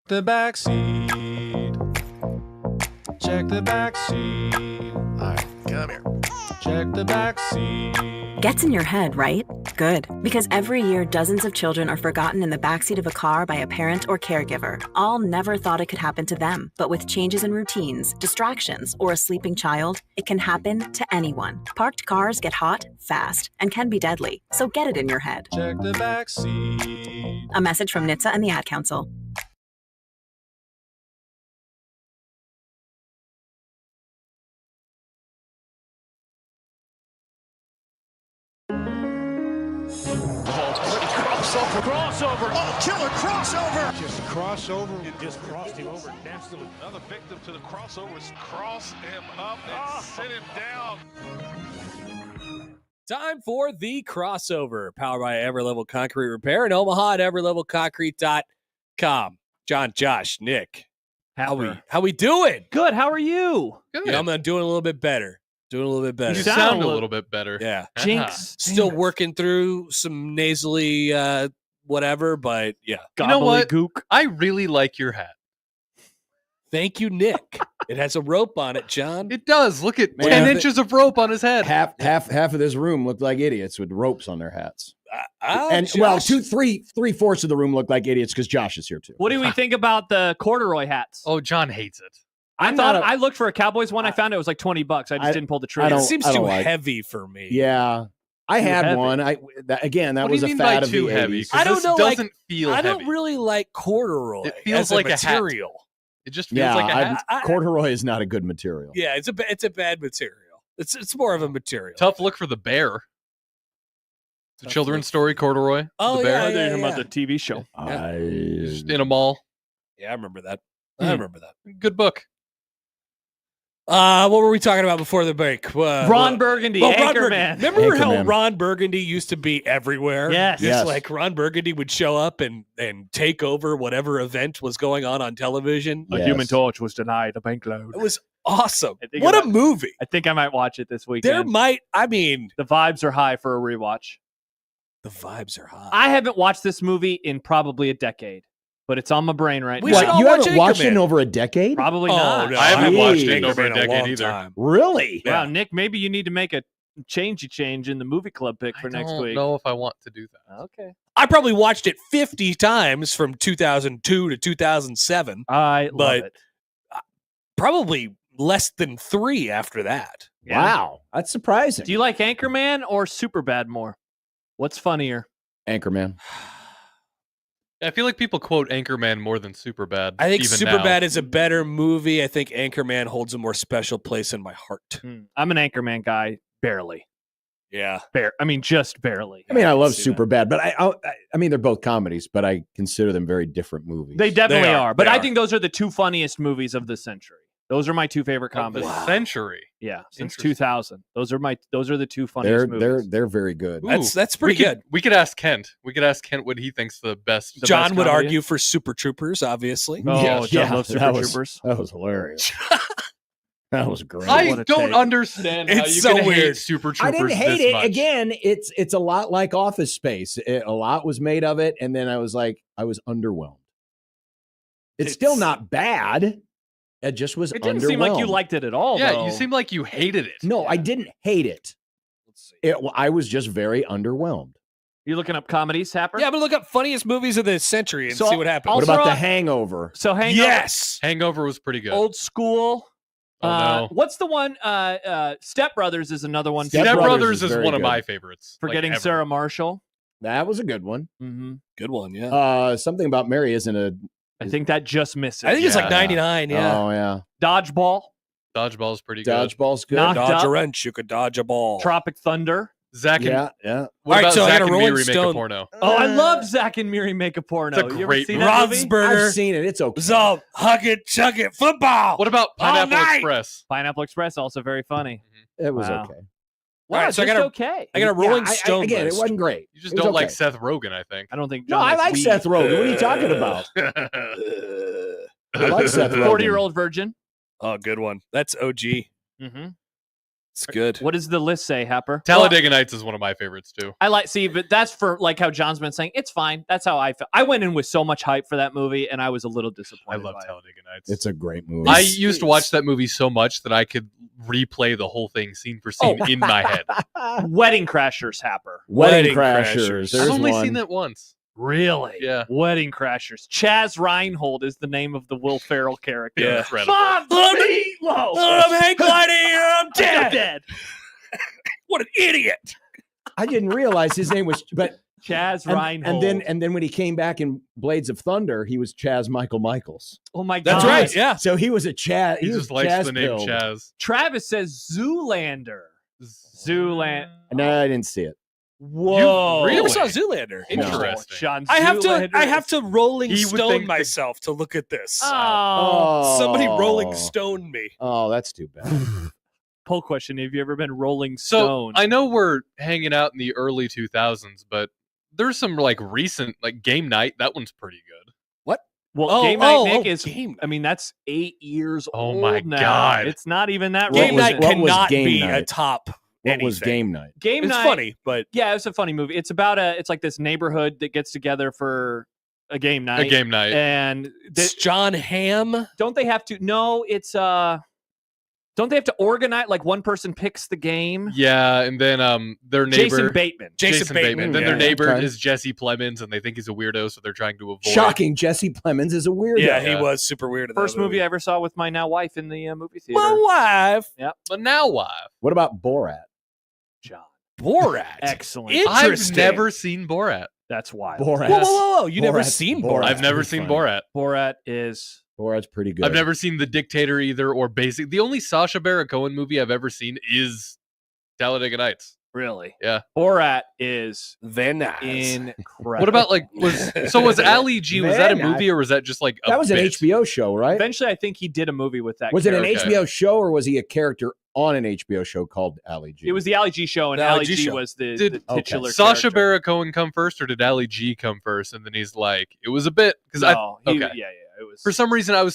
the back seat. Check the back seat. All right, come here. Check the back seat. Gets in your head, right? Good. Because every year, dozens of children are forgotten in the backseat of a car by a parent or caregiver. All never thought it could happen to them. But with changes in routines, distractions, or a sleeping child, it can happen to anyone. Parked cars get hot, fast, and can be deadly. So get it in your head. Check the back seat. A message from NHTSA and the Ad Council. Crossover. Oh, killer crossover. Just crossover. It just crossed him over nastily. Another victim to the crossovers. Cross him up and sit him down. Time for the crossover, powered by Everlevel Concrete Repair in Omaha at everlevelconcrete.com. John, Josh, Nick, how we doing? Good. How are you? Good. Yeah, I'm doing a little bit better. You better. sound a little bit better. Yeah. Jinx. Still working through some nasally whatever, but yeah. You know what? Gobbledygook. I really like your hat. Thank you, Nick. It has a rope on it, John. It does. Look at Man, 10 inches of rope on his head. Half of this room looked like idiots with ropes on their hats. And Josh, three-fourths of the room looked like idiots because Josh is here too. What do we think about the corduroy hats? Oh, John hates it. I looked for a Cowboys one. I found it was like $20. I just didn't pull the trigger. it seems I don't too like- heavy for me. Yeah, I had heavy. one. That What was do a you mean fad by of too the heavy? 80s. 'Cause I don't this know, doesn't feel I heavy. don't really like corduroy. It feels as a like a hat. material. It just feels Yeah, like a hat. corduroy is not a good material. Yeah, it's a bad material. It's more of a material. Tough look for the bear. The Tough children's look. story, corduroy. Oh, the bear. yeah, I think yeah. about the TV show. Just in a mall. Yeah, I remember that. Good book. What were we talking about before the break? Ron Burgundy, Ron Anchorman. Burgundy. Remember how Anchorman. Ron Burgundy used to be everywhere? Yes. Just like Ron Burgundy would show up and take over whatever event was going on television. A Human Torch was denied a bank loan. It was awesome. I think What it a movie. I think I might watch it this The weekend. vibes are high for a rewatch. the vibes are high. I haven't watched this movie in probably a decade, but it's on my brain right We now. should all You watch haven't watched it Anchorman. in over a decade? Probably not. no, I haven't Jeez. watched it in over a Anchorman decade long either. time. Really? Wow, Nick, maybe you need to make a change in the movie club pick for I next don't week. know if I want to do that. Okay. I probably watched it 50 times from 2002 to 2007. I love But- it. Probably less than 3 after that. Yeah. Wow, that's surprising. Do you like Anchorman or Superbad more? What's funnier? Anchorman? I feel like people quote Anchorman more than Superbad. I think even now. Superbad is a better movie. I think Anchorman holds a more special place in my heart. I'm an Anchorman guy, barely. Yeah. Just barely. I mean, I love see that. Superbad, but I mean, they're both comedies, but I consider them very different movies. They definitely They are. are. But They I are. think those are the two funniest movies of the century. Those are my two favorite Of the comedies. century. Yeah, since Interesting. 2000. Those are the two funniest movies. they're very good. Ooh, That's pretty good. We could ask Kent. We could ask Kent what he thinks the best. John would comedy? argue for Super Troopers, obviously. Oh, Yeah, John loves Super that was- Troopers. That was hilarious. That was great. I What a don't take. understand how It's you so can hate weird. Super Troopers I didn't hate this it. much. Again, it's a lot like Office Space. A lot was made of it, and then I was underwhelmed. It's still not bad. It just was It didn't underwhelmed. seem like you liked it at all, Yeah, though. you seem like you hated it. No, I didn't hate it. Let's see. I was just very underwhelmed. You looking up comedies, Happer? Yeah, I'm going to look up funniest movies of the century and So see what happens. I'll What about throw The out- Hangover? So hang Yes. Hangover was pretty good. Old School. Oh, no. What's the one? Step Brothers is another one. Step Step Brothers Brothers is is very one of good. my favorites. like, Forgetting ever. Sarah Marshall. That was a good one. Mm-hmm. Good one, yeah. Something About Mary isn't a. I think that just misses. I think it's like Yeah. 99, yeah. Oh yeah, Dodgeball, Dodgeball's pretty good. Dodgeball's good. Knocked Dodge a Up. wrench, you could dodge a ball. Tropic Thunder. Zach and Yeah. what All right, about so I Zach got a and Rolling Miri make a Stone- porno? Oh, I love Zach and Miri Make a Porno. It's a You ever great seen movie. that movie? Roethlisberger. I've seen it. It's okay. So, hug it, chug it, football. What about All Pineapple night. Express? Pineapple Express, also very funny. It was Wow. okay. Wow, right, so I just got a- okay. I got a Rolling Yeah, Stone again, list. it wasn't great. You just It was don't like okay. Seth Rogen, I think. I don't think No, John I likes like weed. Seth Rogen. What are you talking about? I like Seth Rogen. 40-Year-Old Virgin. Oh, good one. That's OG. Mm-hmm. It's good. What does the list say, Happer? Talladega Nights is one of my favorites too. But that's for like how John's been saying. It's fine. That's how I felt. I went in with so much hype for that movie, and I was a little disappointed. I love by it. Talladega Nights. It's a great movie. I used to watch that movie so much that I could replay the whole thing scene for scene in my head. Wedding Crashers, Happer. Wedding Crashers. Crashers. There's I've only one. seen that once. Really? Yeah. Wedding Crashers. Chaz Reinhold is the name of the Will Ferrell character. Yeah. Incredible. Mom, meatloaf. I'm hang gliding here. I'm dead. I'm dead. What an idiot. I didn't realize his name was, but Chaz and, Reinhold. and then when he came back in Blades of Thunder, he was Chaz Michael Michaels. Oh my God. That's right. Yeah. So he was a Chaz. He was just likes the name Chaz-pilled. Chaz. Travis says Zoolander. Zoolander. No, I didn't see it. Whoa. I never Really? saw Zoolander. Interesting. Sean, I have Zoolander. to Rolling He would Stone think that- myself to look at this. Oh. Somebody Rolling Stone me. Oh, that's too bad. Poll question. Have you ever been Rolling So Stone? I know we're hanging out in the early 2000s, but there's some like recent like Game Night. That one's pretty good. Well, Game Night, Nick, is, I mean, that's 8 years Oh old my now. God. It's not even that What Game was- Night what was cannot Game be Night? a top What was anything. Game Night? Game It's Night. funny, but Yeah, it's a funny movie. It's about it's like this neighborhood that gets together for a game night. A Game Night. And it's John Hamm. don't they have to? No, it's don't they have to organize? Like one person picks the game. Yeah, and then their neighbor Jason Bateman. Jason Bateman. Then Yeah. their neighbor Okay. is Jesse Plemons, and they think he's a weirdo, so they're trying to avoid. Shocking. Jesse Plemons is a weirdo. Yeah, he Yeah. was super weird. In First that movie I ever saw with my now wife in the movie theater. My wife. But now why? What about Borat? John. Borat. Excellent. Interesting. I've never seen Borat. That's wild. Borat. Whoa. You never Borat's- seen Borat's Borat? I've never pretty seen funny. Borat. Borat is Borat's pretty good. I've never seen The Dictator either, or Basic. The only Sacha Baron Cohen movie I've ever seen is Talladega Nights. really. Yeah. Borat is Van Nuys. incredible. What about like was Ali G? Was that a Man, movie or was that just like a That was an bit? HBO show, right? Eventually, I think he did a movie with that. Was it an character. Okay. HBO show or was he a character on an HBO show called Ali G? It was the Ali G show, and The Ali Ali G G show. was the Did- titular Sacha character. Baron Cohen come first, or did Ali G come first? And then he's like, it was a bit because No, he, okay. yeah, it was. For some reason I'm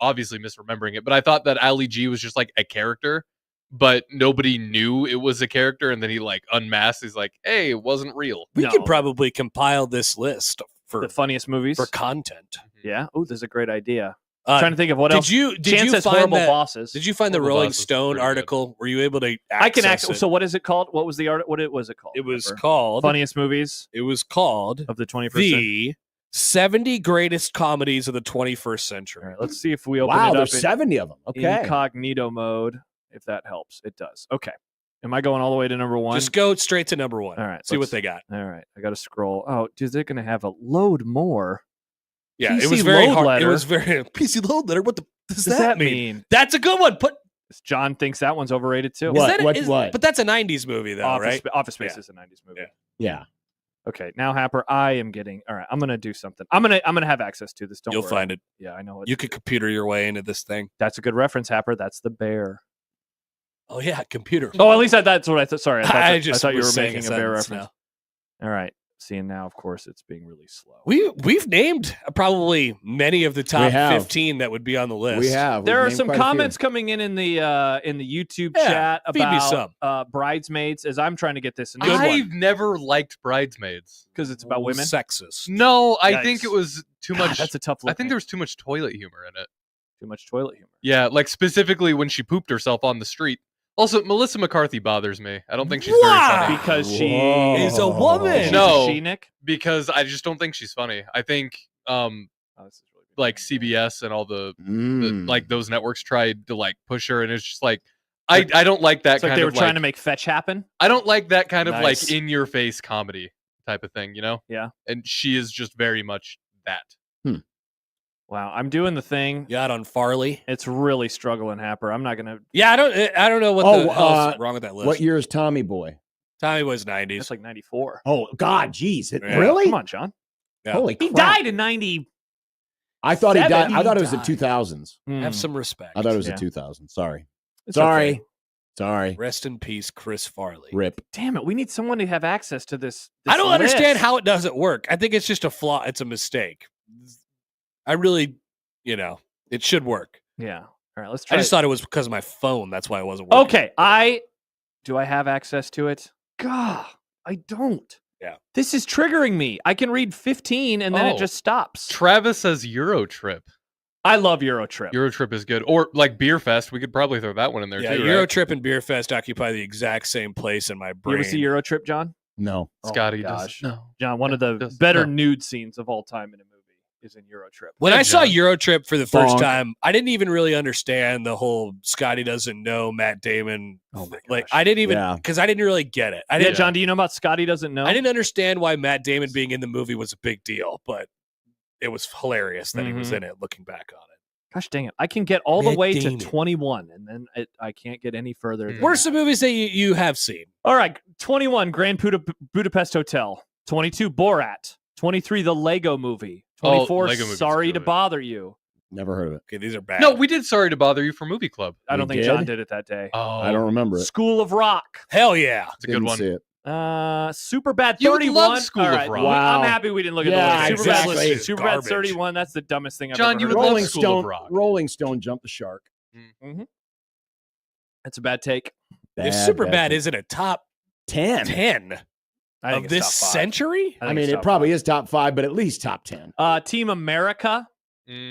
obviously misremembering it, but I thought that Ali G was just like a character, but nobody knew it was a character, and then he like unmasked. He's like, hey, it wasn't real. We No. could probably compile this list for the funniest movies. content. Yeah. Oh, there's a great idea. Trying to think of what did else. you did Chance you says find horrible that, bosses. Did you find the Horrible Rolling Bosses is Stone pretty good. article? Were you able to? I can access access. it? So what is it called? What was the art? What was it called? It was Remember? called Funniest movies It was called of the 21st century. the 70 greatest comedies of the 21st century. All right, let's see if we open wow, it up there's in 70 of them. Okay. incognito mode. If that helps, it does. Okay. Am I going all the way to number one? Just go straight to number one. All right, See what let's- they got. All right. I got to scroll. Oh, dude, they're going to have a load more. Yeah, it PC was very load hard. letter. It was very PC load letter. What the does Does that that mean? mean? That's a good one. Put John thinks that one's overrated too. What? Is that What- is- what? But that's a 90s movie though, Office, right? Office Space Yeah. is a 90s movie. Yeah. Yeah. Okay, now Happer, I am getting. All right, I'm gonna do something. I'm gonna have access to this. Don't You'll worry. find it. Yeah, I know it. You could computer your way into this thing. That's a good reference, Happer. That's the bear. Oh yeah, computer. Oh, at least that's what I thought. Sorry, I just thought you was were saying making a bear sentence reference. now. All right, seeing now, of course, it's being really slow. We've named probably many of the top have. 15 that would be on the list. We have. There We've are named some quite a few. comments coming in the YouTube Yeah, chat feed me about some. bridesmaids. As I'm trying to get this in I've never liked Bridesmaids. because it's about women. Sexist. No, I Yikes. think it was too God, much. That's a tough. I Look, think man. there was too much toilet humor in it. too much toilet humor. Yeah, like specifically when she pooped herself on the street. Also, Melissa McCarthy bothers me. I don't think she's very funny. Because she Whoa. is a woman. She's No. a she, Nick. Because I just don't think she's funny. I think Oh, this is really good. like CBS and all the Mm. like those networks tried to like push her, and it's just like I don't like that It's like kind they were of trying to make fetch happen. I don't like that kind of Nice. like in your face comedy type of thing, you know? Yeah. And she is just very much that. Wow, I'm doing the thing. Got on Farley. It's really struggling, Happer. I'm not gonna. Yeah, I don't know what Oh, the hell's wrong with that list. What year is Tommy Boy? Tommy was 90s. It's like 94. Oh, God, geez. Yeah. Really? Come on, John. Yeah. Holy He crap. died in 90. I thought he died. 70. I thought it was the Died. 2000s. Have some respect. I thought it was Yeah. the 2000s. Sorry. It's Sorry. okay. Sorry. Rest in peace, Chris Farley. Rip. Damn it! We need someone to have access to this. I don't understand list. how it doesn't work. I think it's just a flaw. It's a mistake. I really, it should work. Yeah. All right, let's try. I just thought it was because of my phone. That's why it wasn't working. Okay, do I have access to it? God, I don't. Yeah. This is triggering me. I can read 15 and then it Oh. just stops. Travis says Eurotrip. I love Eurotrip. Eurotrip is good. Or like Beer Fest. We could probably throw that one in there Yeah, too. Eurotrip and Beer Fest occupy the exact same place in my You brain. ever see Eurotrip, John? No. Oh my Scotty gosh. does. No. John, one of the Does- better no. nude scenes of all time in a movie is in Eurotrip. When Yeah, I saw John. Eurotrip for the first Bonk. time, I didn't even really understand the whole Scotty doesn't know Matt Damon. Oh my Like gosh. I didn't even Yeah. because I didn't really get it. I Yeah, didn't. John, do you know about Scotty Doesn't Know? I didn't understand why Matt Damon being in the movie was a big deal, but it was hilarious that he was Mhm. in it. Looking back on it, Gosh dang it. I can get all the Matt way Damon. to 21, and then I can't get any further. Than where's that. some movies that you have seen? All right, 21, Grand Budapest Hotel. 22, Borat. 23, The Lego Movie. 24, Lego Movie's Sorry to good. Bother You. Never heard of it. Okay, these are bad. No, we did Sorry to Bother You for Movie Club. I don't We think did? John did it that day. Oh, I don't remember it. School of Rock. Hell yeah. It's a good Didn't one. see it. Superbad You would 31. love School All of right, Rock. Wow. I'm happy we didn't look at Yeah, the list. Superbad, exactly. Superbad Superbad 31. That's the dumbest thing I've John, ever you heard. would love Rolling School Stone. of Rock. Rolling Stone jumped the shark. That's a bad take. If Superbad isn't a top 10. 10 I think of it's this top five. century, I I think mean, it's it top probably five. is top 5, but at least top 10. Team America.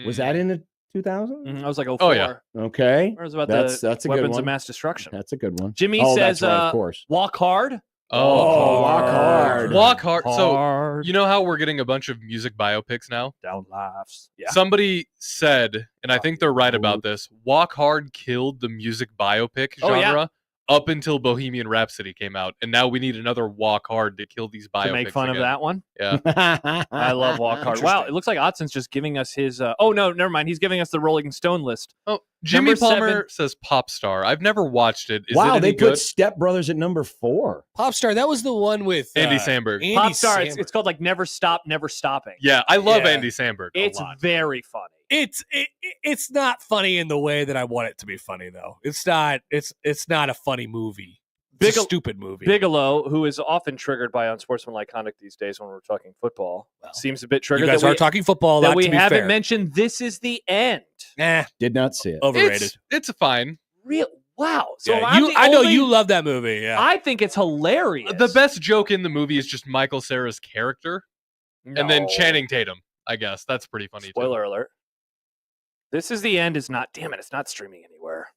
Was that in the 2000? I was like, Oh, yeah. Okay. Where's about That's the a good weapons one. of mass destruction? That's a good one. Jimmy Oh, says, that's right, of course. Walk Hard. Oh, Walk Hard. Walk Hard. So, Hard. you know how we're getting a bunch of music biopics now? Down laughs. Yeah. Somebody said, and I think they're right about this, Walk Hard killed the music biopic Oh, yeah. genre up until Bohemian Rhapsody came out. And now we need another Walk Hard to kill these biopics. To make fun again. of that one. Yeah. I love Walk Hard. Wow, it looks like Odson's just giving us his. Oh no, never mind. He's giving us the Rolling Stone list. Oh, Jimmy Number Palmer 7. says Pop Star. I've never watched it. Is Wow, it any they good? put Step Brothers at number 4. Popstar. That was the one with Andy Samberg. Andy Pop Star. Samberg. It's called like Never Stop, Never Stopping. Yeah, I love Yeah. Andy Samberg a It's lot. very funny. It's not funny in the way that I want it to be funny though. It's not a funny movie. It's a stupid movie. Bigelow, who is often triggered by unsportsmanlike conduct these days when we're talking football, seems a bit you triggered. guys that are we, talking football. that That we to be haven't fair. mentioned. This is the end. Did not see it. Overrated. It's fine. Real wow. So Yeah, I'm the I know only- you love that movie. Yeah. I think it's hilarious. The best joke in the movie is just Michael Cera's character, and then No. Channing Tatum. I guess that's pretty funny. too. Spoiler alert. This is the end. Is not. Damn it! It's not streaming anywhere.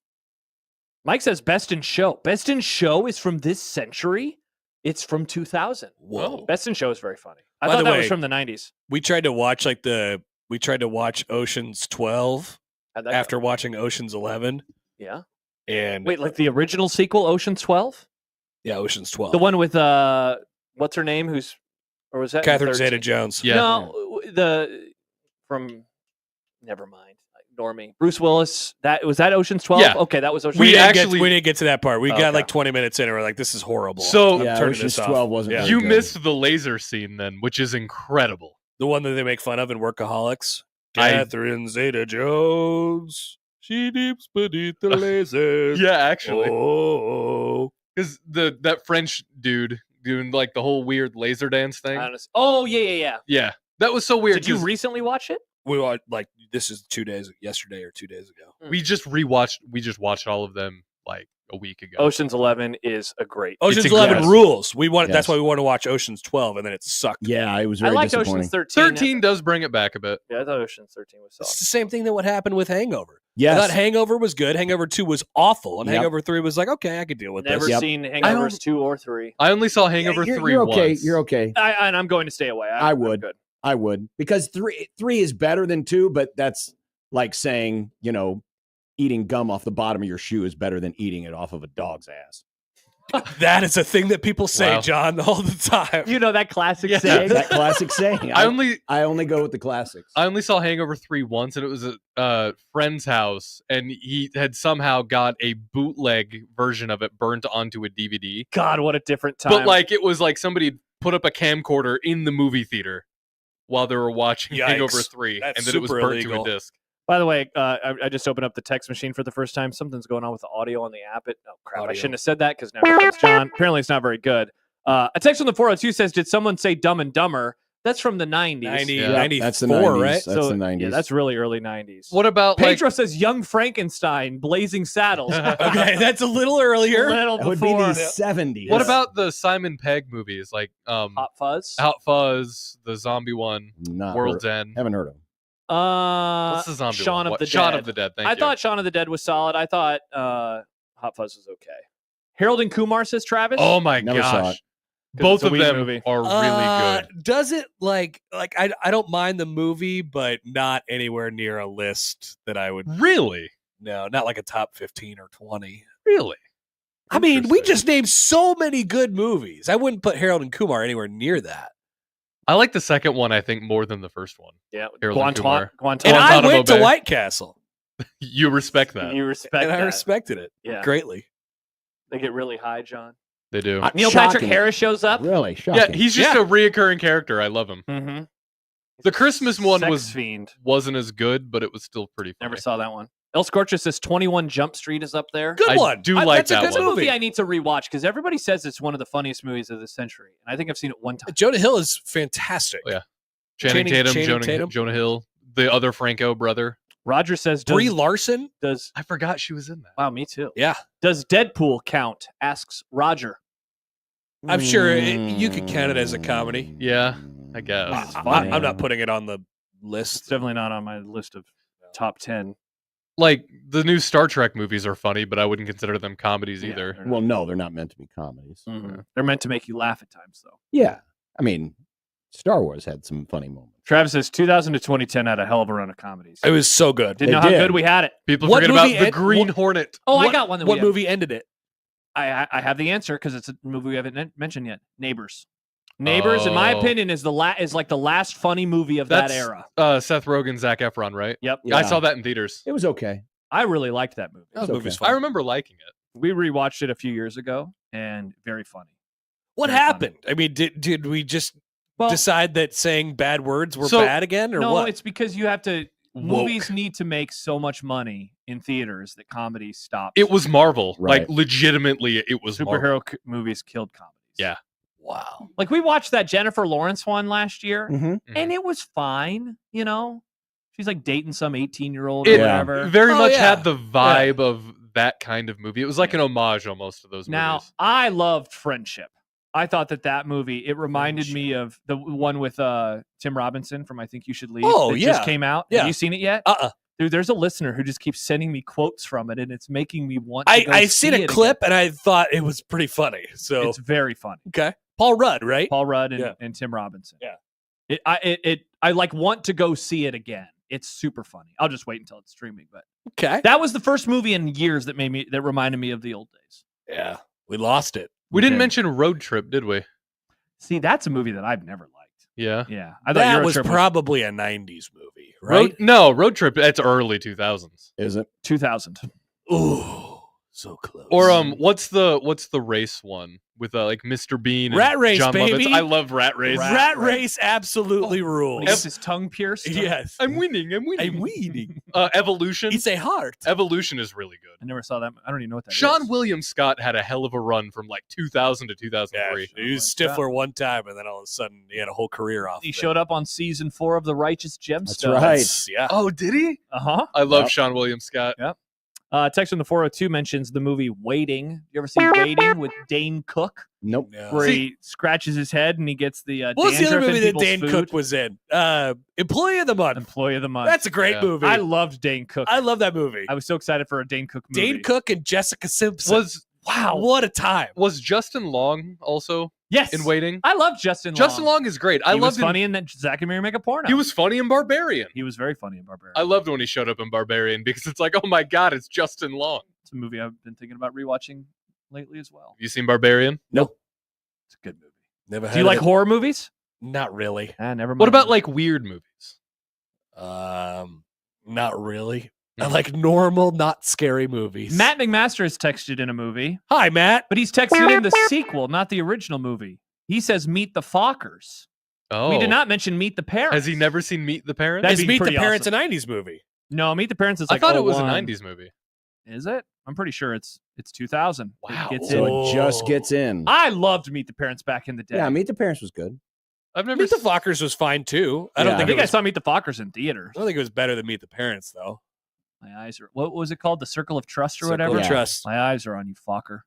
Mike says Best in Show. Best in Show is from this century. It's from 2000. Whoa. Best in Show is very funny. I By thought the that was way, from the 90s. We tried to watch Ocean's 12 How'd that go? after watching Ocean's 11, Yeah. and Wait, like the original sequel, Ocean's 12? yeah, Ocean's 12. The one with what's her name? Or was that in the Catherine 13th? Zeta-Jones. Yeah. No, from never mind. Ignore me. Bruce Willis. Was that Ocean's 12? Yeah. Okay, that was Ocean's We We 12. didn't actually- we didn't get to that part. We got Okay. like 20 minutes in, and we're like, "This is horrible." So- I'm Yeah, turning Ocean's this off. 12 wasn't Yeah. very You good. missed the laser scene then, which is incredible. The one that they make fun of in Workaholics. I- Catherine Zeta-Jones. She deeps beneath the lasers. Yeah, actually, Oh. because that French dude doing like the whole weird laser dance thing. Oh, yeah. Yeah, that was so weird. Did you 'cause recently watch it? We watched, like, this is yesterday or 2 days ago. we just watched all of them like a week ago. Ocean's 11 is a great. Ocean's It's 11 incredible. rules. That's Yes. why we want to watch Ocean's 12, and then it sucked. Yeah, it was I very liked disappointing. Ocean's 13. 13 does bring it back a bit. Yeah, I thought Ocean's 13 was It's solid. the same thing that what happened with Hangover. I Yes. thought Hangover was good. Hangover 2 was awful, and Yep. Hangover 3 was like, okay, I could deal with Never this. Yep. seen don't- Hangovers 2 or 3. I only saw Hangover you're, 3 you're okay. once. You're okay. And I'm going to stay away. I I'm would. good. I would, because three is better than 2, but that's like saying, eating gum off the bottom of your shoe is better than eating it off of a dog's ass. That is a thing that people say, Wow. John, all the time. You know that classic Yeah. saying? That classic saying. I I only go with the classics. I only saw Hangover 3 once, and it was at a friend's house, and he had somehow got a bootleg version of it burnt onto a DVD. God, what a different time. But like it was like somebody put up a camcorder in the movie theater while they were watching Yikes. Hangover 3, That's and then it was super burnt illegal. to a disc. By the way, I just opened up the text machine for the first time. Something's going on with the audio on the app. Oh, crap. I Audio. shouldn't have said that because now here comes John. Apparently, it's not very good. A text on the 402 says, did someone say Dumb and Dumber? That's from the 90s. 90, Yeah. 94, That's the 90s. right? That's the 90s. Yeah, that's really early 90s. What about Pedro says Young Frankenstein, Blazing Saddles. Okay, that's a little earlier. Little that would be before. the 70s. what about the Simon Pegg movies like Hot Fuzz? Hot Fuzz, the zombie one, Not World's heard- End? Haven't heard of him. What's the zombie Shaun one? of What? the Shaun Dead. of the Dead. Thank I you. thought Shaun of the Dead was solid. I thought Hot Fuzz was okay. Harold and Kumar, says Travis. Oh my Never saw gosh. it. Both it's a of weed them movie. are really good. Does it like I don't mind the movie, but not anywhere near a list that I would. Really? No, not like a top 15 or 20. Really? I mean, we Interesting. just named so many good movies. I wouldn't put Harold and Kumar anywhere near that. I like the second one, I think, more than the first one. Yeah, Harold and Kumar. Guantanamo. And I Guantanamo went to Bay. White Castle, You respect that. You respect and I that. respected it Yeah. greatly. They get really high, John. They do. Neil Shocking. Patrick Harris shows up. Really? Shocking. Yeah, he's just a reoccurring character. I love him. Mm-hmm. The Christmas one Sex Fiend. wasn't as good, but it was still pretty funny. Never saw that one. El Scorcho says 21 Jump Street is up there. Good I one. do like that's that a It's good a one. movie I need to rewatch because everybody says it's one of the funniest movies of the century. And I think I've seen it one time. Jonah Hill is fantastic. Oh, yeah. Channing Tatum, Jonah Hill, the other Franco brother. Roger says, Brie Larson. does I forgot she was in that. wow, me too. Yeah, Does Deadpool count? Asks Roger. I'm sure you could count it as a comedy. Yeah, I guess. I'm not putting it on the list. It's definitely not on my list of top 10. Like, the new Star Trek movies are funny, but I wouldn't consider them comedies Yeah, either. they're not. Well, no, they're not meant to be comedies. Mhm. They're meant to make you laugh at times, though. Yeah. I mean, Star Wars had some funny moments. Travis says 2000 to 2010 had a hell of a run of comedies. It was so good. Didn't They know how did. good we had it. People What forget about movie the and- Green what- Hornet. Oh, What- I got one. That What we have. movie ended it? I have the answer because it's a movie we haven't mentioned yet. Neighbors. Neighbors, in my Oh. opinion, is is like the last funny movie of That's that era. Seth Rogen, Zac Efron, right? Yep. Yeah. I saw that in theaters. It was okay. I really liked that movie. That It's movie's okay. I fun. remember liking it. We rewatched it a few years ago and very funny. What Very funny. happened? I mean, did we just Well, decide that saying bad words were So- bad again, or no, what? it's because you have to. Woke. Movies need to make so much money in theaters that comedy stops. It was Marvel. Right. Like, legitimately, it was Marvel. superhero movies killed comedies. Yeah. Wow. Like we watched that Jennifer Lawrence one last year, Mhm. and it was fine. You know, she's like dating some 18-year-old It or whatever. very Oh, much yeah. had the vibe of that kind of movie. It was like an homage almost to those Now, movies. I loved Friendship. I thought that movie, it reminded me of the one with Tim Robinson from I Think You Should Leave. Oh, that yeah. just came out. Yeah. Have you seen it yet? Dude, there's a listener who just keeps sending me quotes from it, and it's making me want to go I've seen see a it clip and I thought it was pretty funny. again. So It's very funny. okay, Paul Rudd, right? Paul Rudd and, Yeah. and Tim Robinson. Yeah. I like want to go see it again. It's super funny. I'll just wait until it's streaming. But Okay. that was the first movie in years that reminded me of the old days. Yeah, we lost it. We didn't Okay. mention Road Trip, did we? See, that's a movie that I've never liked. Yeah. Yeah, I thought That Eurotrip was probably a '90s movie, right? Road Trip, that's early 2000s. Is it? 2000. Ooh, so close. Or what's the race one with like Mr. Bean and Rat Race, John Lovitz? baby. I love Rat Race. Rat Race absolutely When he rules. gets his tongue pierced. Yes, I'm winning. I'm winning. I'm weeding. Evolution. It's a heart. Evolution is really good. I never saw that. I don't even know what that is. Sean William Scott had a hell of a run from like 2000 to Yeah, 2003. he was Stifler one time, and then all of a sudden he had a whole career off. He of it. showed up on season 4 of The Righteous Gemstones. That's right. Yes, yeah. Oh, did he? Uh-huh. I love Yep. Sean William Scott. Text from the 402 mentions the movie Waiting. You ever seen Waiting with Dane Cook? Nope. Yeah. Where he scratches his head and he gets the What was the other dandruff in movie that people's Dane food? Cook was in? Employee of the Month. Employee of the Month. That's a great Yeah. movie. I loved Dane Cook. I love that movie. I was so excited for a Dane Cook movie. Dane Cook and Jessica Simpson. Wow. What a time. Was Justin Long also Yes. in Waiting? I love Justin Long. Justin Long is great. I He was loved him. funny in that Zack and Miri Make a Porno. He was funny in Barbarian. He was very funny in Barbarian. I loved when he showed up in Barbarian because it's like, oh my god, it's Justin Long. It's a movie I've been thinking about rewatching lately as well. You seen Barbarian? It's a good movie. Never Do you like horror movies? Not really. Never mind. What about like weird movies? Not really. I like normal, not scary movies. Matt McMaster has texted in a movie, Hi, Matt. but he's texted in the sequel, not the original movie. He says Meet the Fockers. Oh, We did not mention Meet the Parents. Has he never seen Meet the Parents? That'd Is be Meet the pretty Parents awesome. a 90s movie? No, Meet the Parents is I like thought it was a 01. 90s movie. Is it? I'm pretty sure it's 2000. Wow. It gets So in. it just gets in. I loved Meet the Parents back in the day. Yeah, Meet the Parents was good. I've never Meet the Fockers was fine too. I don't Yeah. I think think it I was, saw Meet the Fockers in theaters. I don't think it was better than Meet the Parents though. My eyes are. What was it called? The Circle of Trust or Circle whatever. of Yeah. Trust. My eyes are on you, Focker.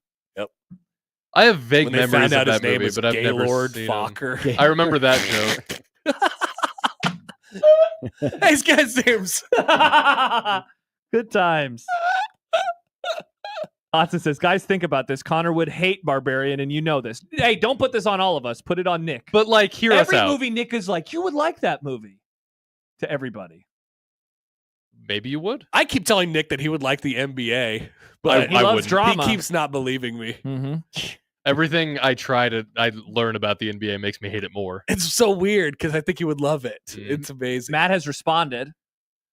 I have vague When they memories found out of his that name movie, was but I've never Gaylord seen Fokker. it. I remember that joke. These guys' names. Good times. Hudson says, guys, think about this. Connor would hate Barbarian, and you know this. Hey, don't put this on all of us. Put it on Nick. But like, hear us Every out. movie, Nick is like, you would like that movie. To everybody. Maybe you would. I keep telling Nick that he would like the NBA, but He loves wouldn't. drama. he keeps not believing me. Mm-hmm. Everything I learn about the NBA makes me hate it more. It's so weird because I think he would love it. Mhm. It's amazing. Matt has responded.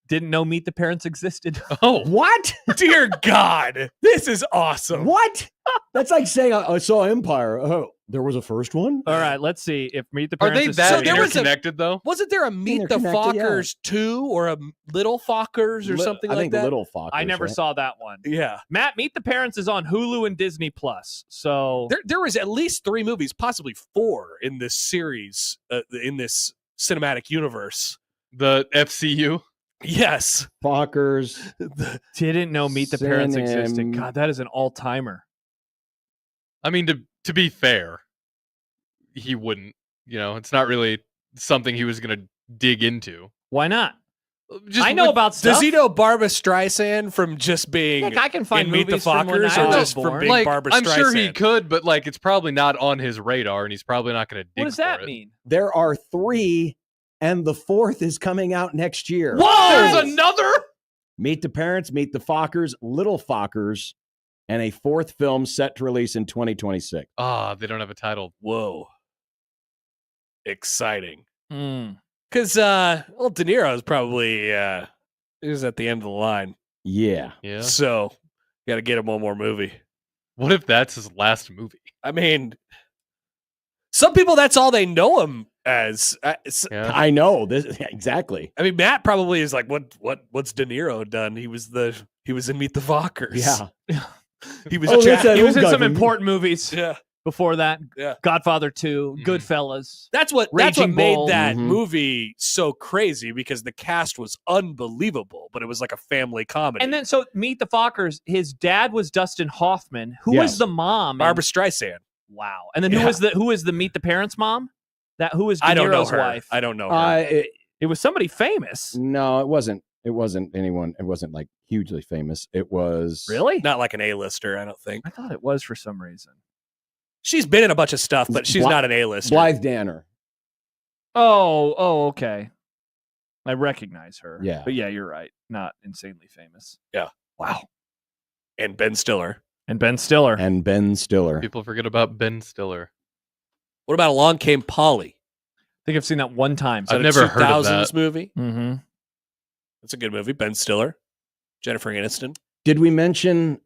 Didn't know Meet the Parents existed. Oh, What? Dear God, this is awesome. What? That's like saying I saw Empire. Oh, there was a first one? All right, let's see if Meet the are Parents they is that So there was a- interconnected though? Wasn't there a Meet the Interconnected, yeah. Fockers 2 or a Little Fockers or something I like think that? Little Fox. I never saw that one. Yeah. Matt, Meet the Parents is on Hulu and Disney Plus. So There was at least 3 movies, possibly 4 in this series, in this cinematic universe. The FCU. Yes. Fockers. didn't know Meet the Parents existed. Synonym. God, that is an all-timer. I mean, to be fair, he wouldn't. You know, it's not really something he was going to dig into. Why not? Just I know with- about stuff. Does he know Barbara Streisand from just being Nick, I can find in Meet the movies from when Fockers I or was just born. from being like, Barbara I'm Streisand? sure he could, but like, it's probably not on his radar, and he's probably not going to dig. What does that for it. mean? There are 3, and the 4th is coming out next year. Whoa! There's another. Meet the Parents, Meet the Fockers, Little Fockers, and a 4th film set to release in 2026. Ah, they don't have a title. Whoa. Exciting. Mm. Because, De Niro is probably he was at the end of the line. Yeah. Yeah. So, got to get him one more movie. What if that's his last movie? I mean, some people, that's all they know him as. Yeah. I know this exactly. I mean, Matt probably is like, what's De Niro done? He was in Meet the Fockers. Yeah. He was Oh, Jack. listen, He was in Old some Government. important movies Yeah. before that. Yeah. Godfather 2, Mhm. Goodfellas. That's what Raging made Bull. that Mhm. movie so crazy, because the cast was unbelievable, but it was like a family comedy. And then, so Meet the Fockers, his dad was Dustin Hoffman. Who Yes. was the mom? Barbara Streisand. Wow. And then who was the Meet the Parents mom? Who was De I don't know Niro's her. wife? I don't know her. It was somebody famous. No, it wasn't. It wasn't anyone. It wasn't like hugely famous. It was Really? Not like an A-lister, I don't think. I thought it was for some reason. She's been in a bunch of stuff, but she's Bly- not an A-lister. Blythe Danner. Oh, okay. I recognize her. Yeah. But yeah, you're right. Not insanely famous. Yeah. Wow. And Ben Stiller. And Ben Stiller. And Ben Stiller. People forget about Ben Stiller. What about Along Came Polly? I think I've seen that one time. Is that I've a never heard of 2000s that. movie? Mm-hmm. That's a good movie. Ben Stiller, Jennifer Aniston. Did we mention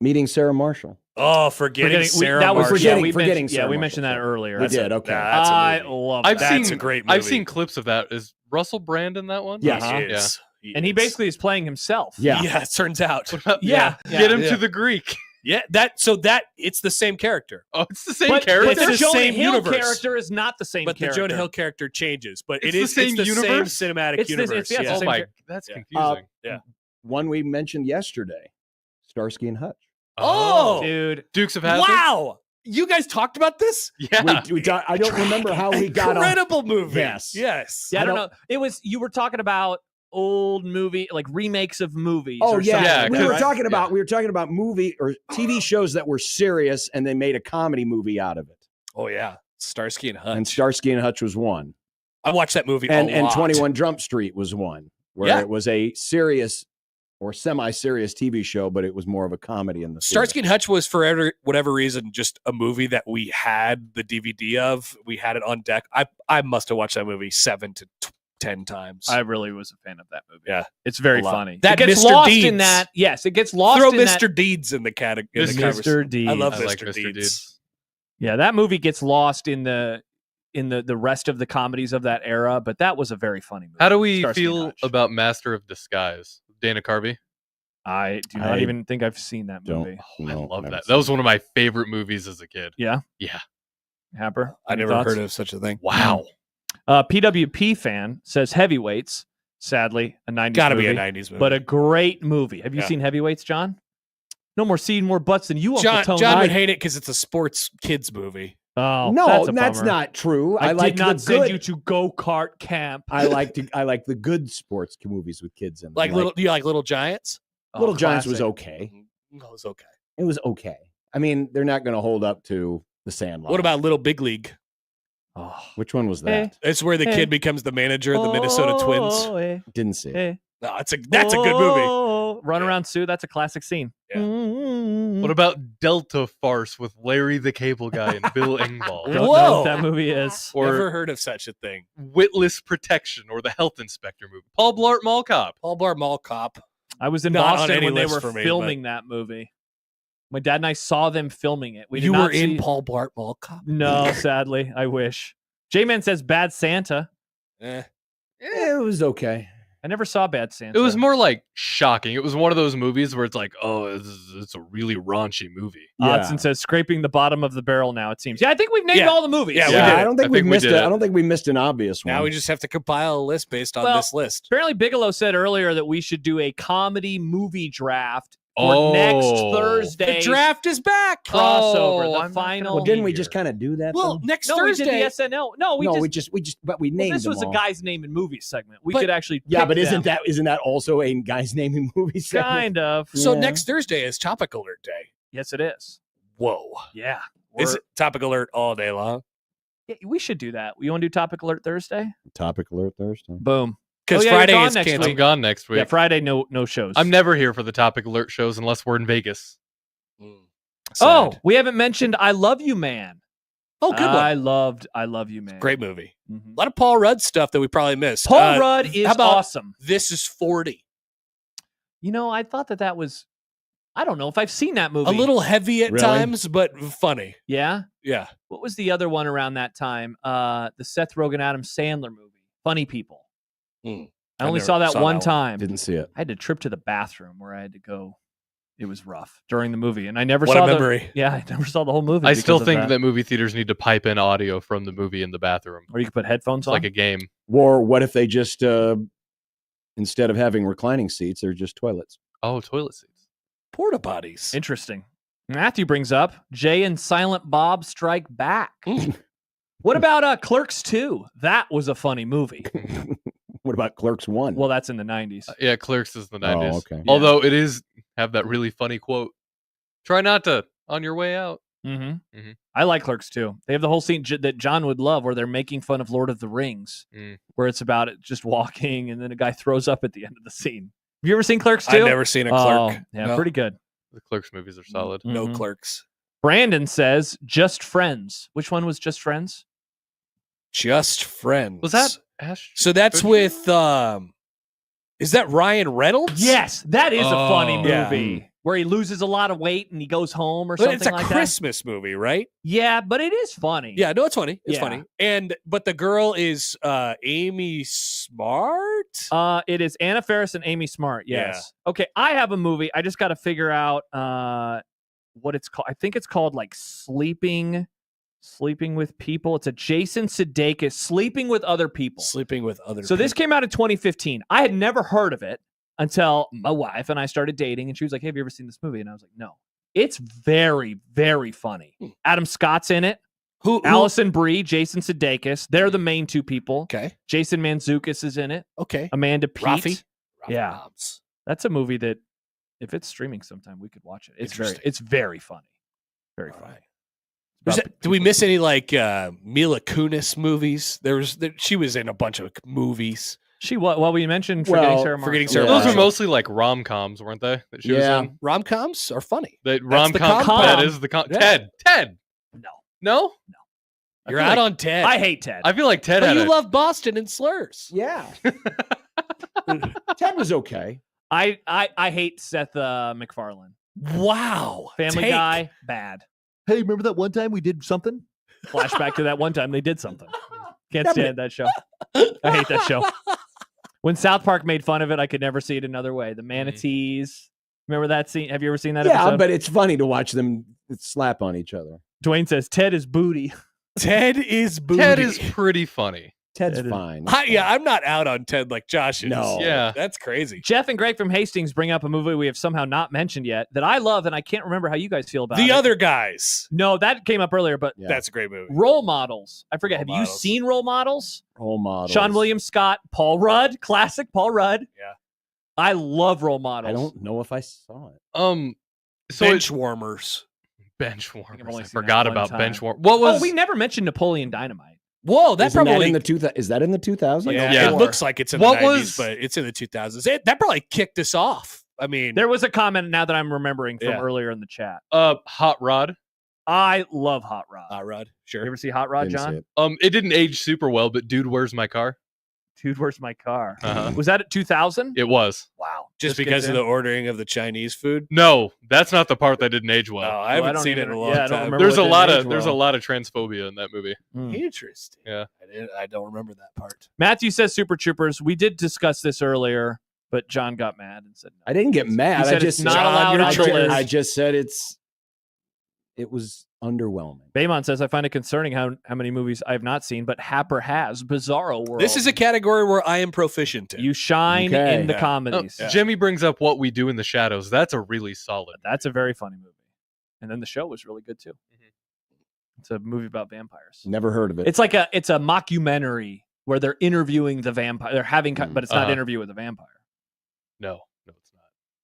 Meeting Sarah Marshall? Oh, forgetting Sarah Marshall. Forgetting we Sarah mentioned that Marshall. earlier. We did. Okay. That's a I movie. love I've that. That's seen a great movie. I've seen clips of that. Is Russell Brand in that one? Yes. He Uh-huh. is. And he is. basically is playing himself. Yeah. Yeah, it turns out. What about- Yeah. Get him Yeah. to the Greek. Yeah, it's the same character. Oh, it's the same But character. It's the the Jonah same Hill universe. character is not the same But character. the Jonah Hill character changes. But It's it's the same the universe? same cinematic It's this- universe. it's- yeah, it's yeah. the Oh same my, jar- that's Yeah. confusing. Yeah. One we mentioned yesterday, Starsky and Hutch. Oh, Dude. Dukes of Hazzard. wow. You guys talked about this? Yeah. I don't remember how we got on. Incredible movie. Yes. Yes. Yeah, I I don't don't- know. It was, you were talking about old movie, like remakes of movies. Oh or yeah, something Yeah, like we that, were right? talking about movie or TV shows that were serious, and they made a comedy movie out of it. Oh, yeah. Starsky and Hutch. And Starsky and Hutch was one, I watched that movie and a lot. 21 Jump Street was one, where Yeah. it was a serious or semi-serious TV show, but it was more of a comedy in the Starsky and Hutch was, for whatever reason, just a movie that we had the DVD of. We had it on deck. I must have watched that movie 7 to 10 times. I really was a fan of that movie. Yeah. It's very A lot. funny. That it gets Mr. lost Deeds. in that. Yes, it gets lost Throw in Mr. that. Deeds in the category. Mr. Deeds. I love I Mr. like Mr. Deeds. Deeds. Yeah, that movie gets lost in the rest of the comedies of that era, but that was a very funny movie. How do we Starsky and feel Hutch. about Master of Disguise? Dana Carvey. I do not I even think I've seen that movie. Don't. I No, love never that. seen That was one of my favorite movies as a kid. Yeah. Yeah. Happer? I Any never thoughts? heard of such a thing. Wow. PWP fan says Heavyweights. Sadly, a 90s Gotta movie. be a 90s movie. But a great movie. Have you Yeah. seen Heavyweights, John? No more seeing more butts than you, John, Uncle Tony. John would hate it because it's a sports kids movie. Oh, No, that's, a that's bummer. not true. I like did not the send good. you to go-kart camp. I like the good sports movies with kids in them. Like do you like Little Giants? Little Giants was classic. okay. No, it's okay. It was okay. I mean, they're not going to hold up to The Sandlot. What about Little Big League? Oh. Which one was that? It's where the Hey. kid becomes the manager of the Minnesota Twins. Hey, Didn't see it. hey. No, that's a good movie. Run Yeah. Around Sue, that's a classic scene. Yeah. What about Delta Farce with Larry the Cable Guy and Bill Engvall? Don't know Whoa. what that movie is. Or Never heard of such a thing. Witless Protection or the Health Inspector movie. Paul Blart Mall Cop. Paul Blart Mall Cop. I was in Not on Boston any when they list were for me, filming that movie. My dad and I saw them filming it. We did You not were in see- Paul Blart Mall Cop? No, sadly. I wish. J-Man says Bad Santa. It was okay. I never saw Bad Santa. It was more like shocking. It was one of those movies where it's like, oh, it's a really raunchy movie. Odson says scraping the bottom of the barrel now, it seems. Yeah, I think we've named Yeah. all the movies. Yeah, we Yeah, did it. I don't think I we think we missed did it. it. I don't think we missed an obvious one. Now we just have to compile a list based on Well, this list. Apparently Bigelow said earlier that we should do a comedy movie draft for next Oh. Thursday. The draft is back. crossover, Oh, the I'm not final. Well, didn't we here. just kind of do that? Well, though? next No, Thursday. we did the SNL. No, we we just, just. but we Well, named this them was a all. guy's name in movies segment. We But- could actually. Yeah, pick but isn't them. that also a guy's name in movies? kind of? So Yeah. next Thursday is Topic Alert Day. Yes, it is. Whoa. Yeah. Is We're- it Topic Alert all day long? Yeah, we should do that. You want to do Topic Alert Thursday? Topic alert Thursday. Boom. Because Oh, yeah, you're Friday gone is next canceled. I'm gone next week. Yeah, Friday, no shows. I'm never here for the Topic Alert shows unless we're in Vegas. Oh, Sad. we haven't mentioned I Love You Man. Oh, good I one. loved I Love You Man. Great movie. Mhm. A lot of Paul Rudd stuff that we probably missed. Paul Rudd is how about awesome. This is 40. You know, I thought that was. I don't know if I've seen that movie. A little heavy at Really? times, but funny. Yeah. Yeah. What was the other one around that time? The Seth Rogen, Adam Sandler movie, Funny People. Mm. I I only never saw that saw one that one. time. Didn't see it. I had to trip to the bathroom where I had to go. It was rough during the movie, and I never What saw a the memory. Yeah, I never saw the whole movie. I because still of think that movie theaters need to pipe in audio from the movie in the bathroom. or you could put headphones It's on. like a game. Or what if they just instead of having reclining seats, they're just toilets? Oh, toilet seats. Porta potties. Interesting. Matthew brings up Jay and Silent Bob Strike Back. What about Clerks 2? That was a funny movie. What about Clerks 1? Well, that's in the 90s. Yeah, Clerks is the 90s. Oh, okay. Although it is have that really funny quote. Try not to on your way out. Mm-hmm. Mhm. I like Clerks 2. They have the whole scene that John would love where they're making fun of Lord of the Rings, where it's about it just walking and then a guy throws up at the end of the scene. Have you ever seen Clerks 2? I've never seen a clerk. Oh, yeah, No. pretty good. The Clerks movies are solid. No Mhm. clerks. Brandon says Just Friends. Which one was Just Friends? Just Friends. Was that Ash? So that's Kutcher? with is that Ryan Reynolds? Yes, that is a funny Oh. Yeah. movie where he loses a lot of weight and he goes home or But something it's a like Christmas movie, right? that. Yeah, but it is funny. Yeah, no, it's funny. It's Yeah. funny. But the girl is Amy Smart. It is Anna Faris and Amy Smart. Yes. Okay, I have a movie. I just got to figure out what it's called. I think it's called like Sleeping with People. It's a Jason Sudeikis Sleeping with Other People. Sleeping with other So this people. came out in 2015. I had never heard of it until my wife and I started dating, and she was like, "Hey, have you ever seen this movie?" And I was like, "No." It's very, very funny. Adam Scott's in it. Who Allison Brie, Jason Sudeikis. They're the main two people. Okay. Jason Mantzoukas is in it. Okay. Amanda Peet. Rafi. Yeah. Hobbs. That's a movie that, if it's streaming sometime, we could watch it. Interesting. It's very funny. Very All funny. right. Do we miss any like Mila Kunis movies? She was in a bunch of movies. Well, we mentioned Well, Forgetting Sarah Marshall. Forgetting Sarah Yeah. Those were Marshall. mostly like rom-coms, weren't they? That she was Yeah. in? Rom-coms are funny. That That's the rom-com. com. That is the Yeah. Ted. No. No? I You're feel out like- on Ted. I hate Ted. I feel like Ted but had you a- love Boston and slurs. Yeah. Ted was okay. I hate Seth MacFarlane. Wow. Family Take. Guy, bad. Hey, remember that one time we did something? Flashback to that one time they did something. Can't stand that show. I hate that show. When South Park made fun of it, I could never see it another way. The manatees. Remember that scene? Have you ever seen that Yeah, episode? but it's funny to watch them slap on each other. Dwayne says Ted is booty. Ted is booty. Ted is pretty funny. Ted's Ted is- fine. I'm not out on Ted like Josh is. No. Yeah. That's crazy. Jeff and Greg from Hastings bring up a movie we have somehow not mentioned yet that I love, and I can't remember how you guys feel about it. The Other Guys. No, that came up earlier, but Yeah. That's a great movie. Role Models. I forget. Role Have Models. you seen Role Models? Role models. Sean William Scott, Paul Rudd, classic Paul Rudd. Yeah. I love Role Models. I don't know if I saw it. So Bench warmers. bench I've warmers. only I seen forgot that one about time. bench warmers. What was? Oh, we never mentioned Napoleon Dynamite. Whoa, that Isn't that probably in the is that in the 2000s? yeah, Yeah. it looks like it's in What the 90s, was- but it's in the 2000s. That probably kicked us off. I mean, There was a comment now that I'm remembering from Yeah. earlier in the chat. Hot Rod. I love Hot Rod. Hot Rod, sure. You ever see Hot Rod, Didn't see John? it. It didn't age super well, but Dude, Where's My Car? Dude, where's my car? Uh-huh. Was that at 2000? It was. Wow. Just This because gets of in. the ordering of the Chinese food. No, that's not the part that didn't age well. I I haven't don't seen it even- in a long yeah, I don't time. remember There's a what lot didn't of age there's a well. lot of transphobia in that movie. Interesting. Yeah. I don't remember that part. Matthew says Super Troopers. We did discuss this earlier, but John got mad and said no. I didn't get mad. He said I just it's not John, allowed you're on the triggered. list. I just said it was underwhelming. Baymon says, I find it concerning how many movies I have not seen, but Happer has. Bizarro World. This is a category where I am proficient in. You shine Okay. in the Yeah. comedies. Yeah. Jimmy brings up What We Do in the Shadows. That's a really solid. That's a very funny movie. And then the show was really good too. It's a movie about vampires. Never heard of it. It's a mockumentary where they're interviewing the vampire. They're having, but it's not Uh-huh. interview with a vampire. No, it's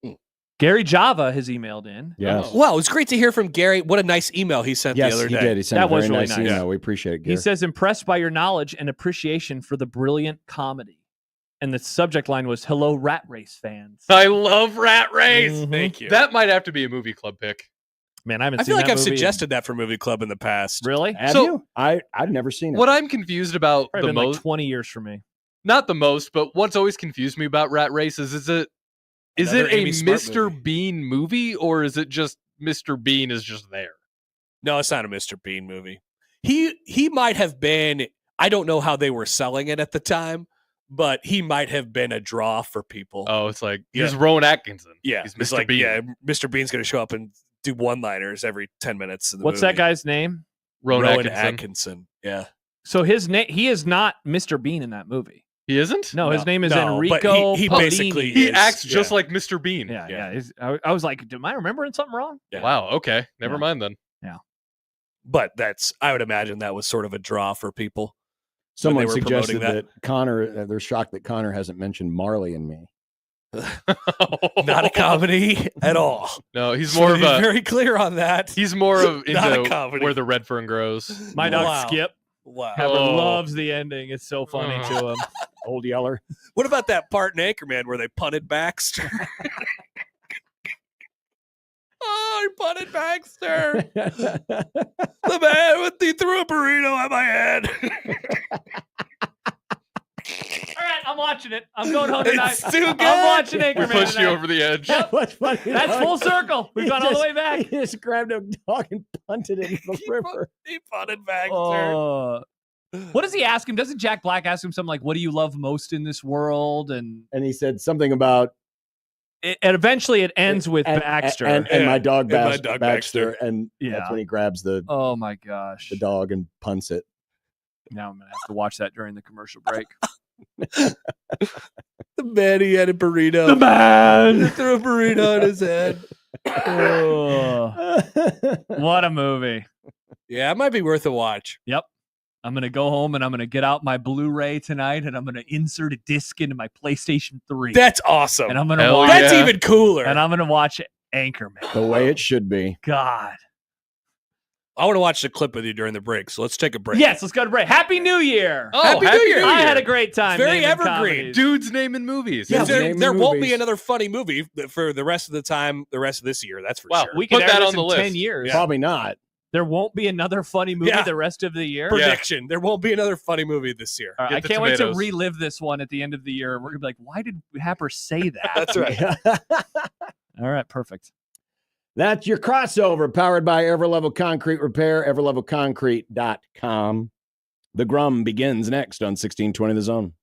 not. Gary Java has emailed in. yes. Wow, it's great to hear from Gary. What a nice email he sent Yes, the other he day. did. He sent That a very was really nice nice. email. We appreciate it, He Gary. says, impressed by your knowledge and appreciation for the brilliant comedy. And the subject line was, hello, Rat Race fans. I love Rat Race. Mhm. Thank you. That might have to be a movie club pick. Man, I haven't I seen feel like that I've movie in- suggested that for Movie Club in the past. Really? Have So- you? I've never seen it. What I'm confused about Probably the been most, like 20 years for me. not the most, but what's always confused me about Rat Race is it Another a Amy Smart Mr. movie. Bean movie or is it just Mr. Bean is just there? No, it's not a Mr. Bean movie. He might have been. I don't know how they were selling it at the time, but he might have been a draw for people. Oh, it's like Yeah. he's Rowan Atkinson. yeah, he's it's Mr. like Bean. yeah, Mr. Bean's going to show up and do one-liners every 10 minutes. In the What's that movie. guy's name? Rowan, Rowan Atkinson. Yeah. So his name, he is not Mr. Bean in that movie. He isn't. No, his name is No, but Enrico he Polini. basically He is, acts just yeah. like Mr. Bean. Yeah, Yeah. I was like, am I remembering something wrong? Yeah. Wow. Okay. Never Yeah. mind then. But I would imagine that was sort of a draw for people. Someone were suggested promoting that Connor, they're shocked that Connor hasn't mentioned Marley and Me. Not a comedy at all. No, he's So more of be a. very clear on that. He's more of Not a into comedy. where the red fern grows. My dog Wow. Skip. Wow. Pepper Oh. loves the ending. It's so funny to him. Old Yeller. What about that part in Anchorman where they punted Baxter? Oh, he punted Baxter. The man he threw a burrito at my head. All right, I'm watching it. I'm going home tonight. It's too good. I'm watching We Anchorman pushed you tonight. over the edge. That was funny. That's full circle. We've He gone all the just- way back. He just grabbed a dog and punted it into the river. He punted Baxter. Oh. What does he ask him? Doesn't Jack Black ask him something like, what do you love most in this world? And And he said something about and eventually it ends with Baxter. and my dog, And my Baxter, dog Baxter, Baxter. and Yeah. that's when he grabs the Oh my gosh. dog and punts it. Now I'm going to have to watch that during the commercial break. The man he had a burrito. The man. He threw a burrito on his head. Oh, what a movie. Yeah, it might be worth a watch. Yep. I'm going to go home and I'm going to get out my Blu-ray tonight and I'm going to insert a disc into my PlayStation 3. That's awesome. And I'm going to Hell watch That's yeah. even cooler. and I'm going to watch Anchorman. The way it should be. God. I want to watch the clip with you during the break, so let's take a break. Yes, let's go to break. Happy New Year. Oh, Happy New Year. I had a great time. Very naming evergreen. comedies. Dude's naming movies. Yeah, Dude's naming there won't be movies. another funny movie for the rest of the time, the rest of this year. That's for Wow, sure. We can Put air that this on the in list. 10 years. Yeah. Probably not. There won't be another funny movie Yeah. the rest of the year. Prediction: there won't be another funny movie this year. All right, Get I the can't wait to tomatoes. relive this one at the end of the year. We're going to be like, why did Happer say that? That's right. All right, perfect. That's your crossover, powered by Everlevel Concrete Repair, everlevelconcrete.com. The Grum begins next on 1620 The Zone.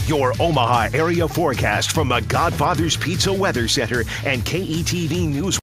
Your Omaha area forecast from the Godfather's Pizza Weather Center and KETV News.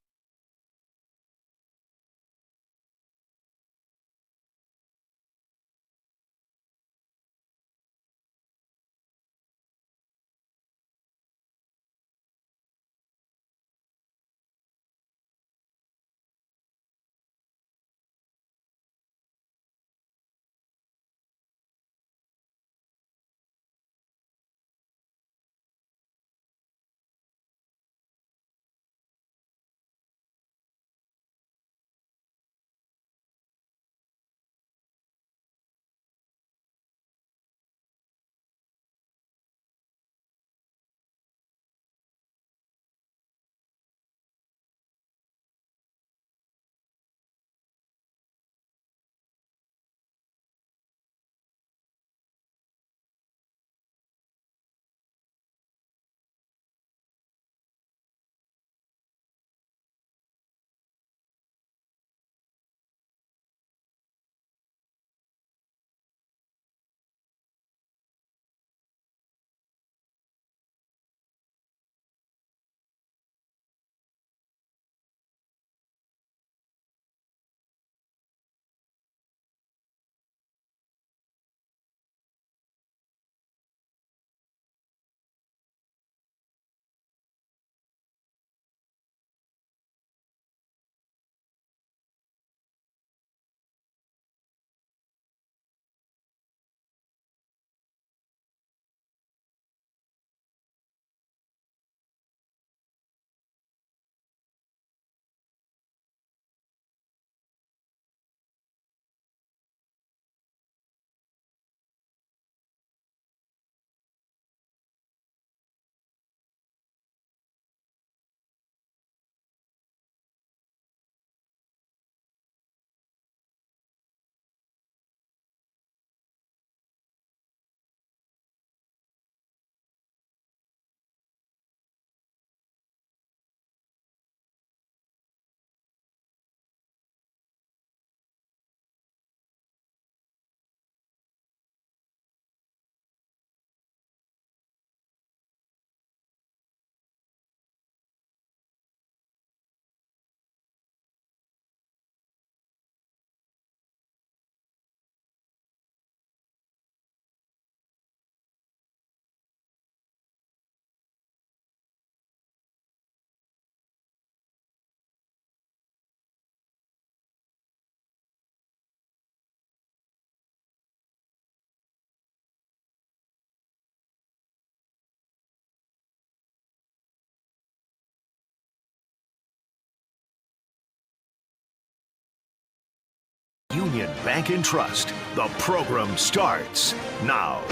Union Bank and Trust. The program starts now.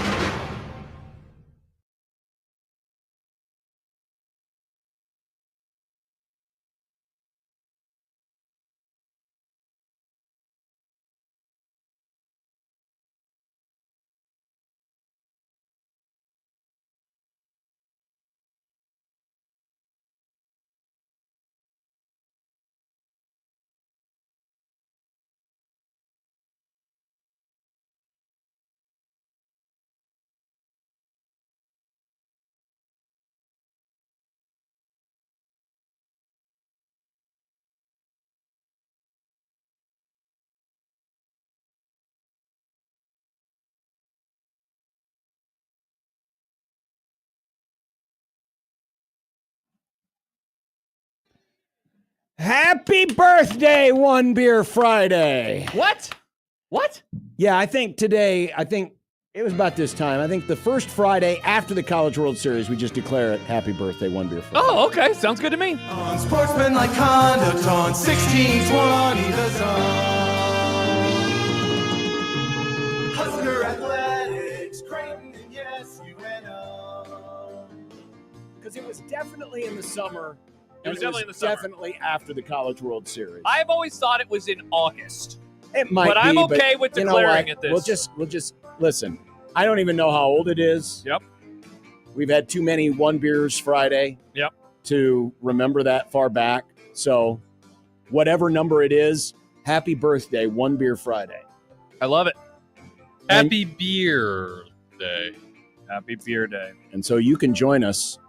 Happy birthday, One Beer Friday. What? What? Yeah, I think it was about this time. I think the first Friday after the College World Series, we just declare it Happy Birthday, One Beer Friday. Oh, okay. Sounds good to me. Unsportsmanlike conduct on 1620 the Sun. Husker athletics, Creighton, and yes, UNO. Because it was definitely in the summer. It was definitely in the summer. Definitely after the College World Series. I've always thought it was in August. It might but be, I'm okay with you know declaring what? it this. We'll just listen. I don't even know how old it is. Yep. We've had too many One Beers Friday. Yep. To remember that far back. So whatever number it is, happy birthday, One Beer Friday. I love it. Happy Beer Day. Happy Beer Day. And so you can join us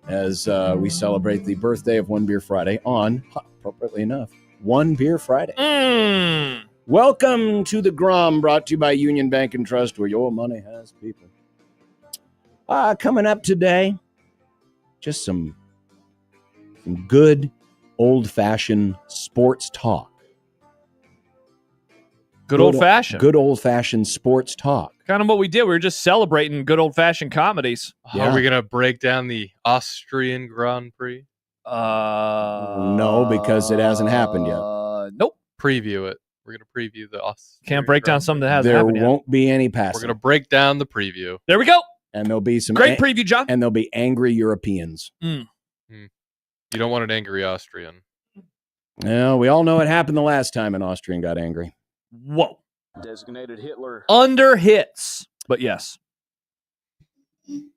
as we celebrate the birthday of One Beer Friday on, appropriately enough, One Beer Friday. Welcome to the Grum, brought to you by Union Bank and Trust, where your money has people. Coming up today, just some good old-fashioned sports talk. Good old-fashioned. Good old-fashioned sports talk. Kind of what we did. We were just celebrating good old-fashioned comedies. Yeah. Are we going to break down the Austrian Grand Prix? No, because it hasn't happened yet. Nope. Preview it. We're going to preview the Austrian Can't break down Grand something that Prix. hasn't There happened yet. won't be any passing. We're going to break down the preview. There we go. And there'll be some Great preview, John. And there'll be angry Europeans. You don't want an angry Austrian. Yeah, we all know what happened the last time an Austrian got angry. Whoa. Designated Hitler. Under hits. But yes.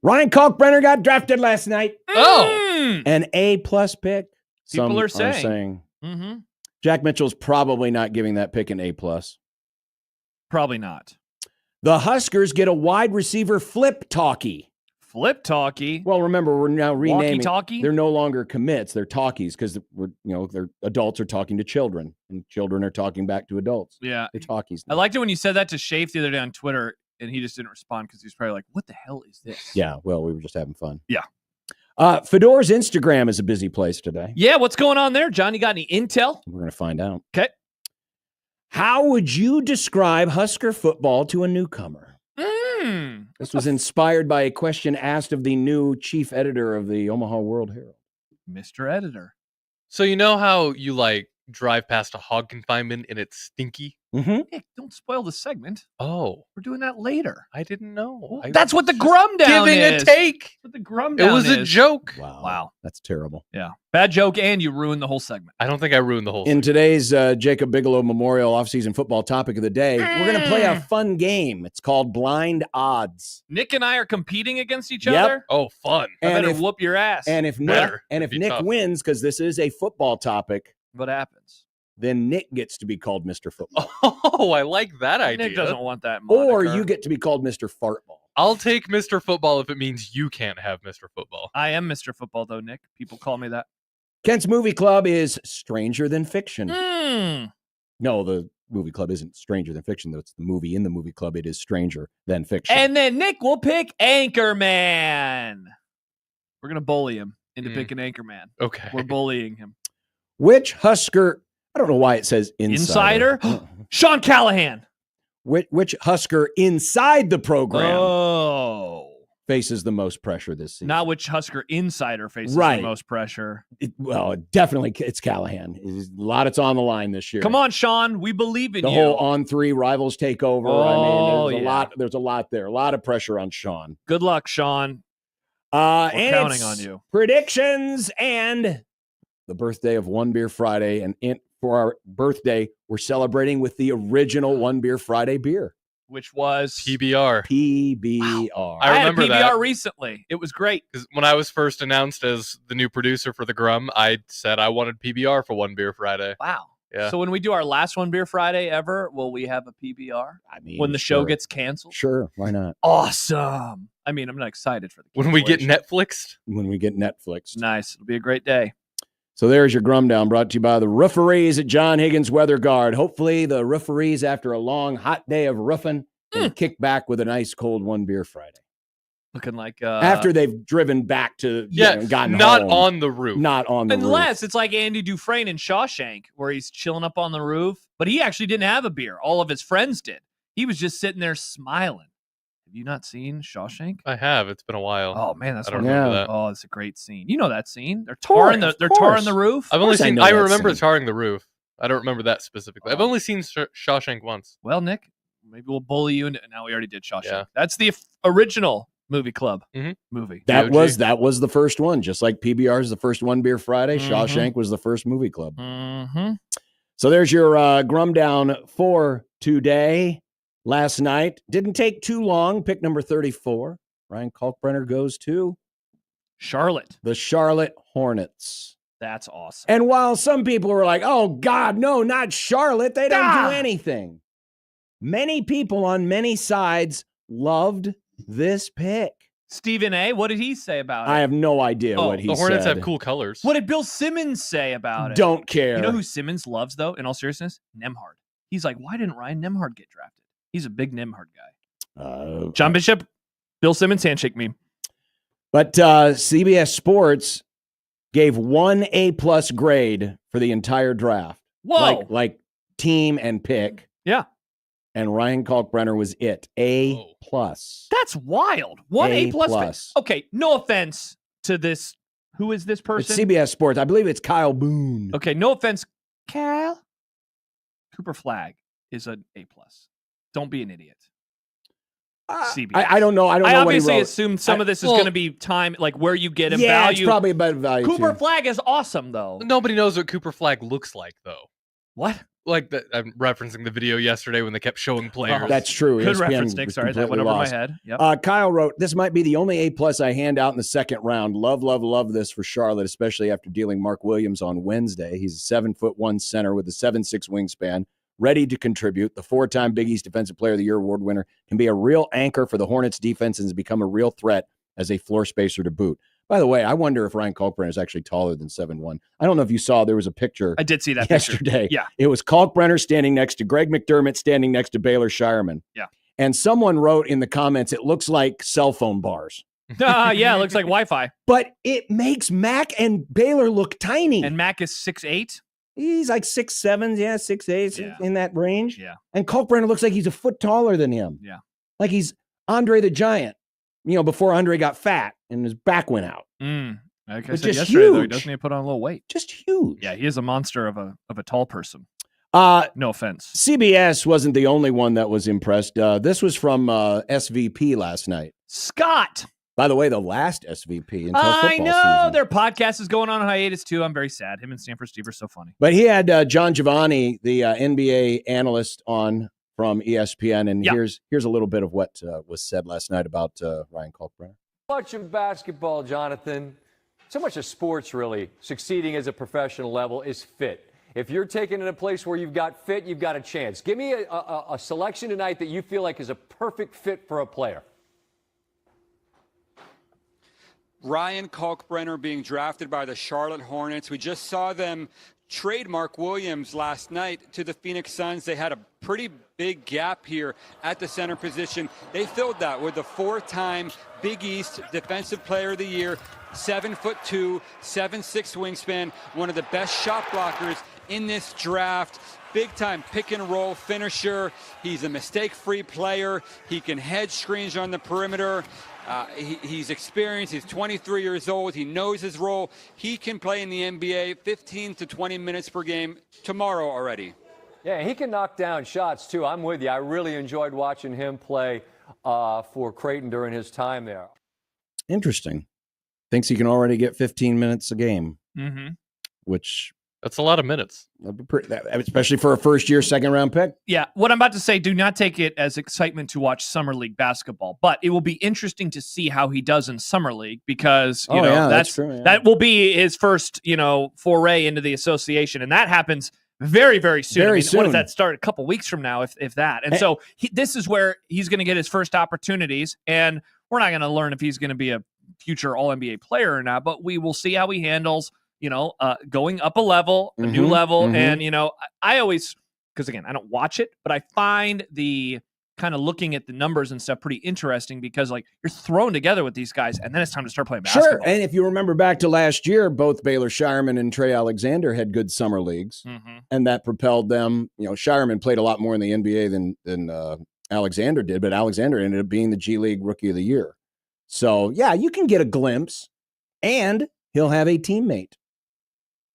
Ryan Kalkbrenner got drafted last night. Oh. An A-plus pick. People Some are saying. Jack Mitchell's probably not giving that pick an A-plus. Probably not. The Huskers get a wide receiver flip talkie. Flip talkie. Well, remember, we're now renaming. Walkie-talkie? They're no longer commits. They're talkies because they're adults are talking to children and children are talking back to adults. Yeah. They're talkies. I liked it when you said that to Shafe the other day on Twitter, and he just didn't respond because he was probably like, what the hell is this? Yeah, well, we were just having fun. Yeah. Fedor's Instagram is a busy place today. Yeah, what's going on there, John? You got any intel? We're going to find out. Okay. How would you describe Husker football to a newcomer? This was inspired by a question asked of the new chief editor of the Omaha World Herald. Mr. Editor. So you know how you drive past a hog confinement and it's stinky? Mm-hmm. Nick, don't spoil the segment. Oh, We're doing that later. I didn't know. That's what the Grum Down giving is. a take. That's what the Grum It Down was a is. joke. Wow. That's terrible. Yeah. Bad joke, and you ruined the whole segment. I don't think I ruined the whole In thing. today's Jacob Bigelow Memorial offseason football topic of the day, we're going to play a fun game. It's called Blind Odds. Nick and I are competing against each Yep. other. Oh, fun. I And better if- whoop your ass. And if Nick, Better. and if It'd be Nick tough. wins, because this is a football topic, what happens? then Nick gets to be called Mr. Football. Oh, I like that idea. Nick doesn't want that Or moniker. you get to be called Mr. Fartball. I'll take Mr. Football if it means you can't have Mr. Football. I am Mr. Football, though, Nick. People call me that. Kent's Movie Club is Stranger Than Fiction. Mm. No, the movie club isn't Stranger Than Fiction, though. It's the movie in the movie club. It is Stranger Than Fiction. And then Nick will pick Anchorman. We're going to bully him into picking Anchorman. Okay. We're bullying him. Which Husker, I don't know why it says insider. Sean Callahan. Which Husker inside the program Oh. faces the most pressure this season? Not which Husker insider faces Right. the most pressure. Definitely it's Callahan. A lot it's on the line this year. Come on, Sean. We believe in The you. whole on-3 rivals take over. Oh, there's a yeah. lot. There's a lot there. A lot of pressure on Sean. Good luck, Sean. We're counting on you. Predictions and the birthday of One Beer Friday. And for our birthday, we're celebrating with the original One Beer Friday beer. Which was PBR. PBR. I remember had a PBR that. recently. It was great. Because when I was first announced as the new producer for the Grum, I said I wanted PBR for One Beer Friday. Wow. Yeah. So when we do our last One Beer Friday ever, will we have a PBR? I mean, When the show sure. gets canceled? Sure, why not? Awesome. I mean, I'm not excited for the When we get cancellation. Netflixed? When we get Netflix. Nice. It'll be a great day. So there's your Grum Down, brought to you by the Rooferees at John Higgins Weather Guard. Hopefully the Rooferees, after a long, hot day of roofing, can kick back with a nice cold One Beer Friday. Looking like After they've driven back to gotten not home. on the roof. Not on the roof. Unless it's like Andy Dufresne in Shawshank, where he's chilling up on the roof, but he actually didn't have a beer. All of his friends did. He was just sitting there smiling. Have you not seen Shawshank? I have. It's been a while. Oh man, that's I don't one of remember the- that. Oh, it's a great scene. You know that scene? They're Course, tarring the of they're course. tarring the roof. I've only course I seen. know I that remember scene. tarring the roof. I don't remember that specifically. I've only seen Shawshank once. Well, Nick, maybe we'll bully you into. Now we already did Shawshank. Yeah. That's the original movie club Mhm. movie. That GOG. was the first one. Just like PBR is the first One Beer Friday, Mhm. Shawshank was the first movie club. Mm-hmm. So there's your Grum Down for today. Last night didn't take too long. Pick number 34. Ryan Kalkbrenner goes to Charlotte. the Charlotte Hornets. That's awesome. And while some people were like, "Oh God, no, not Charlotte. They don't Ah! do anything." Many people on many sides loved this pick. Stephen A., what did he say about it? I have no idea what he The Hornets said. have cool colors. What did Bill Simmons say about it? Don't care. You know who Simmons loves, though, in all seriousness? Nemhard. He's like, why didn't Ryan Nemhard get drafted? He's a big Nemhard guy. John Bishop, Bill Simmons handshake meme. But CBS Sports gave 1 A+ grade for the entire draft. Whoa. Like team and pick. Yeah. And Ryan Kalkbrenner was it. A+. That's wild. 1 A+. A+. Okay, no offense to this. Who is this person? It's CBS Sports. I believe it's Kyle Boone. Okay, no offense, Cal. Cooper Flagg is an A+. Don't be an idiot. CBS. I don't know. I don't know obviously what he wrote. assumed some of this is going to be time, like where you get him Yeah, value. it's probably about value. Cooper too. Flagg is awesome, though. Nobody knows what Cooper Flagg looks like, though. What? Like I'm referencing the video yesterday when they kept showing players. That's true. Good ESPN reference, Nick. was Sorry, that completely went over lost. my head. Yep. Kyle wrote, "This might be the only A+ I hand out in the second round. Love, love, love this for Charlotte, especially after dealing Mark Williams on Wednesday. He's a 7'1" center with a 7'6" wingspan, ready to contribute. The 4-time Big East Defensive Player of the Year award winner can be a real anchor for the Hornets defense and has become a real threat as a floor spacer to boot." By the way, I wonder if Ryan Kalkbrenner is actually taller than 7'1". I don't know if you saw, there was a picture I did see that yesterday. picture. Yeah. It was Kalkbrenner standing next to Greg McDermott, standing next to Baylor Shireman. Yeah. And someone wrote in the comments, it looks like cell phone bars. Yeah, it looks like Wi-Fi. But it makes Mac and Baylor look tiny. And Mac is 6'8". He's like 6'7", 6'8", Yeah. in that range. Yeah. And Kalkbrenner looks like he's a foot taller than him. Yeah. Like he's Andre the Giant, before Andre got fat and his back went out. Like I But said just yesterday, though, he huge. doesn't need to put on a little weight. Just huge. Yeah, he is a monster of a tall person. No offense. CBS wasn't the only one that was impressed. This was from SVP last night. Scott. By the way, the last SVP until football I know season. their podcast is going on hiatus too. I'm very sad. Him and Stanford Steve are so funny. But he had John Giovanni, the NBA analyst, on from ESPN, and here's a little bit of what was said last night about Ryan Kalkbrenner. Much of basketball, Jonathan, so much of sports really, succeeding as a professional level is fit. If you're taken in a place where you've got fit, you've got a chance. Give me a selection tonight that you feel like is a perfect fit for a player. Ryan Kalkbrenner being drafted by the Charlotte Hornets. We just saw them trade Mark Williams last night to the Phoenix Suns. They had a pretty big gap here at the center position. They filled that with the 4-time Big East Defensive Player of the Year, 7'2", 7'6" wingspan, one of the best shot blockers in this draft. Big-time pick-and-roll finisher. He's a mistake-free player. He can hedge screens on the perimeter. He's experienced. He's 23 years old. He knows his role. He can play in the NBA 15 to 20 minutes per game tomorrow already. Yeah, he can knock down shots, too. I'm with you. I really enjoyed watching him play for Creighton during his time there. Interesting. Thinks he can already get 15 minutes a game, which... That's a lot of minutes. Especially for a first-year, second-round pick. Yeah, what I'm about to say, do not take it as excitement to watch Summer League basketball, but it will be interesting to see how he does in Summer League because, that's true, yeah. that will be his first, foray into the association, and that happens very, very soon. Very What soon. does that start? A couple weeks from now, if that. And so this is where he's going to get his first opportunities, and we're not going to learn if he's going to be a future All-NBA player or not, but we will see how he handles going up a level, a new level. And, I always, because again, I don't watch it, but I find the kind of looking at the numbers and stuff pretty interesting because like you're thrown together with these guys and then it's time to start playing basketball. Sure. And if you remember back to last year, both Baylor Shireman and Trey Alexander had good summer leagues and that propelled them. Shireman played a lot more in the NBA than Alexander did, but Alexander ended up being the G League Rookie of the Year. So yeah, you can get a glimpse and he'll have a teammate.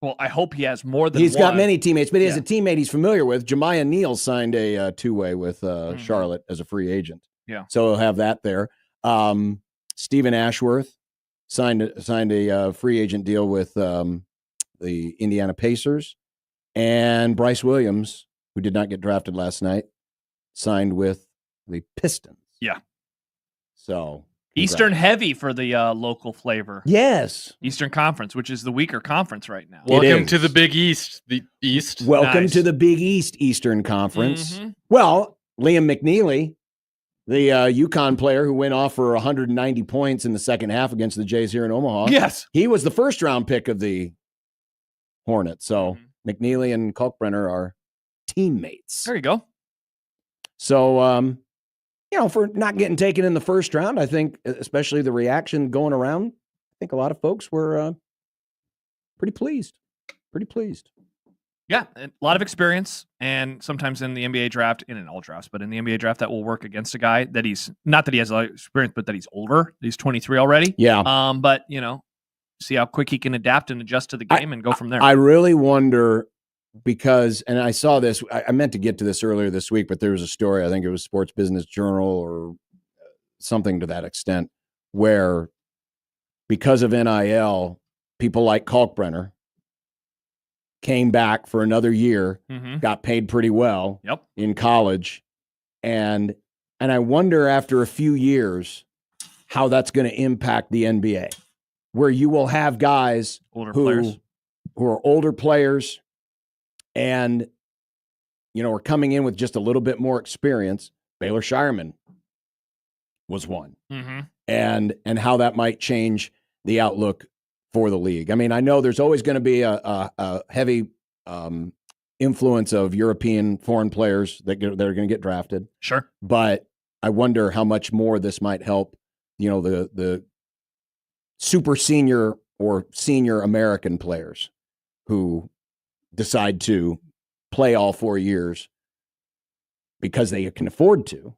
Well, I hope he has more than He's one. got many teammates, but he has a teammate he's familiar with. Jemiah Neal signed a two-way with Charlotte as a free agent. Yeah. So he'll have that there. Stephen Ashworth signed a free agent deal with the Indiana Pacers. And Bryce Williams, who did not get drafted last night, signed with the Pistons. Yeah. So... Eastern heavy for the local flavor. Yes. Eastern Conference, which is the weaker conference right now. Welcome to the Big East. The East. Welcome to the Big East Eastern Conference. Well, Liam McNeely, The UConn player who went off for 190 points in the second half against the Jays here in Omaha. Yes. He was the first round pick of the Hornets. So McNeely and Kalkbrenner are teammates. There you go. So, for not getting taken in the first round, I think, especially the reaction going around, I think a lot of folks were pretty pleased. Pretty pleased. Yeah, a lot of experience, and sometimes in the NBA draft, in all drafts, but in the NBA draft, that will work against a guy that he's not that he has a lot of experience, but that he's older. He's 23 already. Yeah. But see how quick he can adapt and adjust to the game and go from there. I really wonder because, and I saw this, I meant to get to this earlier this week, but there was a story, I think it was Sports Business Journal or something to that extent, where because of NIL, people like Kalkbrenner came back for another year, got paid pretty well in college. And I wonder after a few years how that's going to impact the NBA, where you will have guys who are older players and, are coming in with just a little bit more experience. Baylor Shireman was one. And how that might change the outlook for the league. I mean, I know there's always going to be a heavy influence of European foreign players that are going to get drafted. Sure. But I wonder how much more this might help, the super senior or senior American players who decide to play all 4 years because they can afford to,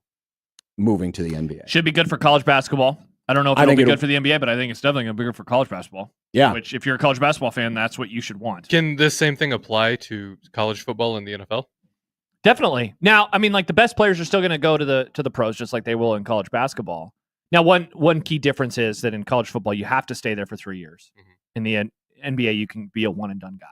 moving to the NBA. Should be good for college basketball. I don't know if it'll be good for the NBA, but I think it's definitely going to be good for college basketball. Yeah. Which, if you're a college basketball fan, that's what you should want. Can this same thing apply to college football and the NFL? Definitely. Now, I mean, like the best players are still going to go to the pros, just like they will in college basketball. Now, one key difference is that in college football, you have to stay there for 3 years. In the NBA, you can be a one and done guy.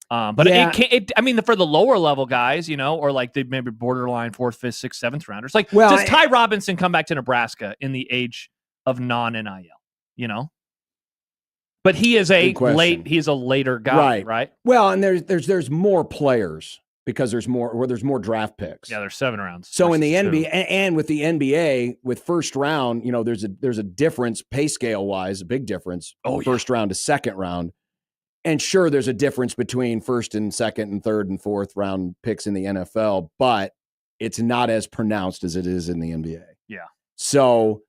But I mean, for the lower level guys, or like they maybe borderline 4th, 5th, 6th, 7th rounders. Like, does Ty Robinson come back to Nebraska in the age of non-NIL? But he is he's a later guy, right? Well, and there's more players because there's more draft picks. Yeah, there's 7 rounds. So in the NBA and with the NBA, with first round, there's a difference pay scale wise, a big difference. First round to second round. And sure, there's a difference between first and second and third and fourth round picks in the NFL, but it's not as pronounced as it is in the NBA. Yeah. So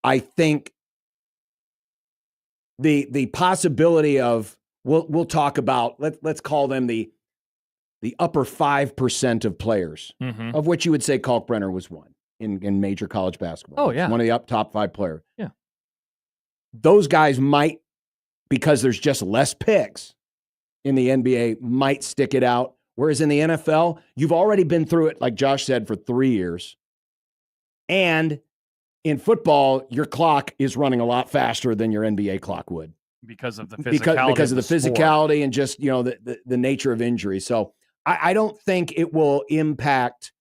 I think the possibility of we'll talk about let's call them the upper 5% of players, of which you would say Kalkbrenner was one in major college basketball. Oh yeah, one of the top 5 players. Yeah, those guys might, because there's just less picks in the NBA, might stick it out. Whereas in the NFL, you've already been through it, like Josh said, for 3 years. And in football, your clock is running a lot faster than your NBA clock would. Because of the physicality. Because of the physicality and just, the nature of injury. So I don't think it will impact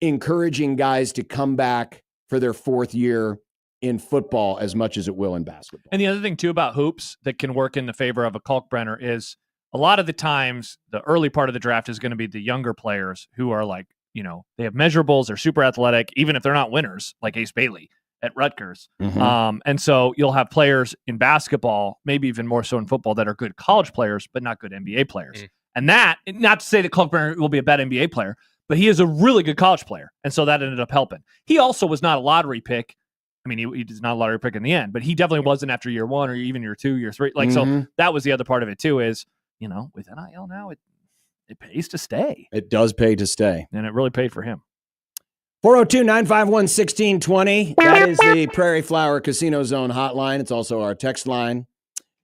encouraging guys to come back for their 4th year in football as much as it will in basketball. And the other thing, too, about hoops that can work in the favor of a Kalkbrenner is a lot of the times the early part of the draft is going to be the younger players who are like, they have measurables, they're super athletic, even if they're not winners, like Ace Bailey at Rutgers. And so you'll have players in basketball, maybe even more so in football, that are good college players, but not good NBA players. And that, not to say that Kalkbrenner will be a bad NBA player, but he is a really good college player. And so that ended up helping. He also was not a lottery pick. I mean, he was not a lottery pick in the end, but he definitely wasn't after year 1 or even year 2, year 3. Like, so that was the other part of it too, is, with NIL now, it pays to stay. It does pay to stay. And it really paid for him. 402-951-1620. That is the Prairie Flower Casino Zone hotline. It's also our text line.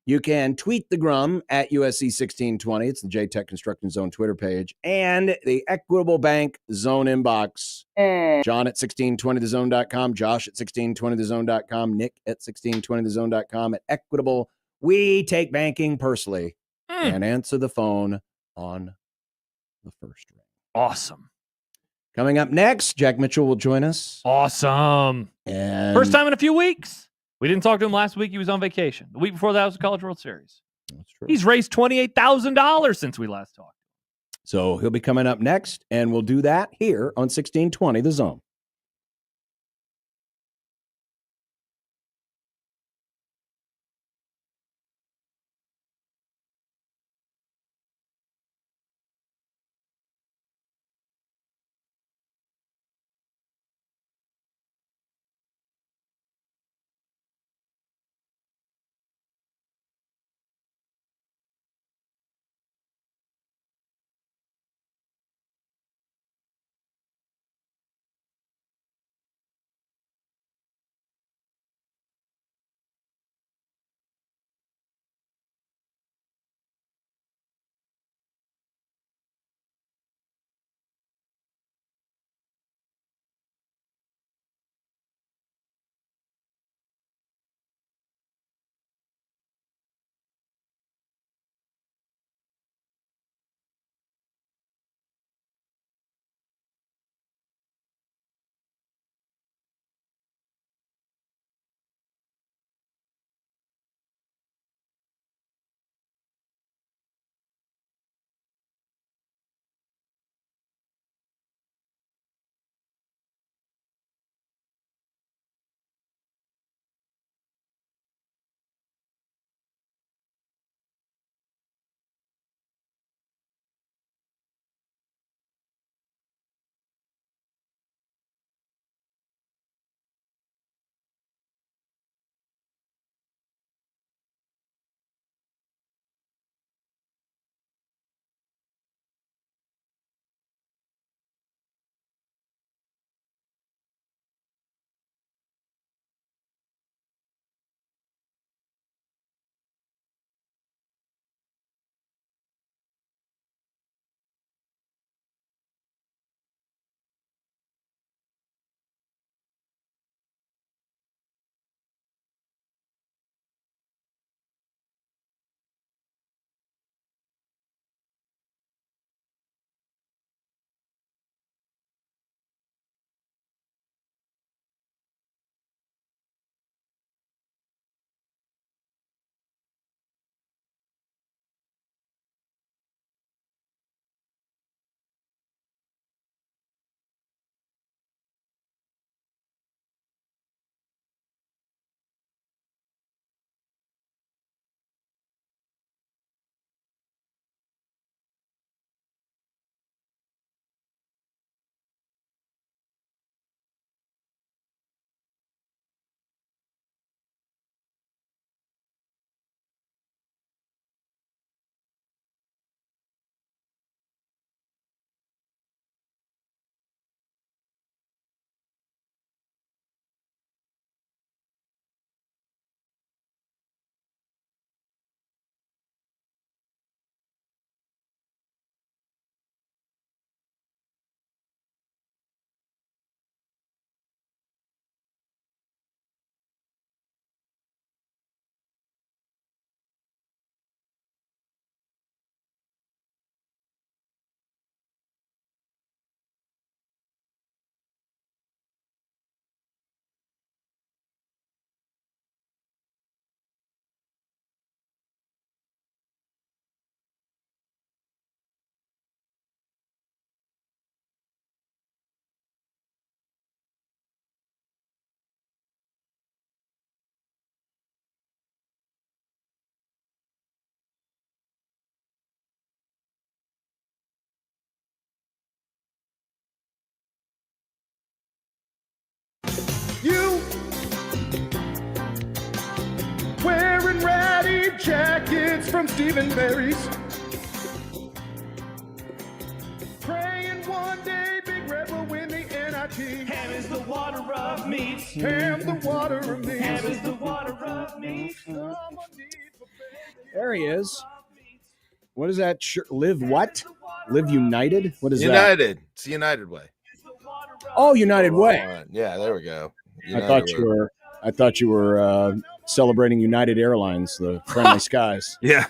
You can tweet the Grum at USC1620. It's the JTech Construction Zone Twitter page. And the Equitable Bank Zone inbox. John at 1620thezone.com. Josh at 1620thezone.com. Nick at 1620thezone.com. At Equitable, we take banking personally and answer the phone on the first ring. Awesome. Coming up next, Jack Mitchell will join us. Awesome. And first time in a few weeks. We didn't talk to him last week. He was on vacation. The week before that was the College World Series. That's true. He's raised $28,000 since we last talked. So he'll be coming up next, and we'll do that here on 1620 The Zone. from Stephen Berries. Praying one day Big Red will win the NIT. Ham is the water of meats. Ham the water of meats. Ham is the water of meats. There he is. What is that? Live what? Live United? What is United. That? It's the United Way. Oh, United Way. Yeah, there we go. United I thought you were celebrating United Airlines, the friendly skies. Yeah.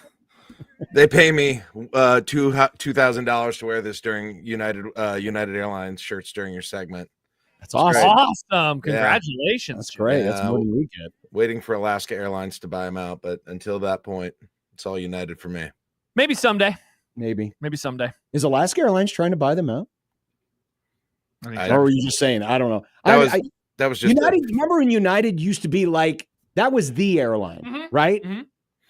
They pay me $2,000 to wear this during United Airlines shirts during your segment. That's awesome. Awesome. Congratulations. Yeah. That's great. That's more than we get. Waiting for Alaska Airlines to buy them out, but until that point, it's all United for me. Maybe someday. Maybe someday. Is Alaska Airlines trying to buy them out? Or were you just saying? I don't know. That was just United. Remember when United used to be like that was the airline, right? Mm-hmm.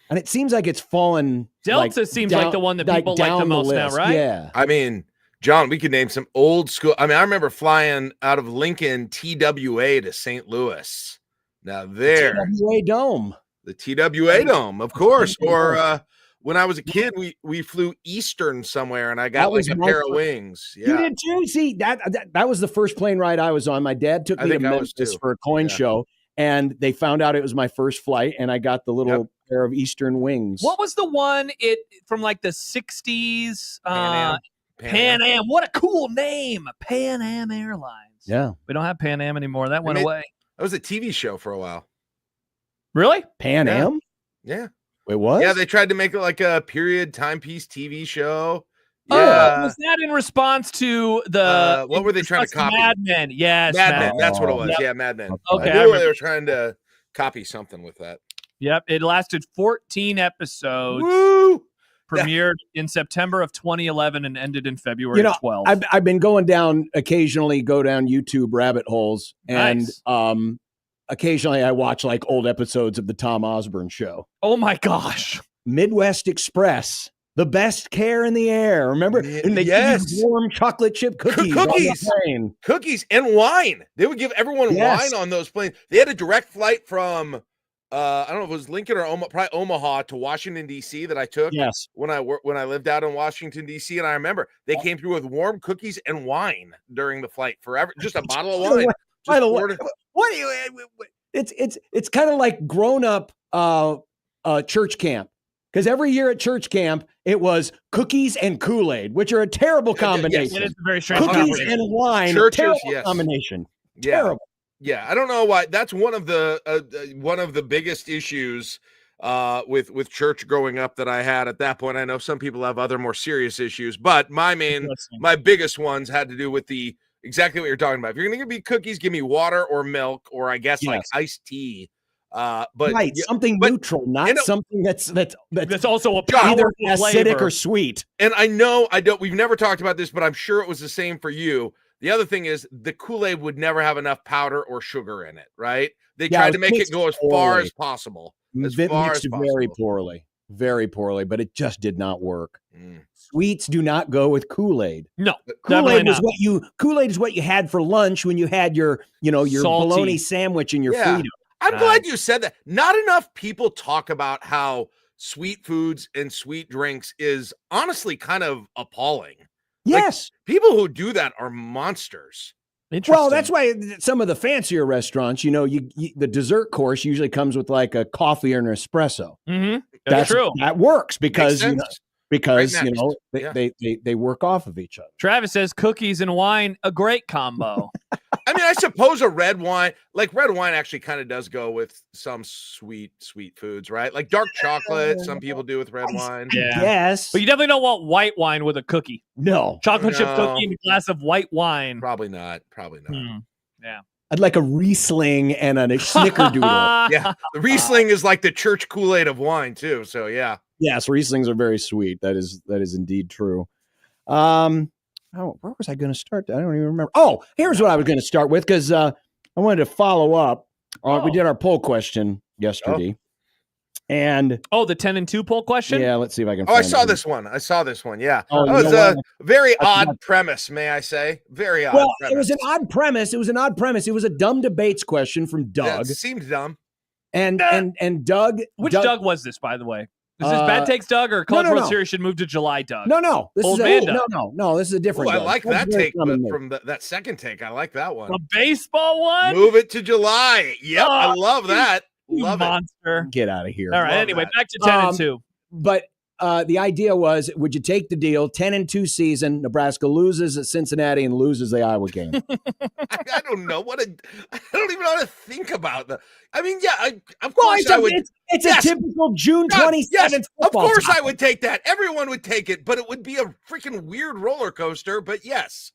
And it seems like it's fallen. Delta seems like the one that people like the most now, right? Yeah. I mean, John, we could name some old school. I mean, I remember flying out of Lincoln TWA to St. Louis. Now there, TWA Dome. The TWA Dome, of course. Or when I was a kid, we flew Eastern somewhere, and I got like a pair of wings. Yeah. You did too. See, that was the first plane ride I was on. My dad took me to Memphis for a coin show, and they found out it was my first flight, and I got the little pair of Eastern wings. What was the one from like the 60s? Pan Am. What a cool name. Pan Am Airlines. Yeah. We don't have Pan Am anymore. That went away. That was a TV show for a while. Really? Pan Am? Yeah. Wait, what? Yeah, they tried to make it like a period timepiece TV show. Yeah. Was that in response to the what were they trying to copy? Mad Men. Yes. Mad Men. That's what it was. Yep. Yeah, Mad Men. Okay. I knew they were trying to copy something with that. Yep. It lasted 14 episodes. Woo! Premiered in September of 2011 and ended in February of 12. I've been going down YouTube rabbit holes, and occasionally I watch like old episodes of the Tom Osborne Show. Oh my gosh. Midwest Express, the best care in the air. Remember? And they give you warm chocolate chip cookies. Cookies and wine. They would give everyone wine on those planes. They had a direct flight from I don't know if it was Lincoln or probably Omaha to Washington, D.C. that I took when I lived out in Washington, D.C. And I remember they came through with warm cookies and wine during the flight forever. Just a bottle of wine. By the way, what do you? It's kind of like grown up church camp, because every year at church camp it was cookies and Kool-Aid, which are a terrible combination. It is a very strange cookies and wine. Churches, terrible combination. Yeah. Terrible. Yeah, I don't know why. That's one of the biggest issues with church growing up that I had at that point. I know some people have other more serious issues, but my biggest ones had to do with exactly what you're talking about. If you're going to give me cookies, give me water or milk, or I guess like iced tea. But something neutral, not something that's also a either acidic flavor or sweet. And we've never talked about this, but I'm sure it was the same for you. The other thing is the Kool-Aid would never have enough powder or sugar in it, right? They tried to make it go as far as possible. Very poorly, but it just did not work. Sweets do not go with Kool-Aid. No, Kool-Aid is what you had for lunch when you had your bologna sandwich and your Frito. I'm glad you said that. Not enough people talk about how sweet foods and sweet drinks is honestly kind of appalling. Yes. Like, people who do that are monsters. Well, that's why some of the fancier restaurants, the dessert course usually comes with like a coffee or an espresso. Mm-hmm. That's true. That works because they work off of each other. Travis says cookies and wine, a great combo. I mean, I suppose a red wine actually kind of does go with some sweet foods, right? Like dark chocolate, some people do with red wine. Yes. But you definitely don't want white wine with a cookie. No. Chocolate chip cookie and a glass of white wine. Probably not. Yeah. I'd like a Riesling and a Snickerdoodle. Yeah. The Riesling is like the church Kool-Aid of wine too. So yeah. Yes, Rieslings are very sweet. That is indeed true. Where was I going to start? I don't even remember. Oh, here's what I was going to start with, because I wanted to follow up. We did our poll question yesterday. And the 10 and 2 poll question? Yeah, let's see if I can I saw this one. Yeah. That was a very odd premise, may I say. Very odd premise. It was an odd premise. It was a dumb debates question from Doug. It seemed dumb. And Doug. Which Doug was this, by the way? Is this Bad Takes Doug or College no, World no. Series should move to July, Doug? No. This Old is man Doug. no. This is a different. I Doug. like That's that very take common name. from that second take. I like that one. The baseball one? Move it to July. Yep, I love that. You Love monster. Get out of here. All right. Love Anyway, that. back to 10 and 2. But the idea was, would you take the deal? 10-2 season. Nebraska loses at Cincinnati and loses the Iowa game. I don't know I don't even know how to think about that. I mean, yeah, of Well, course I would. It's Yes. a typical June God, 27th. yes, of football course I topic. would take that. Everyone would take it, but it would be a freaking weird roller coaster. But yes,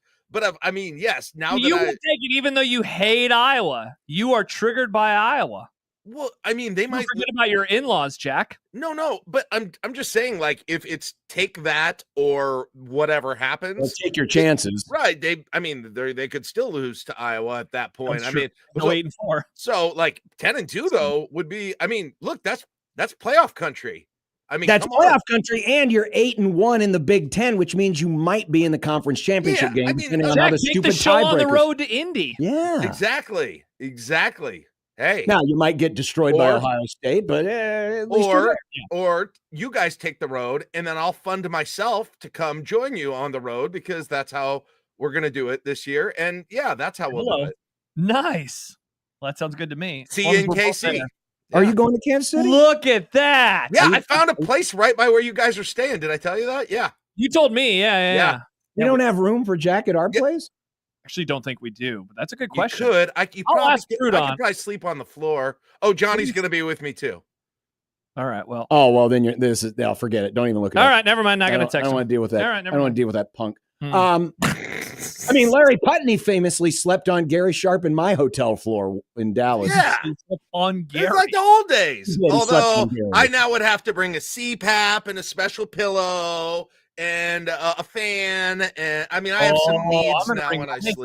I mean, yes. Now You that would take it even though you hate Iowa. You are triggered by Iowa. well, I mean, they You might forget about your in-laws, Jack. No, but I'm just saying, like, if it's take that or whatever happens, Well, take your chances. right? They could still lose to Iowa at that point. That's I true. mean, No 8-4. so like 10-2 though would be. I mean, look, that's playoff country. I mean, That's come on. playoff country, and you're 8-1 in the Big Ten, which means you might be in the conference championship Yeah, I game, mean, depending on Jack, how the take stupid the show on the tiebreakers. road to Indy. Yeah. Exactly. Hey, Now you might get destroyed by Or- Ohio State, but at least you're there. or you guys take the road, and then I'll fund myself to come join you on the road because that's how we're gonna do it this year. And yeah, that's how we'll Hello. do it. Nice. Well, that sounds good to me. See As long you as in we're both KC. there. Are you going to Kansas City? Look at that. Yeah, I found a place right by where you guys are staying. Did I tell you that? Yeah. You told me. Yeah. You don't have room for Jack at our place? Actually, don't think we do, but that's a good You question. could. I'll probably ask could- Crouton. I could probably sleep on the floor. Oh, Johnny's going to be with me too. All right. Well. Oh, well, then I'll forget it. Don't even look at it. All right. Never mind. Not going to I text don't him. want to deal with that. All right. I Never don't want mind. to deal with that punk. I mean, Larry Putney famously slept on Gary Sharp in my hotel floor in Dallas. Yeah. On Gary. It's like the old days. Yeah, he slept Although on Gary. I now would have to bring a CPAP and a special pillow and a fan. And I mean, I have some needs now when I sleep.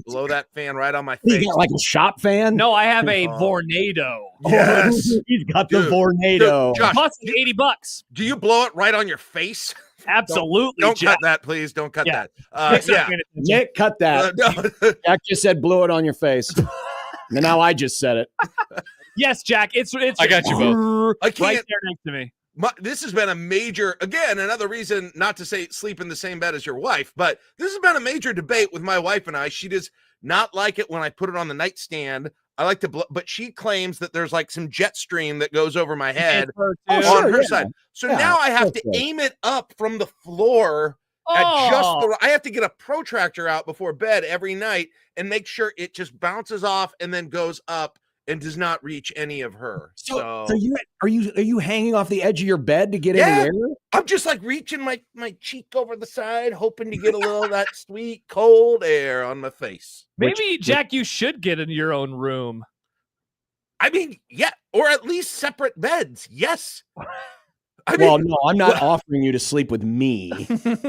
Blow that fan right on my You face. got like a shop fan? No, I have a Oh. Vornado. Yes. He's got Dude, the Vornado. dude, Josh, Cost me $80. do you blow it right on your face? Absolutely. Don't Jack. cut that, please. Don't cut Yeah. that. Nick's not Yeah. paying attention. Nick, cut that. No. Jack just said blow it on your face. And now I just said it. Yes, Jack. It's I got you both. I right can't. there next to me. This has been a major, again, another reason not to say sleep in the same bed as your wife, but this has been a major debate with my wife and I. She does not like it when I put it on the nightstand. I like to, but she claims that there's like some jet stream that goes over my head on sure, her yeah. side. So Yeah, now I have to that's right. aim it up from the floor at just the. I have to get a protractor out before bed every night and make sure it just bounces off and then goes up and does not reach any of her. So are you hanging off the edge of your bed to get Yeah. in the air? I'm just like reaching my cheek over the side, hoping to get a little of that sweet cold air on my face. Maybe, Jack, you should get in your own room. I mean, yeah, or at least separate beds. Yes. I mean, Well, no, I'm not offering you to sleep with me.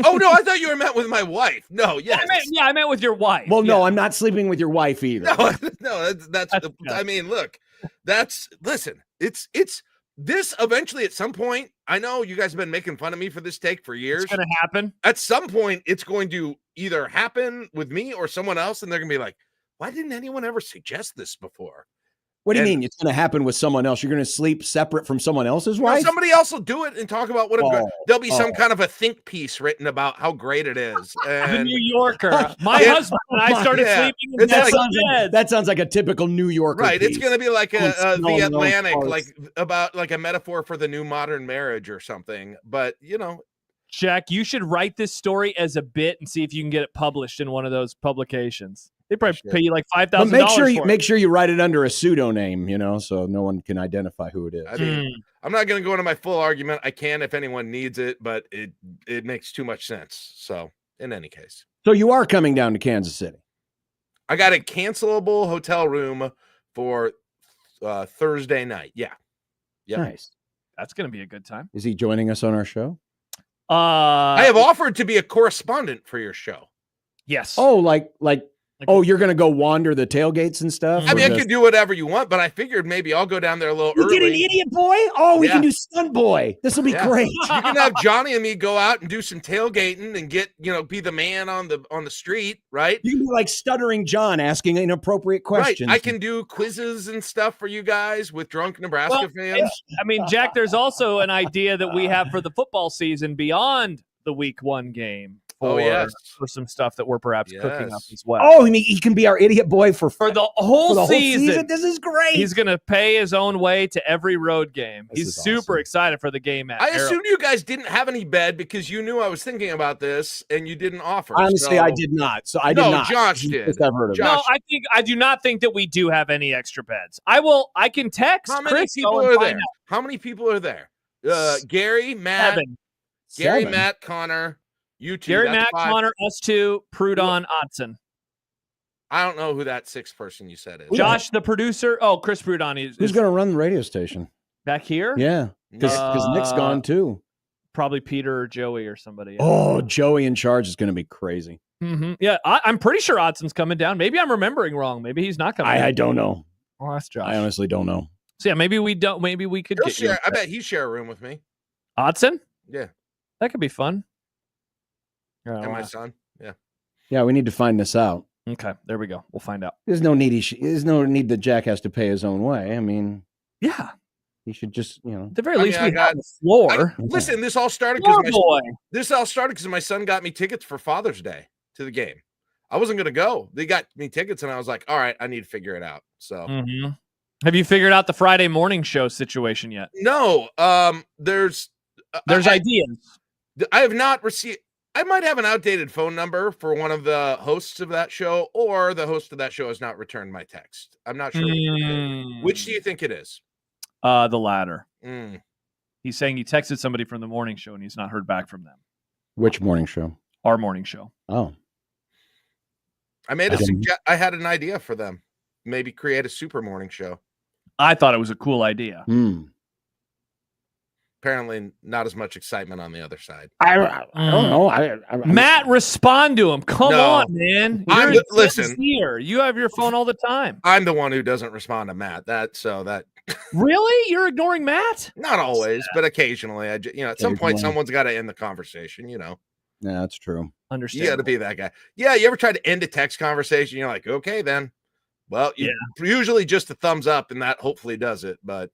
oh no, I thought you were meant with my wife. No, yes. I meant with your wife. Well, no, I'm not sleeping with your wife either. No, that's I mean, look, listen, it's this eventually at some point. I know you guys have been making fun of me for this take for years. It's going to happen. At some point, it's going to either happen with me or someone else, and they're going to be like, why didn't anyone ever suggest this before? What do you And- mean? It's going to happen with someone else? You're going to sleep separate from someone else's Well, wife? somebody else will do it and talk about what a good. Oh, There'll be some oh. kind of a think piece written about how great it is. The And New Yorker. My Yeah. husband and I started Yeah. sleeping in It's that, like- sounds like, bed. that sounds like a typical New Yorker right, it's piece. going to be like Oh, the smell your own Atlantic, farts. like about like a metaphor for the new modern marriage or something. But you know, Jack, you should write this story as a bit and see if you can get it published in one of those publications. They probably pay you like $5,000. But for it. make sure you write it under a pseudonym, so no one can identify who it is. I mean, I'm not going to go into my full argument. I can if anyone needs it, but it makes too much sense. So in any case, So you are coming down to Kansas City. I got a cancelable hotel room for Thursday night. Yeah. Yep. Nice. That's going to be a good time. Is he joining us on our show? I have offered to be a correspondent for your show. Yes. Oh, like Oh, you're going to go wander the tailgates and stuff? I mean, I could do whatever you want, but I figured maybe I'll go down there a little You early. get an idiot boy? Oh, we can do stunt boy. This will be great. You can have Johnny and me go out and do some tailgating and get, be the man on the street, right? You can be like Stuttering John asking inappropriate questions. Right. I can do quizzes and stuff for you guys with drunk Nebraska fans. I mean, Jack, there's also an idea that we have for the football season beyond the week 1 game. For some stuff that we're perhaps cooking up as well. Oh, he can be our idiot boy for the whole season. This is great. He's going to pay his own way to every road game. He's super excited for the game at I assumed you guys didn't have any bed because you knew I was thinking about this and you didn't offer. Honestly, I did not. So I did not. Josh did. No, I do not think that we do have any extra beds. I can text. How many people are there? How many people are there? Gary, Matt, 7. Matt, Connor. You two, Gary, Matt, 5. Connor, us 2, Prudon, Otson. I don't know who that 6th person you said is. Josh, the producer. Oh, Chris Prudon. Who's going to run the radio station? Back here? Yeah, because Nick's gone too. Probably Peter or Joey or somebody. Oh, Joey in charge is going to be crazy. Mm-hmm. Yeah, I'm pretty sure Otson's coming down. Maybe I'm remembering wrong. Maybe he's not coming down. I don't know. Well, that's Josh. I honestly don't know. So yeah, maybe we don't. Maybe we could get share. I bet he'd share a room with me. Otson? Yeah, that could be fun. And my son. Yeah. Yeah, we need to find this out. Okay, there we go. We'll find out. There's no need. There's no need that Jack has to pay his own way. I mean, yeah, he should just, at the very least, we got the floor. Listen, this all started because my son got me tickets for Father's Day to the game. I wasn't going to go. They got me tickets, and I was like, all right, I need to figure it out. So, have you figured out the Friday morning show situation yet? No. There's ideas. I have not received. I might have an outdated phone number for one of the hosts of that show, or the host of that show has not returned my text. I'm not sure. Which do you think it is? The latter. He's saying he texted somebody from the morning show and he's not heard back from them. Which morning show? Our morning show. Oh. I had an idea for them. Maybe create a super morning show. I thought it was a cool idea. Apparently not as much excitement on the other side. I don't know. Matt, respond to him. Come on, man. Listen, here. You have your phone all the time. I'm the one who doesn't respond to Matt. Really? You're ignoring Matt? Not always, but occasionally. At some point, someone's got to end the conversation. Yeah, that's true. Understand? You got to be that guy. Yeah, you ever tried to end a text conversation? You're like, okay, then. Well, usually just a thumbs up, and that hopefully does it. But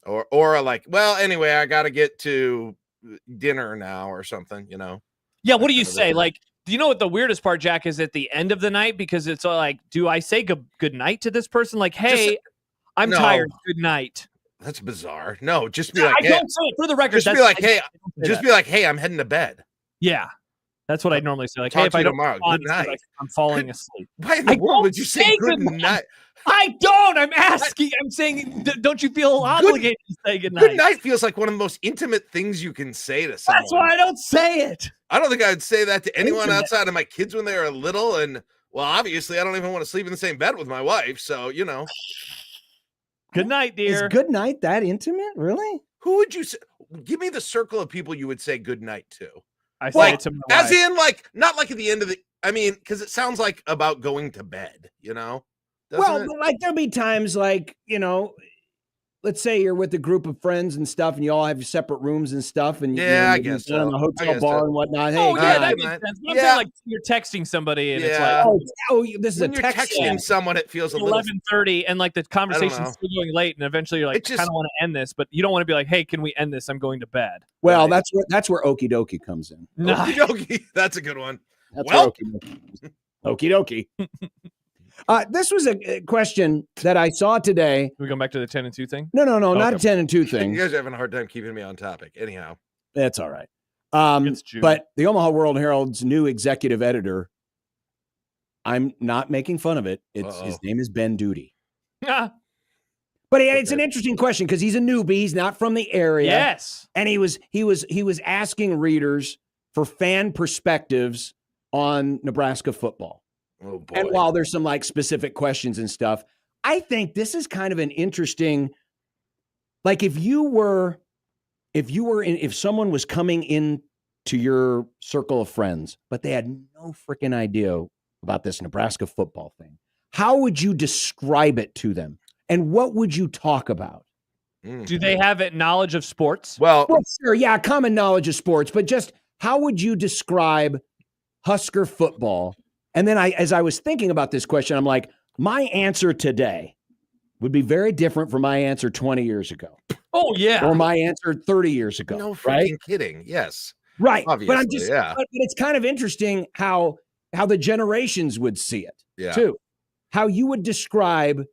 or like, well, anyway, I got to get to dinner now or something. Yeah. What do you say? Like, do you know what the weirdest part, Jack, is at the end of the night? Because it's like, do I say good night to this person? Like, hey, I'm tired. Good night. That's bizarre. No, just be like, I don't say it for the record. Just be like, hey, I'm heading to bed. Yeah. That's what I normally say. Like, hey, if I don't tomorrow, good night. Like, I'm falling asleep. Why in the world would you say good night? I don't. I'm asking. I'm saying, don't you feel obligated to say good night? Good night feels like one of the most intimate things you can say to someone. That's why I don't say it. I don't think I would say that to anyone outside of my kids when they were little. And, well, obviously, I don't even want to sleep in the same bed with my wife. So, Good night, dear. Is good night that intimate? Really? Who would you say? Give me the circle of people you would say good night to. I say it to my wife. As in, like, not like at the end of because it sounds like about going to bed, But like there'll be times like, let's say you're with a group of friends and stuff and you all have your separate rooms and stuff and I guess so. In a hotel bar and whatnot. Hey, that makes sense. But I'm saying like you're texting somebody and it's like, this is when a you're text. Texting someone, it feels a little 11:30 and like the conversation's still going late and eventually you're like, I kind of want to end this, but you don't want to be like, hey, can we end this? I'm going to bed. Well, that's where okie dokie comes in. Okie dokie. That's a good one. That's where okie dokie. This was a question that I saw today. Can we go back to the 10 and 2 thing? No, not a 10 and 2 thing. You guys are having a hard time keeping me on topic. Anyhow. That's all right. But the Omaha World Herald's new executive editor, I'm not making fun of it. His name is Ben Duty. But it's an interesting question because he's a newbie. He's not from the area. Yes. And he was asking readers for fan perspectives on Nebraska football. Oh boy. And while there's some like specific questions and stuff, I think this is kind of an interesting, like if someone was coming in to your circle of friends, but they had no freaking idea about this Nebraska football thing, how would you describe it to them? And what would you talk about? Do they have knowledge of sports? Well, sure. Yeah. Common knowledge of sports, but just how would you describe Husker football? And then as I was thinking about this question, I'm like, my answer today would be very different from my answer 20 years ago. Oh, yeah. Or my answer 30 years ago. No freaking right? kidding. Yes. Right. Obviously, but I'm just, but it's kind of interesting how the generations would see it too. How you would describe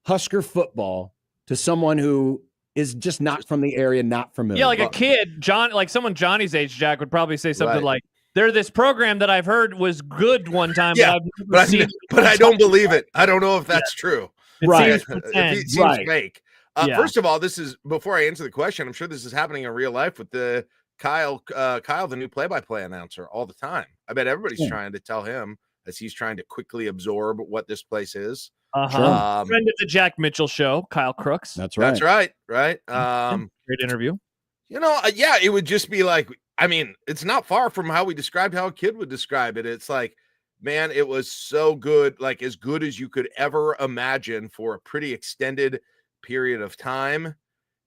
Husker football to someone who is just not from the area, not familiar. Yeah, like a kid, someone Johnny's age, Jack, would probably say something like, "They're this program that I've heard was good one time, but I don't believe it. I don't know if that's true. It seems fake. First of all, this is before I answer the question. I'm sure this is happening in real life with the Kyle, the new play-by-play announcer, all the time. I bet everybody's trying to tell him as he's trying to quickly absorb what this place is. Friend of the Jack Mitchell show, Kyle Crooks. That's right. That's right. Right. Great interview. It would just be like, I mean, it's not far from how we described how a kid would describe it. It's like, man, it was so good, like as good as you could ever imagine for a pretty extended period of time.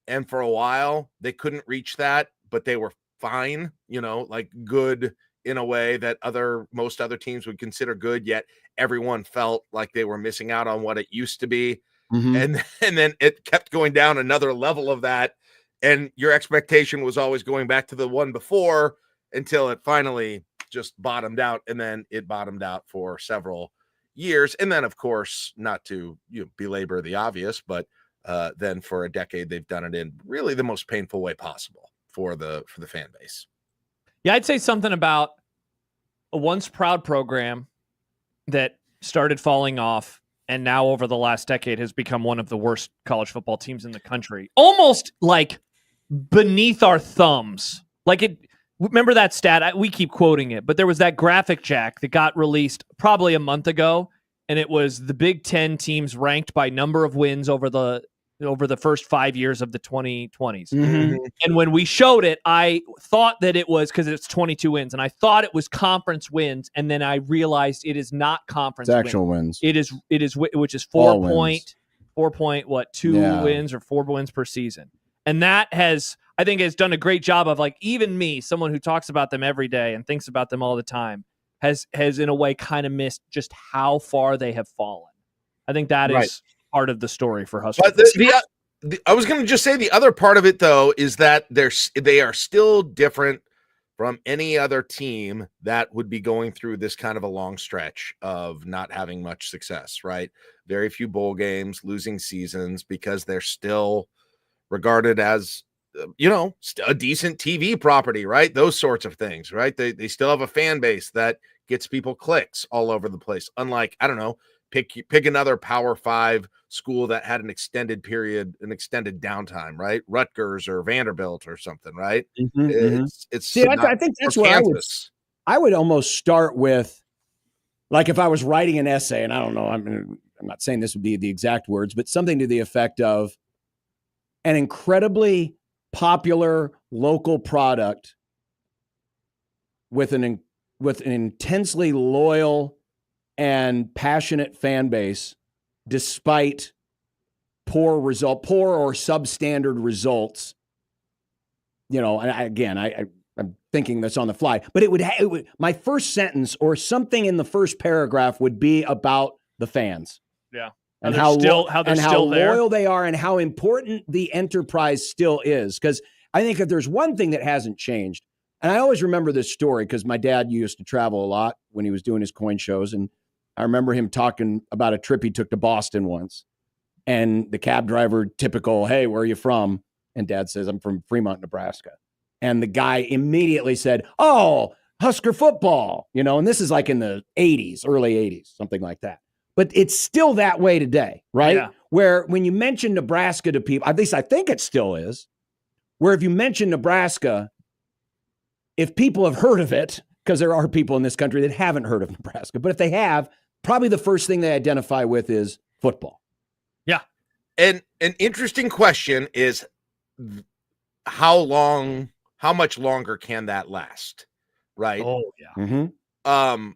And for a while, they couldn't reach that, but they were fine, like good in a way that most other teams would consider good, yet everyone felt like they were missing out on what it used to be. And then it kept going down another level of that. And your expectation was always going back to the one before until it finally just bottomed out. And then it bottomed out for several years. And then, of course, not to belabor the obvious, but then for a decade, they've done it in really the most painful way possible for the fan base. Yeah, I'd say something about a once proud program that started falling off and now over the last decade has become one of the worst college football teams in the country. Almost like beneath our thumbs. Remember that stat? We keep quoting it, but there was that graphic, Jack, that got released probably a month ago, and it was the Big Ten teams ranked by number of wins over the first 5 years of the 2020s. And when we showed it, I thought that it was because it's 22 wins, and I thought it was conference wins, and then I realized it is not conference it's actual wins. It is which is 2 wins or 4 wins per season. And that has done a great job of, like, even me, someone who talks about them every day and thinks about them all the time, has in a way kind of missed just how far they have fallen. I think that is part of the story for Husker. But I was going to just say the other part of it, though, is that they are still different from any other team that would be going through this kind of a long stretch of not having much success, right? Very few bowl games, losing seasons, because they're still regarded as, a decent TV property, right? Those sorts of things, right? They still have a fan base that gets people clicks all over the place. Unlike, I don't know, pick another Power 5 school that had an extended downtime, right? Rutgers or Vanderbilt or something, right? I think that's where I would almost start with, like, if I was writing an essay, and I don't know, I'm not saying this would be the exact words, but something to the effect of an incredibly popular local product with an intensely loyal and passionate fan base, despite poor or substandard results. I'm thinking this on the fly, but it would my first sentence or something in the first paragraph would be about the fans. Yeah. And how there. loyal they are and how important the enterprise still is. Because I think if there's one thing that hasn't changed, and I always remember this story because my dad used to travel a lot when he was doing his coin shows. And I remember him talking about a trip he took to Boston once. And the cab driver, typical, "Hey, where are you from?" And Dad says, "I'm from Fremont, Nebraska." And the guy immediately said, "Oh, Husker football." And this is like in the 80s, early 80s, something like that. But it's still that way today, right? Yeah. Where when you mention Nebraska to people, at least I think it still is, where if you mention Nebraska, if people have heard of it, because there are people in this country that haven't heard of Nebraska, but if they have, probably the first thing they identify with is football. Yeah. And an interesting question is how much longer can that last? Right. Oh, yeah. Mm-hmm.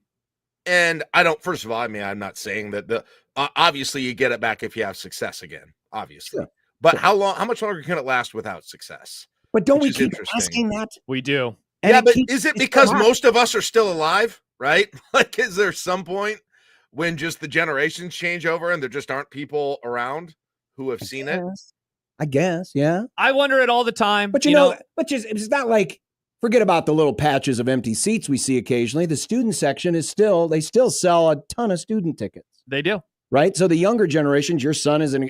And I don't. First of all, I mean, I'm not saying that obviously you get it back if you have success again. Obviously, Sure. but how much longer can it last without success? But don't we Which is keep interesting. asking that? We do. Yeah, And but is it because most of us are still alive, right? Like, is there some point when just the generations change over and there just aren't people around who have seen it? I guess, yeah. I wonder it all the time. But you know, it's not like, forget about the little patches of empty seats we see occasionally. The student section is they still sell a ton of student tickets. They do. Right? So the younger generations, your son is a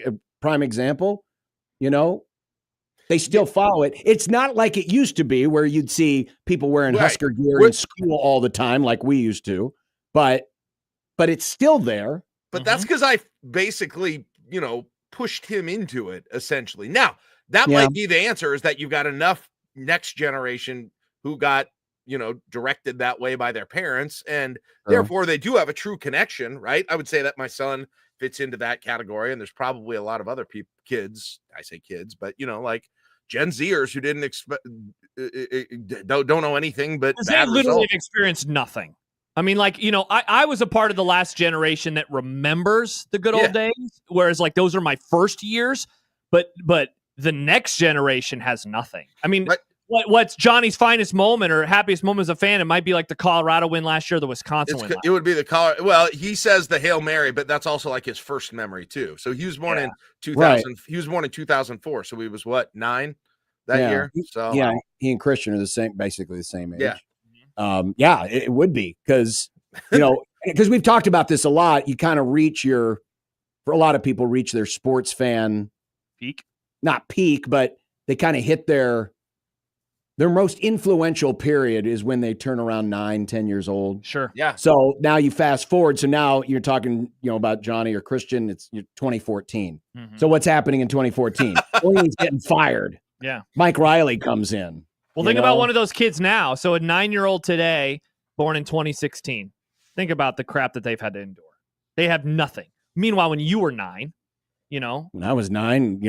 prime example, they still follow it. It's not like it used to be where you'd see people wearing Husker gear in school all the time like we used to, but it's still there. But that's because I basically, pushed him into it, essentially. Now, that might be the answer, is that you've got enough next generation who got, directed that way by their parents, and therefore they do have a true connection, right? I would say that my son fits into that category, and there's probably a lot of other kids, I say kids, but, like Gen Zers who didn't expect, don't know anything but they literally have experienced nothing. I mean, like, I was a part of the last generation that remembers the good old days, whereas like those are my first years, but the next generation has nothing. I mean, what's Johnny's finest moment or happiest moment as a fan? It might be like the Colorado win last year, the Wisconsin win. It would be the Colorado. Well, he says the Hail Mary, but that's also like his first memory too. So he was born in 2000. Right. He was born in 2004. So he was 9 that year. So he and Christian are basically the same age. Yeah. It would be because we've talked about this a lot. You kind of for a lot of people reach their sports fan peak, not peak, but they kind of hit their most influential period is when they turn around 9-10 years old. Sure. Yeah. So now you fast forward. So now you're talking, about Johnny or Christian. It's 2014. Mm-hmm. So what's happening in 2014? He's getting fired. Yeah. Mike Riley comes in. Well, think about one of those kids now. So a 9-year-old today, born in 2016. Think about the crap that they've had to endure. They have nothing. Meanwhile, when you were 9, when I was 9,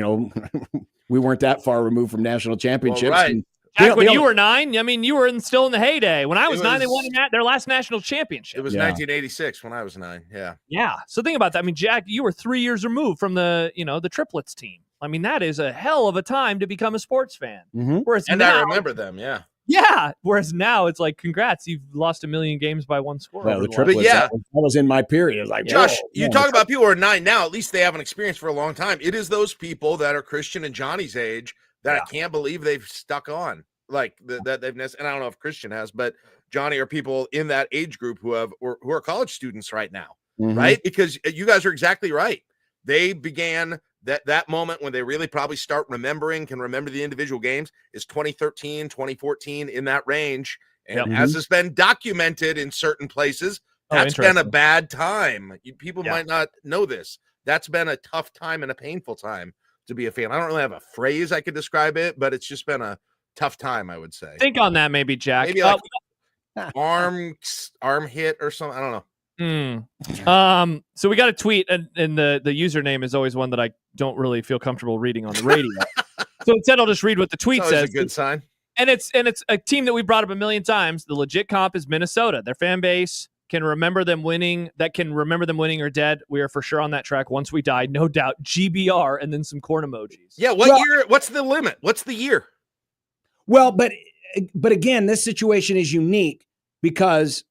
we weren't that far removed from national championships. Well, right. And Jack, when you were 9, I mean, you were still in the heyday. When I was 9, they won their last national championship. It was 1986 when I was 9. Yeah. Yeah. So think about that. I mean, Jack, you were 3 years removed from the triplets team. I mean, that is a hell of a time to become a sports fan. Mm-hmm. Whereas and now, I remember them. Yeah. Yeah. Whereas now it's like, congrats, you've lost 1 million games by one score. Well, the triplets, that was in my period. It was like, Josh, you talk about people who are 9 now. At least they have an experience for a long time. It is those people that are Christian and Johnny's age that I can't believe they've stuck on. Like that they've, and I don't know if Christian has, but Johnny are people in that age group who are college students right now, right? Because you guys are exactly right. They began that moment when they really probably start can remember the individual games is 2013, 2014 in that range. And as has been documented in certain places, that's been a bad time. People might not know this. That's been a tough time and a painful time to be a fan. I don't really have a phrase I could describe it, but it's just been a tough time, I would say. Think on that, maybe, Jack. Maybe like arm hit or something. I don't know. So we got a tweet, and the username is always one that I don't really feel comfortable reading on the radio. So instead, I'll just read what the tweet says. A good sign. And it's a team that we brought up a million times. The legit comp is Minnesota. Their fan base can remember them winning. That can remember them winning or dead. We are for sure on that track. Once we die, no doubt. GBR, and then some corn emojis. Yeah. Year? What's the limit? What's the year? Well, but again, this situation is unique because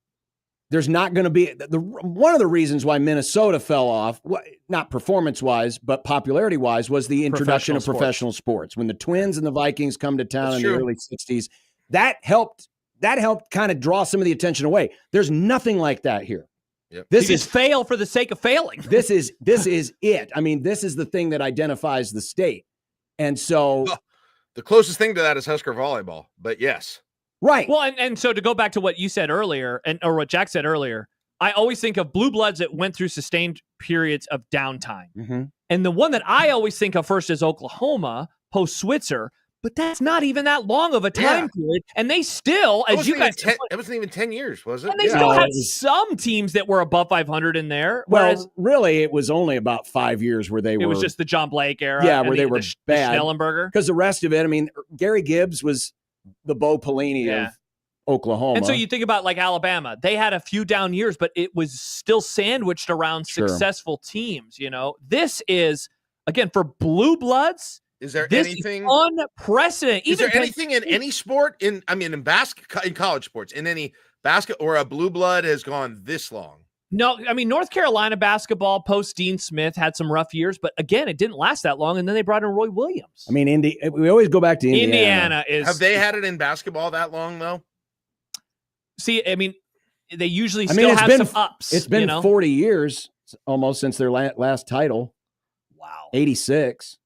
there's not going to be one of the reasons why Minnesota fell off, not performance-wise, but popularity-wise, was the introduction of professional sports. When the Twins and the Vikings come to town in the early 60s, that helped kind of draw some of the attention away. There's nothing like that here. Yep. This is fail for the sake of failing. This is it. I mean, this is the thing that identifies the state. And so the closest thing to that is Husker volleyball, but yes. Right. Well, and so to go back to what you said earlier, or what Jack said earlier, I always think of blue bloods that went through sustained periods of downtime. Mm-hmm. And the one that I always think of first is Oklahoma, post-Switzer, but that's not even that long of a time period. And they still, as you guys... it wasn't even 10 years, was it? And they still had some teams that were above 500 in there. Well, really, it was only about 5 years where they were... It was just the John Blake era. Yeah, where they were bad. Schnellenberger. Because the rest of it, I mean, Gary Gibbs was the Bo Pelini of Oklahoma. And so you think about like Alabama, they had a few down years, but it was still sandwiched around successful teams. This is, again, for blue bloods. Is there this anything is unprecedented? Is there anything in any sport in college sports, in any basket or a blue blood has gone this long? No, I mean, North Carolina basketball post Dean Smith had some rough years, but again, it didn't last that long. And then they brought in Roy Williams. I mean, we always go back to Indiana. Have they had it in basketball that long though? See, I mean, they usually still have some ups. It's been 40 years almost since their last title. Wow. 86.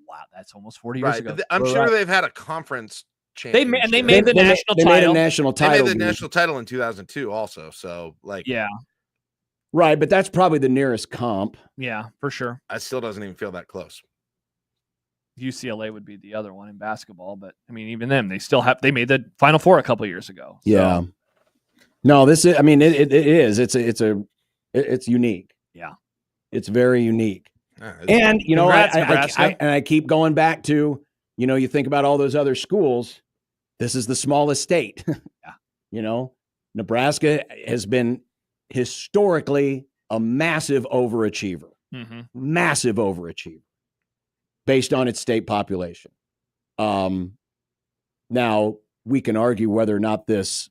Wow, that's almost 40 years ago. I'm sure they've had a conference championship. They made the national title. They made a national title. They made the national title in 2002 also. So, yeah. Right, but that's probably the nearest comp. Yeah, for sure. It still doesn't even feel that close. UCLA would be the other one in basketball, but I mean, even them, they made the Final Four a couple of years ago. So. Yeah. No, this is. I mean, it is. It's unique. Yeah, it's very unique. And I keep going back to, you think about all those other schools. This is the smallest state. Yeah. Nebraska has been historically a massive overachiever. Mm-hmm. Massive overachiever based on its state population. Now we can argue whether or not this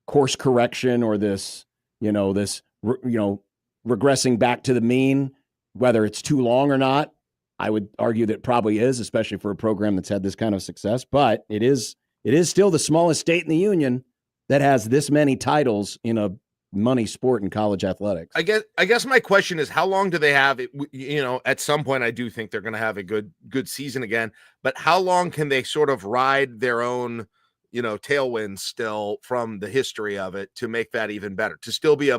course correction or this regressing back to the mean, whether it's too long or not. I would argue that it probably is, especially for a program that's had this kind of success, but it is still the smallest state in the union that has this many titles in a money sport in college athletics. I guess my question is, how long do they have it? At some point I do think they're going to have a good season again, but how long can they sort of ride their own, tailwinds still from the history of it to make that even better, to still be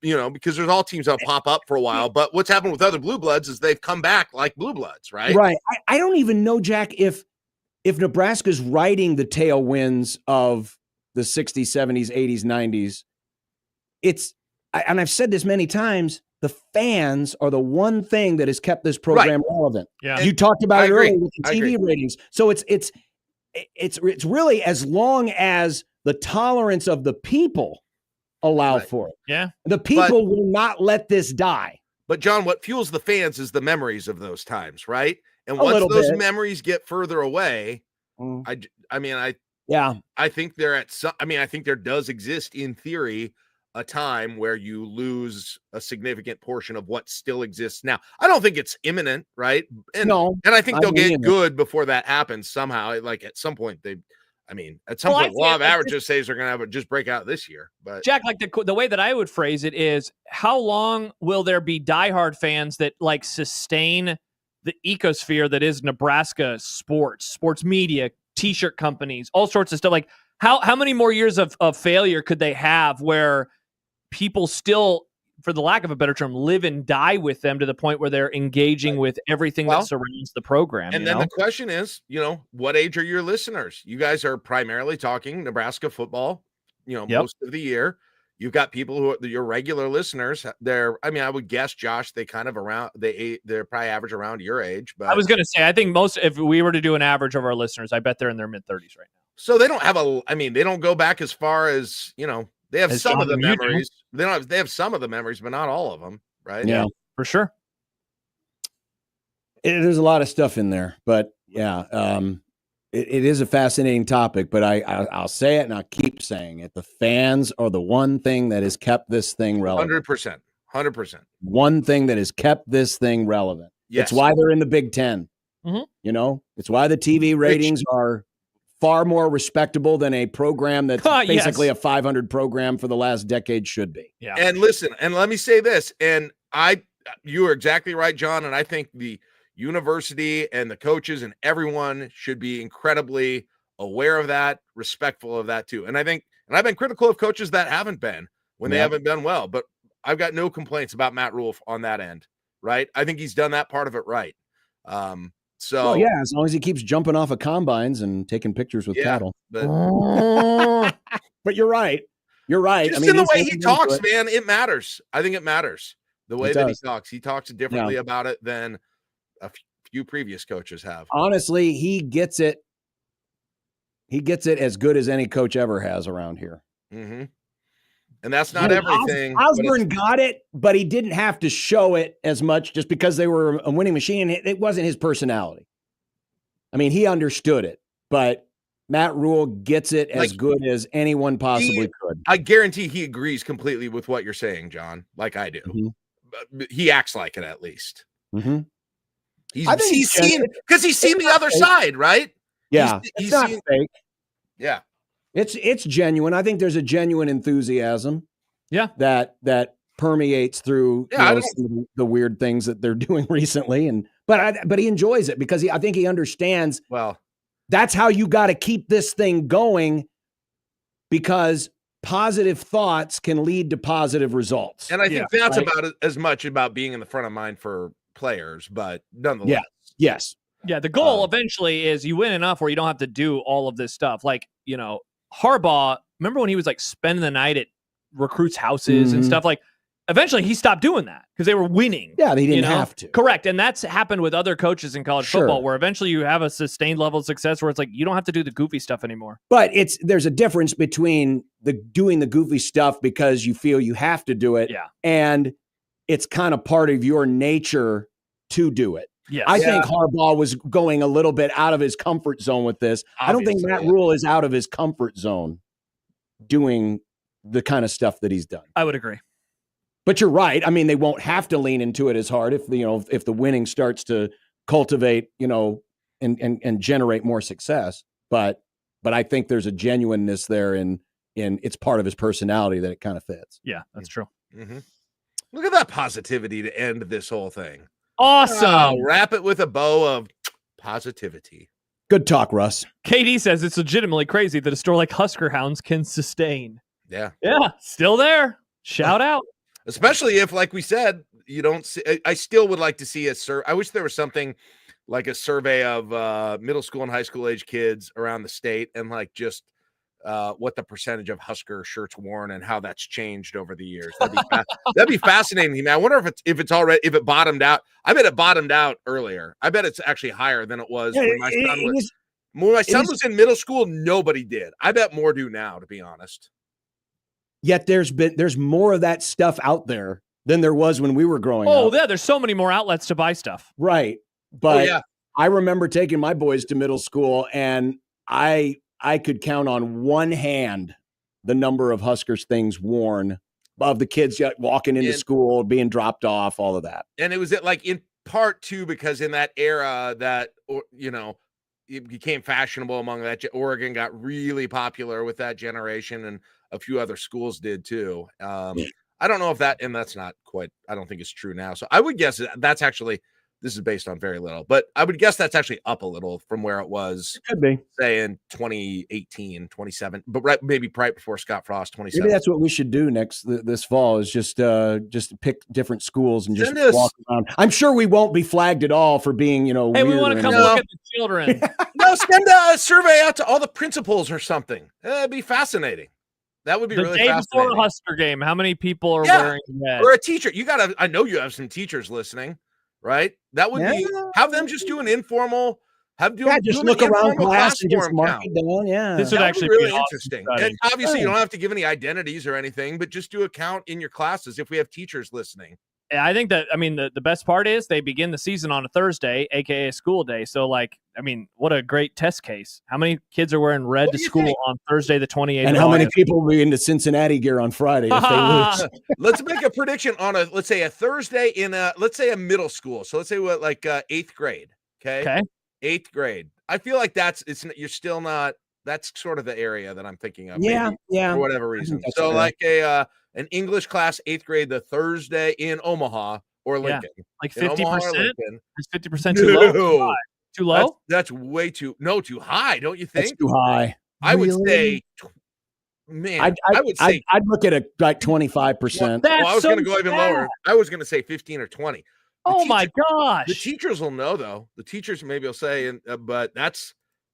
because there's all teams that pop up for a while, but what's happened with other blue bloods is they've come back like blue bloods, right? Right. I don't even know, Jack, if Nebraska's riding the tailwinds of the 60s, 70s, 80s, 90s, and I've said this many times, the fans are the one thing that has kept this program relevant. Yeah. You talked about it earlier with the TV ratings. So it's really as long as the tolerance of the people allow for it. Yeah. The people will not let this die. But John, what fuels the fans is the memories of those times, right? And A once little those bit. memories get further away, I think they're at some. I mean, I think there does exist in theory a time where you lose a significant portion of what still exists now. I don't think it's imminent, right? And I think they'll get good before that happens somehow. Like at some point at some point, law of averages says they're going to just break out this year. But Jack, like the way that I would phrase it is, how long will there be diehard fans that like sustain the ecosphere that is Nebraska sports media, t-shirt companies, all sorts of stuff? Like how many more years of failure could they have where people still, for the lack of a better term, live and die with them to the point where they're engaging with everything that surrounds the program? And then the question is, what age are your listeners? You guys are primarily talking Nebraska football, most of the year. You've got people who are your regular listeners. I would guess, Josh, they're probably average around your age. But I was going to say, I think if we were to do an average of our listeners, I bet they're in their mid-30s right now. So they don't have they don't go back as far as, they have some of the memories. They have some of the memories, but not all of them, right? Yeah, for sure. There's a lot of stuff in there, but it is a fascinating topic. But I'll say it and I'll keep saying it. The fans are the one thing that has kept this thing relevant. 100%. One thing that has kept this thing relevant. Yes. It's why they're in the Big Ten. Mm-hmm. It's why the TV ratings are far more respectable than a program that's basically a 500 program for the last decade should be. Yeah. And listen, and let me say this, and you are exactly right, John. And I think the university and the coaches and everyone should be incredibly aware of that, respectful of that too. And I've been critical of coaches that haven't been when they haven't done well, but I've got no complaints about Matt Rule on that end. Right. I think he's done that part of it right. As long as he keeps jumping off of combines and taking pictures with cattle. But you're right. You're right. Just in the way he talks, man, it matters. I think it matters. The way that he talks. He talks differently about it than a few previous coaches have. Honestly, he gets it He gets it as good as any coach ever has around here. Mm-hmm. And that's not everything. Osborne got it, but he didn't have to show it as much just because they were a winning machine. It wasn't his personality. I mean, he understood it, but Matt Rule gets it as good as anyone possibly could. I guarantee he agrees completely with what you're saying, John, like I do. Mm-hmm. He acts like it at least. Mm-hmm. He's seen the other side, right? Yeah, he's not seen, fake. Yeah, it's genuine. I think there's a genuine enthusiasm. Yeah, that permeates through some of the weird things that they're doing recently, but he enjoys it because I think he understands. Well, that's how you got to keep this thing going, because positive thoughts can lead to positive results. And I think that's about as much about being in the front of mind for players, but nonetheless. Yes. Yeah, the goal eventually is you win enough where you don't have to do all of this stuff. Like, Harbaugh, remember when he was like spending the night at recruits' houses and stuff? Like, eventually he stopped doing that because they were winning. Yeah, they didn't have to. Correct. And that's happened with other coaches in college football, where eventually you have a sustained level of success where it's like you don't have to do the goofy stuff anymore. But there's a difference between doing the goofy stuff because you feel you have to do it, and it's kind of part of your nature to do it. Yes. I think Harbaugh was going a little bit out of his comfort zone with this. I don't think Matt Rule is out of his comfort zone doing the kind of stuff that he's done. I would agree. But you're right. I mean, they won't have to lean into it as hard if the winning starts to cultivate, and generate more success. But I think there's a genuineness there in it's part of his personality that it kind of fits. Yeah, that's true. Mm-hmm. Look at that positivity to end this whole thing. Awesome. Wrap it with a bow of positivity. Good talk, Russ. KD says it's legitimately crazy that a store like Husker Hounds can sustain. Yeah. Yeah, still there. Shout out. Especially if, like we said, you don't see. I still would like to see I wish there was something like a survey of middle school and high school age kids around the state, and like just what the percentage of Husker shirts worn and how that's changed over the years. That'd be fascinating to me. I wonder if it's already, if it bottomed out. I bet it bottomed out earlier. I bet it's actually higher than it was when my son was. When my son was in middle school, nobody did. I bet more do now, to be honest. Yet there's more of that stuff out there than there was when we were growing up. Oh, yeah, there's so many more outlets to buy stuff. Right. But I remember taking my boys to middle school, and I could count on one hand the number of Huskers things worn of the kids walking into school, being dropped off, all of that. And it was like in part too, because in that era that, it became fashionable among that. Oregon got really popular with that generation, and a few other schools did too. I don't know if that's not quite, I don't think it's true now. So I would guess that's actually, this is based on very little, but I would guess that's actually up a little from where it was. It could be, say in 2018, 27, but maybe right before Scott Frost, 27. Maybe that's what we should do this fall, is just pick different schools and just walk around. I'm sure we won't be flagged at all for being, hey, we want to come look at the children. No, send a survey out to all the principals or something. It'd be fascinating. That would be really fascinating. The day before a Husker game, how many people are wearing red? Or a teacher. I know you have some teachers listening, right? That would be, have them just do an informal, just look around class and just mark it down. Yeah. This would actually be really awesome interesting. And obviously, you don't have to give any identities or anything, but just do a count in your classes if we have teachers listening. I think that, the best part is they begin the season on a Thursday, aka school day. So, what a great test case. How many kids are wearing red to school on Thursday, the 28th? And how many people will be into Cincinnati gear on Friday if they lose? Let's make a prediction on let's say a Thursday in let's say a middle school. So let's say eighth grade. Okay. Eighth grade. I feel like you're still not, that's sort of the area that I'm thinking of. Yeah. For whatever reason. So an English class, eighth grade, the Thursday in Omaha or Lincoln. Like 50%? Is 50% too low? Too low? That's way too high, don't you think? That's too high. I would say, man, I'd look at it like 25%. I was going to go even lower. I was going to say 15 or 20. My gosh. The teachers will know, though. The teachers maybe will say, but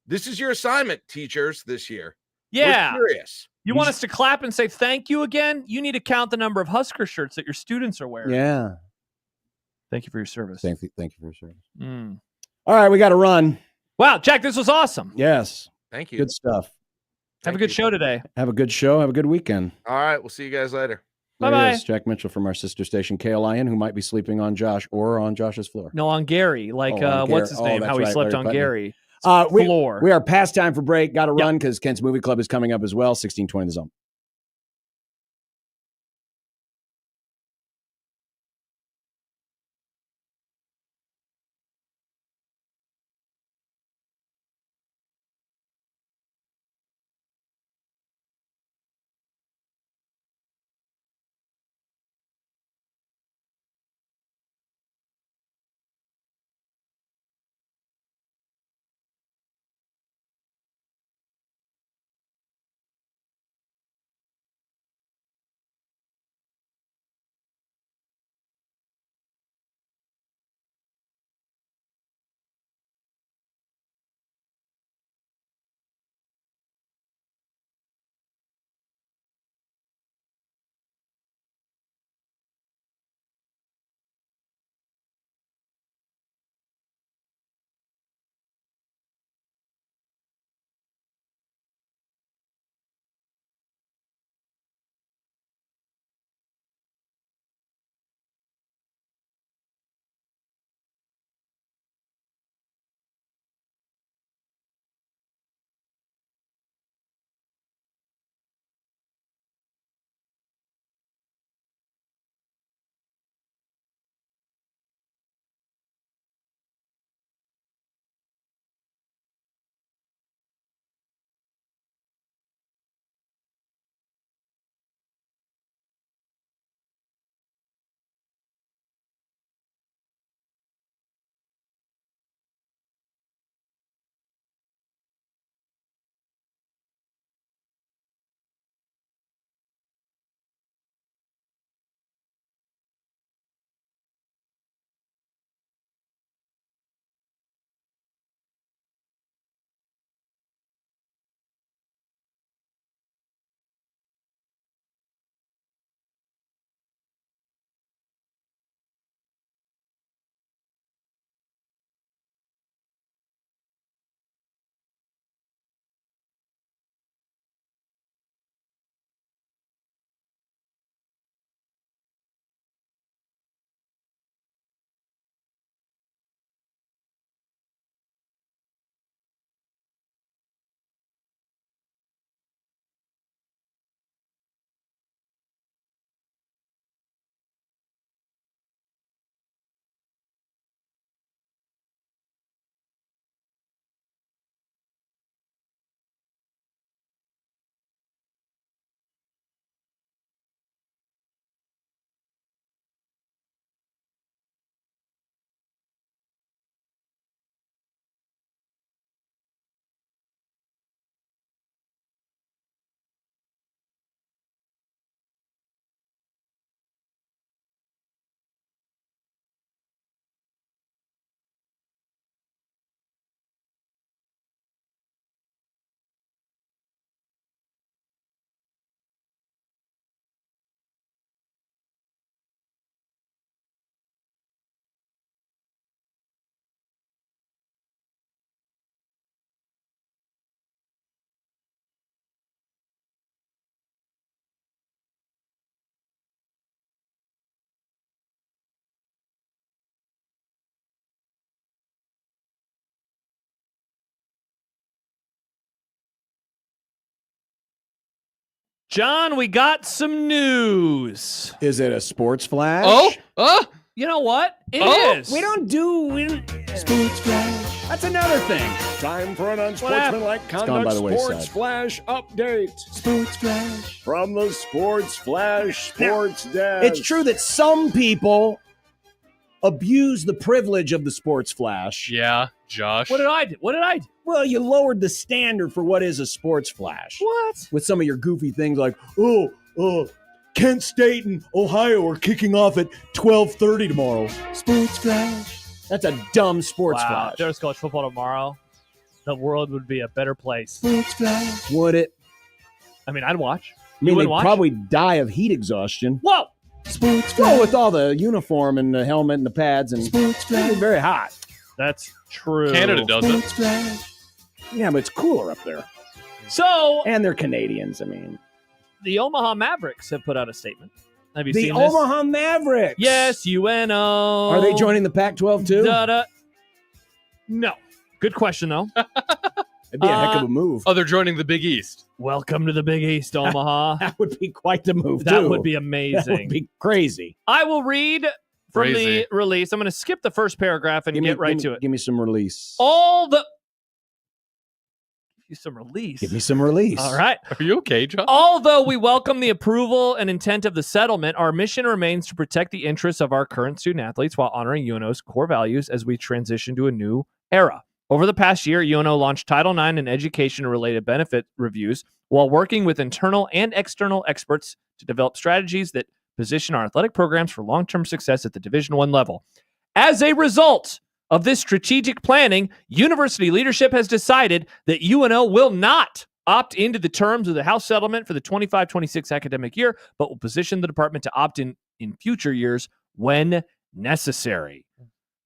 this is your assignment, teachers, this year. Yeah. We're curious. You want us to clap and say thank you again? You need to count the number of Husker shirts that your students are wearing. Yeah. Thank you for your service. Thank you for your service. All right, we got to run. Wow, Jack, this was awesome. Yes. Thank you. Good stuff. Have a good show today. Have a good show. Have a good weekend. All right. We'll see you guys later. There he is, Jack Mitchell from our sister station, KLIN, who might be sleeping on Josh or on Josh's floor. No, on Gary. Like, on what's Gary. his name? Oh, How he that's slept right, on Larry Gary. Floor. We are past time for break. Got to run because Kent's Movie Club is coming up as well. 1620 The Zone. John, we got some news. Is it a sports flash? You know what? It is. We don't do sports flash. That's another thing. Time for an unsportsmanlike gone by the conduct wayside. sports flash update. Sports flash. From the Sports Flash Sports Desk. It's true that some people abuse the privilege of the sports flash. Yeah, Josh. What did I do? Well, you lowered the standard for what is a sports flash. What? With some of your goofy things like, Kent State and Ohio are kicking off at 12:30 tomorrow. Sports flash. That's a dumb sports Wow. flash. If there was college football tomorrow, the world would be a better place. Sports flash. Would it? I mean, I'd watch. I mean, would they'd watch? probably die of heat exhaustion. Whoa! Sports flash. Well, with all the uniform and the helmet and the pads and sports flash. Very hot. That's true. Canada does it. Flash. Yeah, but it's cooler up there. So, and they're Canadians. I mean, the Omaha Mavericks have put out a statement. Have you the seen this? Omaha Mavericks. Yes, UNO. Are they joining the Pac-12 too? No. Good question though. It'd be a heck of a move. Oh, they're joining the Big East. Welcome to the Big East, Omaha. That would be quite the move. That too. would be amazing. That would be crazy. I will read from the release. I'm going to skip the first paragraph and get right to it. Give me some release. Give you some release. Give me some release. All right. Are you okay, John? Although we welcome the approval and intent of the settlement, our mission remains to protect the interests of our current student athletes while honoring UNO's core values as we transition to a new era. Over the past year, UNO launched Title IX and education-related benefit reviews while working with internal and external experts to develop strategies that position our athletic programs for long-term success at the Division I level. As a result of this strategic planning, university leadership has decided that UNO will not opt into the terms of the House settlement for the 25-26 academic year, but will position the department to opt in future years when necessary.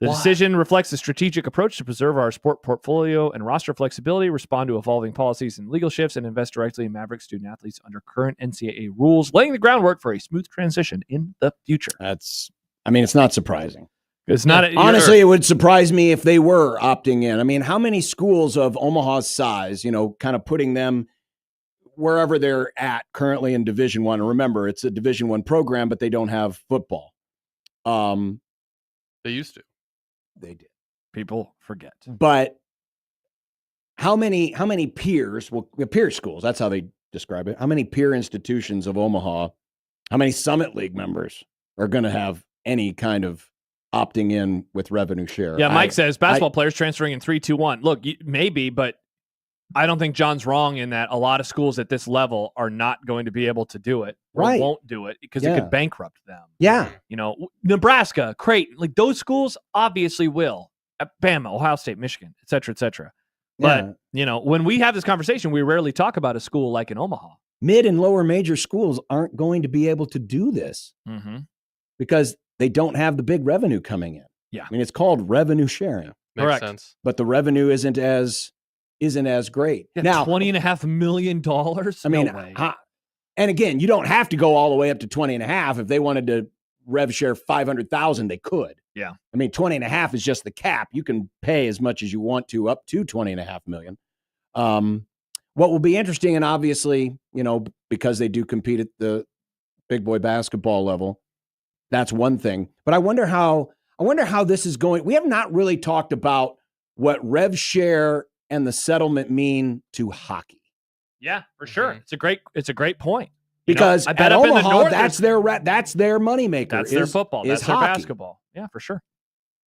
The decision reflects a strategic approach to preserve our sport portfolio and roster flexibility, respond to evolving policies and legal shifts, and invest directly in Maverick student athletes under current NCAA rules, laying the groundwork for a smooth transition in the future. It's not surprising. It's not. Honestly, it would surprise me if they were opting in. I mean, how many schools of Omaha's size, kind of putting them wherever they're at currently in Division I? Remember, it's a Division I program, but they don't have football. They used to. They did. People forget. But how many peers, peer schools, that's how they describe it. How many peer institutions of Omaha, how many Summit League members are going to have any kind of opting in with revenue share? Yeah, Mike says basketball players transferring in 3-2-1. Look, maybe, but I don't think John's wrong in that a lot of schools at this level are not going to be able to do it. Or Right. won't do it because it could bankrupt them. Yeah. Nebraska, Creighton, like those schools obviously will. Bama, Ohio State, Michigan, et cetera, et cetera. But, when we have this conversation, we rarely talk about a school like in Omaha. Mid and lower major schools aren't going to be able to do this because they don't have the big revenue coming in. Yeah. I mean, it's called revenue sharing. Makes sense. But the revenue isn't as great. Yeah, now, $20.5 million. I mean, no way. And again, you don't have to go all the way up to 20.5. If they wanted to rev share 500,000, they could. Yeah. I mean, 20.5 is just the cap. You can pay as much as you want to up to 20.5 million. What will be interesting, and obviously, because they do compete at the big boy basketball level, that's one thing. But I wonder how this is going. We have not really talked about what rev share and the settlement mean to hockey. Yeah, for sure. It's a great point. Because I bet at up in the Omaha, north, that's their moneymaker. That's their football. That's their hockey. basketball. Yeah, for sure.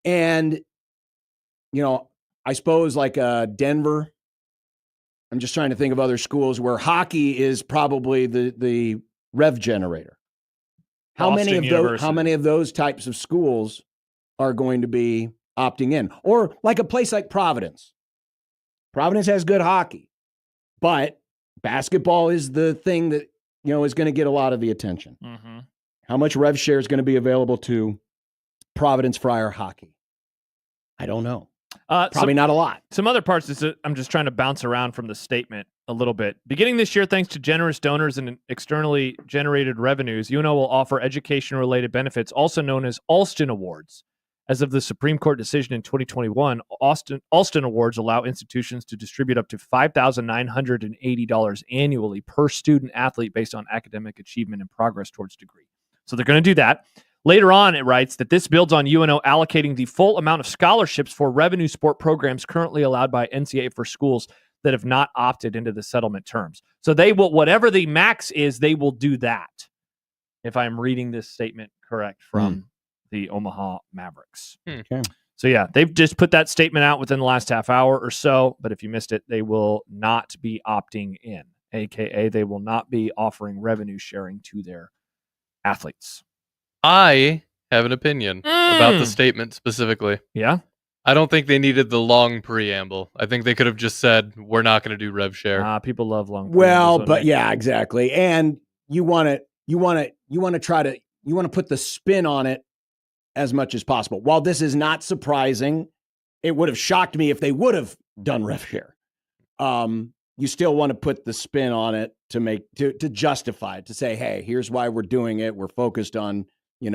And, I suppose like Denver, I'm just trying to think of other schools where hockey is probably the rev generator. How many of those types of schools are going to be opting in? Or like a place like Providence. Providence has good hockey, but basketball is the thing that, is going to get a lot of the attention. Mm-hmm. How much rev share is going to be available to Providence Friar hockey? I don't know. Probably not a lot. Some other parts I'm just trying to bounce around from the statement a little bit. Beginning this year, thanks to generous donors and externally generated revenues, UNO will offer education-related benefits, also known as Alston Awards. As of the Supreme Court decision in 2021, Alston Awards allow institutions to distribute up to $5,980 annually per student athlete based on academic achievement and progress towards degree. So they're going to do that. Later on, it writes that this builds on UNO allocating the full amount of scholarships for revenue sport programs currently allowed by NCAA for schools that have not opted into the settlement terms. So they will, whatever the max is, they will do that. If I'm reading this statement correct from the Omaha Mavericks. Okay. So yeah, they've just put that statement out within the last half hour or so, but if you missed it, they will not be opting in, aka they will not be offering revenue sharing to their athletes. I have an opinion about the statement specifically. Yeah? I don't think they needed the long preamble. I think they could have just said, we're not going to do rev share. People love long Well, preambles, but yeah, exactly. And you want to put the spin on it as much as possible. While this is not surprising, it would have shocked me if they would have done rev share. you still want to put the spin on it to justify it, to say, hey, here's why we're doing it. We're focused on,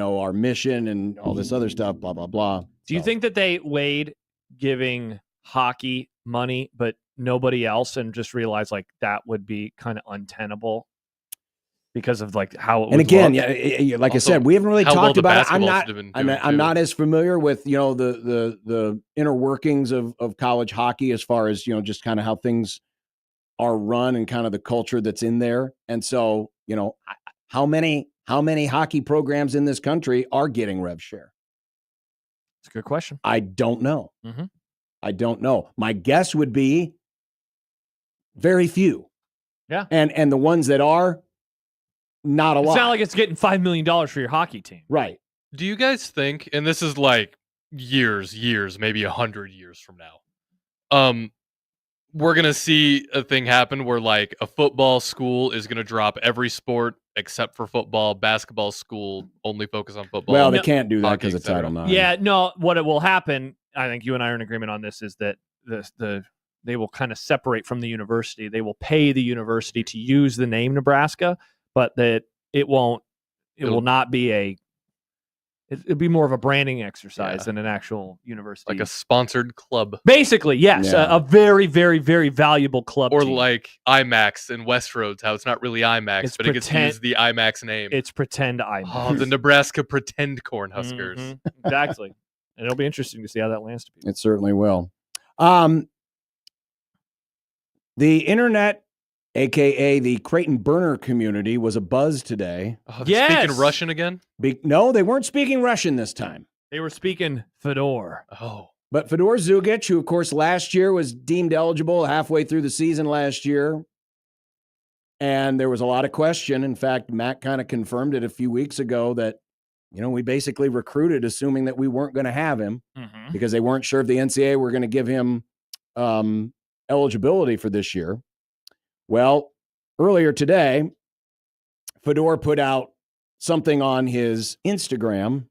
our mission and all this other stuff, blah, blah, blah. Do you think that they weighed giving hockey money, but nobody else, and just realized like that would be kind of untenable because of like how it would again, look? yeah, like Also, I said, we haven't really how well talked the about it. basketballs have been doing, I'm too. not as familiar with, the inner workings of college hockey as far as, just kind of how things are run and kind of the culture that's in there. And so, how many hockey programs in this country are getting rev share? It's a good question. I don't know. Mm-hmm. I don't know. My guess would be very few. Yeah. And the ones that are, not a lot. It's not like it's getting $5 million for your hockey team. Right. Do you guys think, and this is like years, maybe 100 years from now, we're going to see a thing happen where like a football school is going to drop every sport except for football, basketball school only focus on football? Well, they can't do that hockey, because it's etc. Title IX. Yeah, no, what it will happen, I think you and I are in agreement on this, is that they will kind of separate from the university. They will pay the university to use the name Nebraska, but that it'll not be it'd be more of a branding exercise than an actual university. Like a sponsored club. Basically, yes. Yeah. A very, very, very valuable club Or team. like IMAX in Westroads, how it's not really IMAX, but it gets to use the IMAX name. It's pretend IMAX. Oh, the Nebraska pretend Cornhuskers. Mhm, exactly. And it'll be interesting to see how that lands to people. It certainly will. The internet, a.k.a. the Creighton burner community, was abuzz today. Oh, they're speaking Russian again? No, they weren't speaking Russian this time. They were speaking Fedor. Oh. But Fedor Zugic, who, of course, last year was deemed eligible halfway through the season last year. And there was a lot of question. In fact, Matt kind of confirmed it a few weeks ago that, we basically recruited assuming that we weren't going to have him because they weren't sure if the NCAA were going to give him eligibility for this year. Well, earlier today, Fedor put out something on his Instagram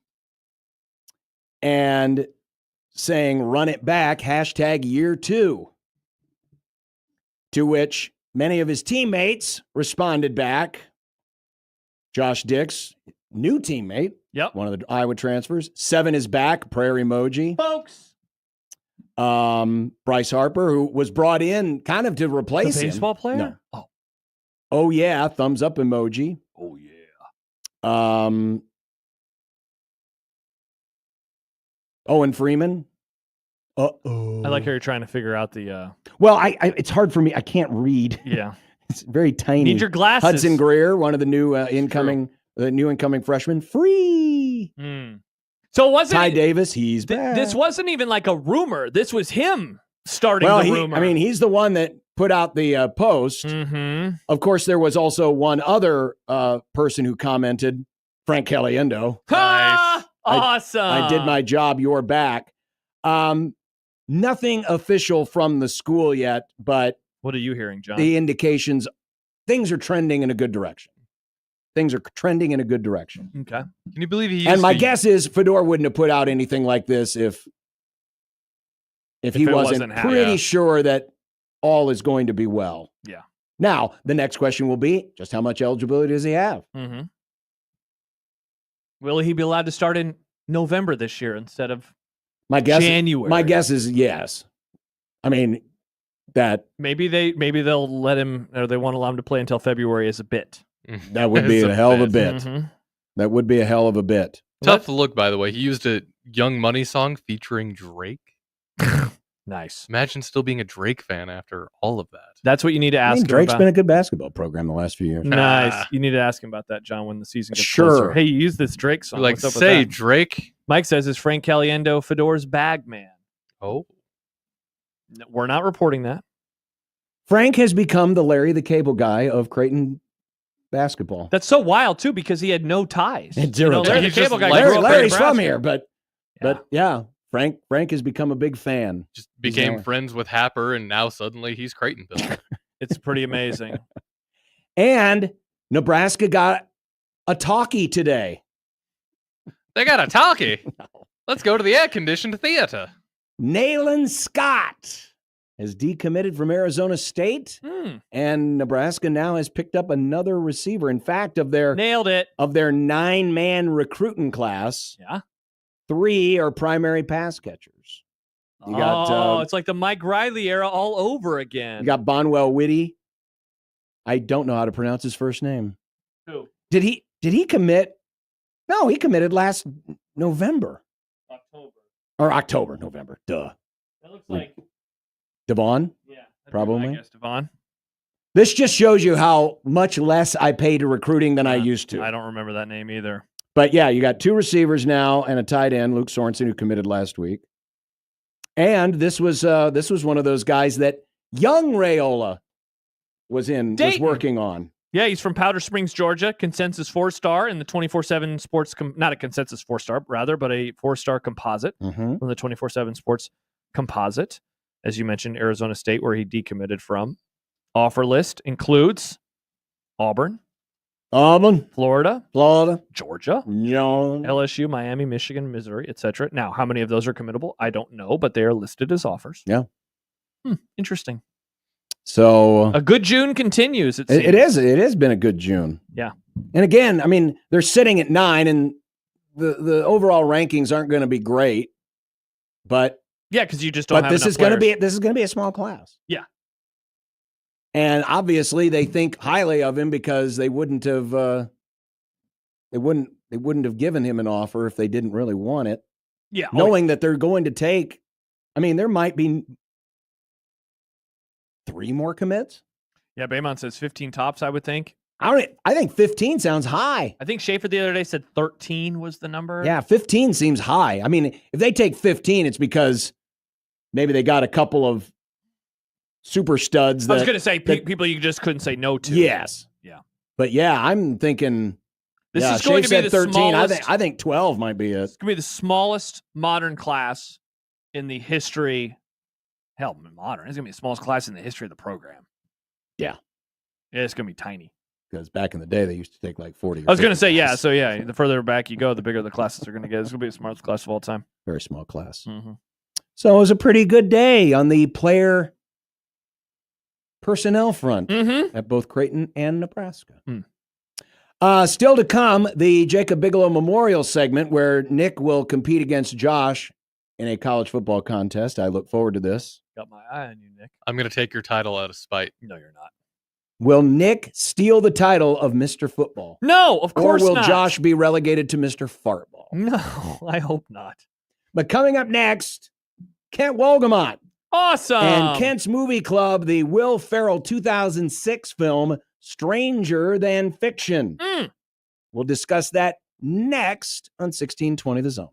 and saying, run it back, #year 2. To which many of his teammates responded back. Josh Dix, new teammate. Yep. One of the Iowa transfers. 7 is back, prayer emoji. Folks. Bryce Harper, who was brought in kind of to replace The baseball player? No. Oh. Oh, yeah. Thumbs up emoji. Oh, yeah. Owen Freeman. Uh-oh. I like how you're trying to figure out the... Well, I it's hard for me. I can't read. Yeah. It's very tiny. Need your glasses. Hudson Greer, one of the new incoming freshmen. Free. So it wasn't... Ty Davis, he's back. This wasn't even like a rumor. This was him starting the rumor. He's the one that put out the post. Mm-hmm. Of course, there was also one other person who commented, Frank Caliendo. Nice. Awesome. I did my job. You're back. Nothing official from the school yet, but what are you hearing, John? The indications, things are trending in a good direction. Okay. Can you believe he used And my guess is Fedor wouldn't have put out anything like this if he wasn't pretty sure that all is going to be well. Yeah. Now, the next question will be, just how much eligibility does he have? Mm-hmm. Will he be allowed to start in November this year instead of January? My guess is yes. I mean, that maybe they'll let him, or they won't allow him to play until February as a bit. That would be a hell of a bit. Mm-hmm. That would be a hell of a bit. Tough look, by the way. He used a Young Money song featuring Drake. Nice. Imagine still being a Drake fan after all of that. That's what you need to ask him Drake's about. been a good basketball program the last few years. Nice. You need to ask him about that, John, when the season gets Sure. closer. Hey, you use this Drake song. Like, What's up say, with that? Drake. Mike says, is Frank Caliendo Fedor's bag man? Oh. No, we're not reporting that. Frank has become the Larry the Cable Guy of Creighton basketball. That's so wild, too, because he had no ties. Zero Larry ties. the Cable Guy grew up in Larry's Nebraska. from here, but yeah, Frank has become a big fan. Just became friends with Happer, and now suddenly he's Creighton built. It's pretty amazing. And Nebraska got a talkie today. They got a talkie. Let's go to the air-conditioned theater. Nayland Scott has decommitted from Arizona State, and Nebraska now has picked up another receiver. In fact, nailed it. Of their 9-man recruiting class, 3 are primary pass catchers. You got it's like the Mike Riley era all over again. You got Bonwell Whitty. I don't know how to pronounce his first name. Who? Did he commit? No, he committed last November. November. Duh. That looks like Devon? Yeah. Probably. I guess Devon. This just shows you how much less I pay to recruiting than I used to. I don't remember that name either. But yeah, you got 2 receivers now and a tight end, Luke Sorensen, who committed last week. And this was one of those guys that young Rayola was working on. Yeah, he's from Powder Springs, Georgia. Consensus 4-star in the 24/7 Sports. Not a consensus 4-star, rather, but a 4-star composite from the 24/7 Sports composite. As you mentioned, Arizona State, where he decommitted from. Offer list includes Auburn, Florida, Georgia, LSU, Miami, Michigan, Missouri, etc. Now, how many of those are committable? I don't know, but they are listed as offers. Yeah. Interesting. So a good June continues. It has been a good June. Yeah. And again, I mean, they're sitting at 9, and the overall rankings aren't going to be great. But yeah, because you just don't. But have this is going to be a small class. Yeah. And obviously, they think highly of him because they wouldn't have given him an offer if they didn't really want it. Yeah, knowing that they're going to take. I mean, there might be 3 more commits. Yeah, Baymont says 15 tops. I would think. I think 15 sounds high. I think Schaefer the other day said 13 was the number. Yeah, 15 seems high. I mean, if they take 15, it's because maybe they got a couple of super studs. I was going to say people you just couldn't say no to. Yes. Yeah. But yeah, I'm thinking this is going to be the 13. smallest. I think 12 might be it. It's going to be the smallest modern class in the history. Hell, modern. It's going to be the smallest class in the history of the program. Yeah. It's going to be tiny. Because back in the day, they used to take like 40. I was going to say, yeah. So, yeah, the further back you go, the bigger the classes are going to get. It's going to be the smartest class of all time. Very small class. Mm-hmm. So it was a pretty good day on the player personnel front at both Creighton and Nebraska. Still to come, the Jacob Bigelow Memorial segment where Nick will compete against Josh in a college football contest. I look forward to this. Got my eye on you, Nick. I'm going to take your title out of spite. No, you're not. Will Nick steal the title of Mr. Football? No, of course not. Or will Josh be relegated to Mr. Fartball? No, I hope not. But coming up next, Kent Wolgamott. Awesome. And Kent's Movie Club, the Will Ferrell 2006 film, Stranger Than Fiction. We'll discuss that next on 1620 The Zone.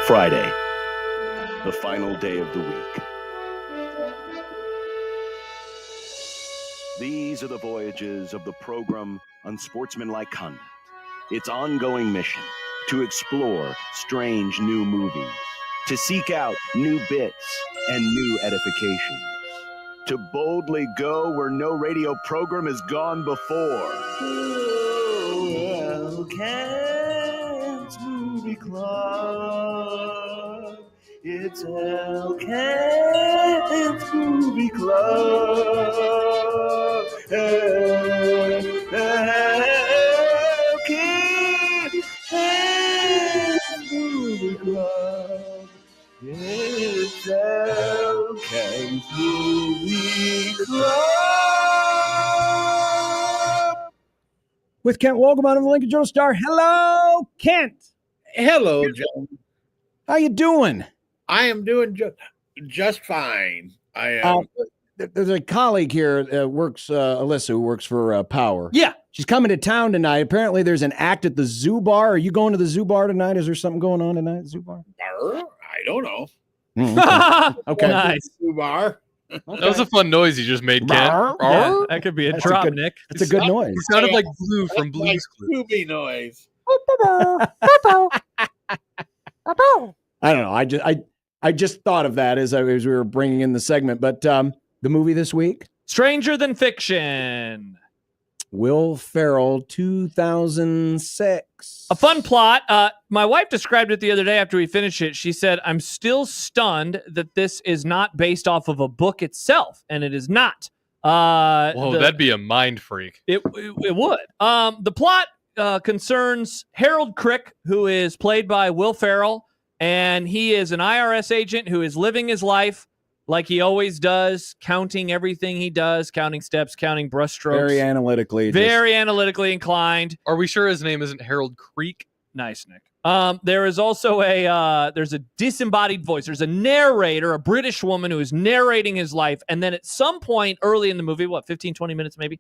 Friday, the final day of the week. These are the voyages of the program Unsportsmanlike Conduct. Its ongoing mission to explore strange new movies, to seek out new bits and new edifications, to boldly go where no radio program has gone before. Oh, Kent's Movie Club. It's Kent's Movie Club. Kent's Movie Club. It's Kent's Movie Club. With Kent Wolgamon of the Lincoln Journal Star. Hello, Kent. Hello, John. How you doing? I am doing just fine. There's a colleague here works, Alyssa, who works for Power. Yeah. She's coming to town tonight. Apparently there's an act at the Zoo Bar. Are you going to the Zoo Bar tonight? Is there something going on tonight at the Zoo Bar? I don't know. Okay. Nice. Zoo Bar. That was a fun noise you just made, Ken. Yeah, that could be a drop, Nick. It's a good noise. It sounded like Blue from Like Blue's Clues. Scooby noise. I don't know. I just thought of that as we were bringing in the segment. But the movie this week, Stranger Than Fiction. Will Ferrell, 2006. A fun plot. My wife described it the other day after we finished it. She said, I'm still stunned that this is not based off of a book itself, and it is not. Whoa, that'd be a mind freak. It would. The plot concerns Harold Crick, who is played by Will Ferrell, and he is an IRS agent who is living his life like he always does, counting everything he does, counting steps, counting brushstrokes. Very analytically. Very analytically inclined. Are we sure his name isn't Harold Creek? Nice, Nick. There is also there's a disembodied voice. There's a narrator, a British woman who is narrating his life. And then at some point early in the movie, 15, 20 minutes maybe,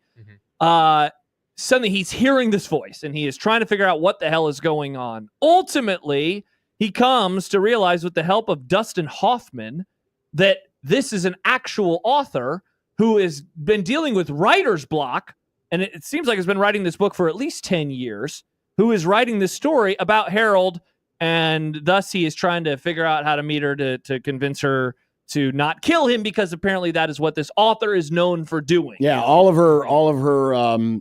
suddenly he's hearing this voice and he is trying to figure out what the hell is going on. Ultimately, he comes to realize with the help of Dustin Hoffman that this is an actual author who has been dealing with writer's block, and it seems like has been writing this book for at least 10 years, who is writing this story about Harold, and thus he is trying to figure out how to meet her to convince her to not kill him, because apparently that is what this author is known for doing. Yeah, all of her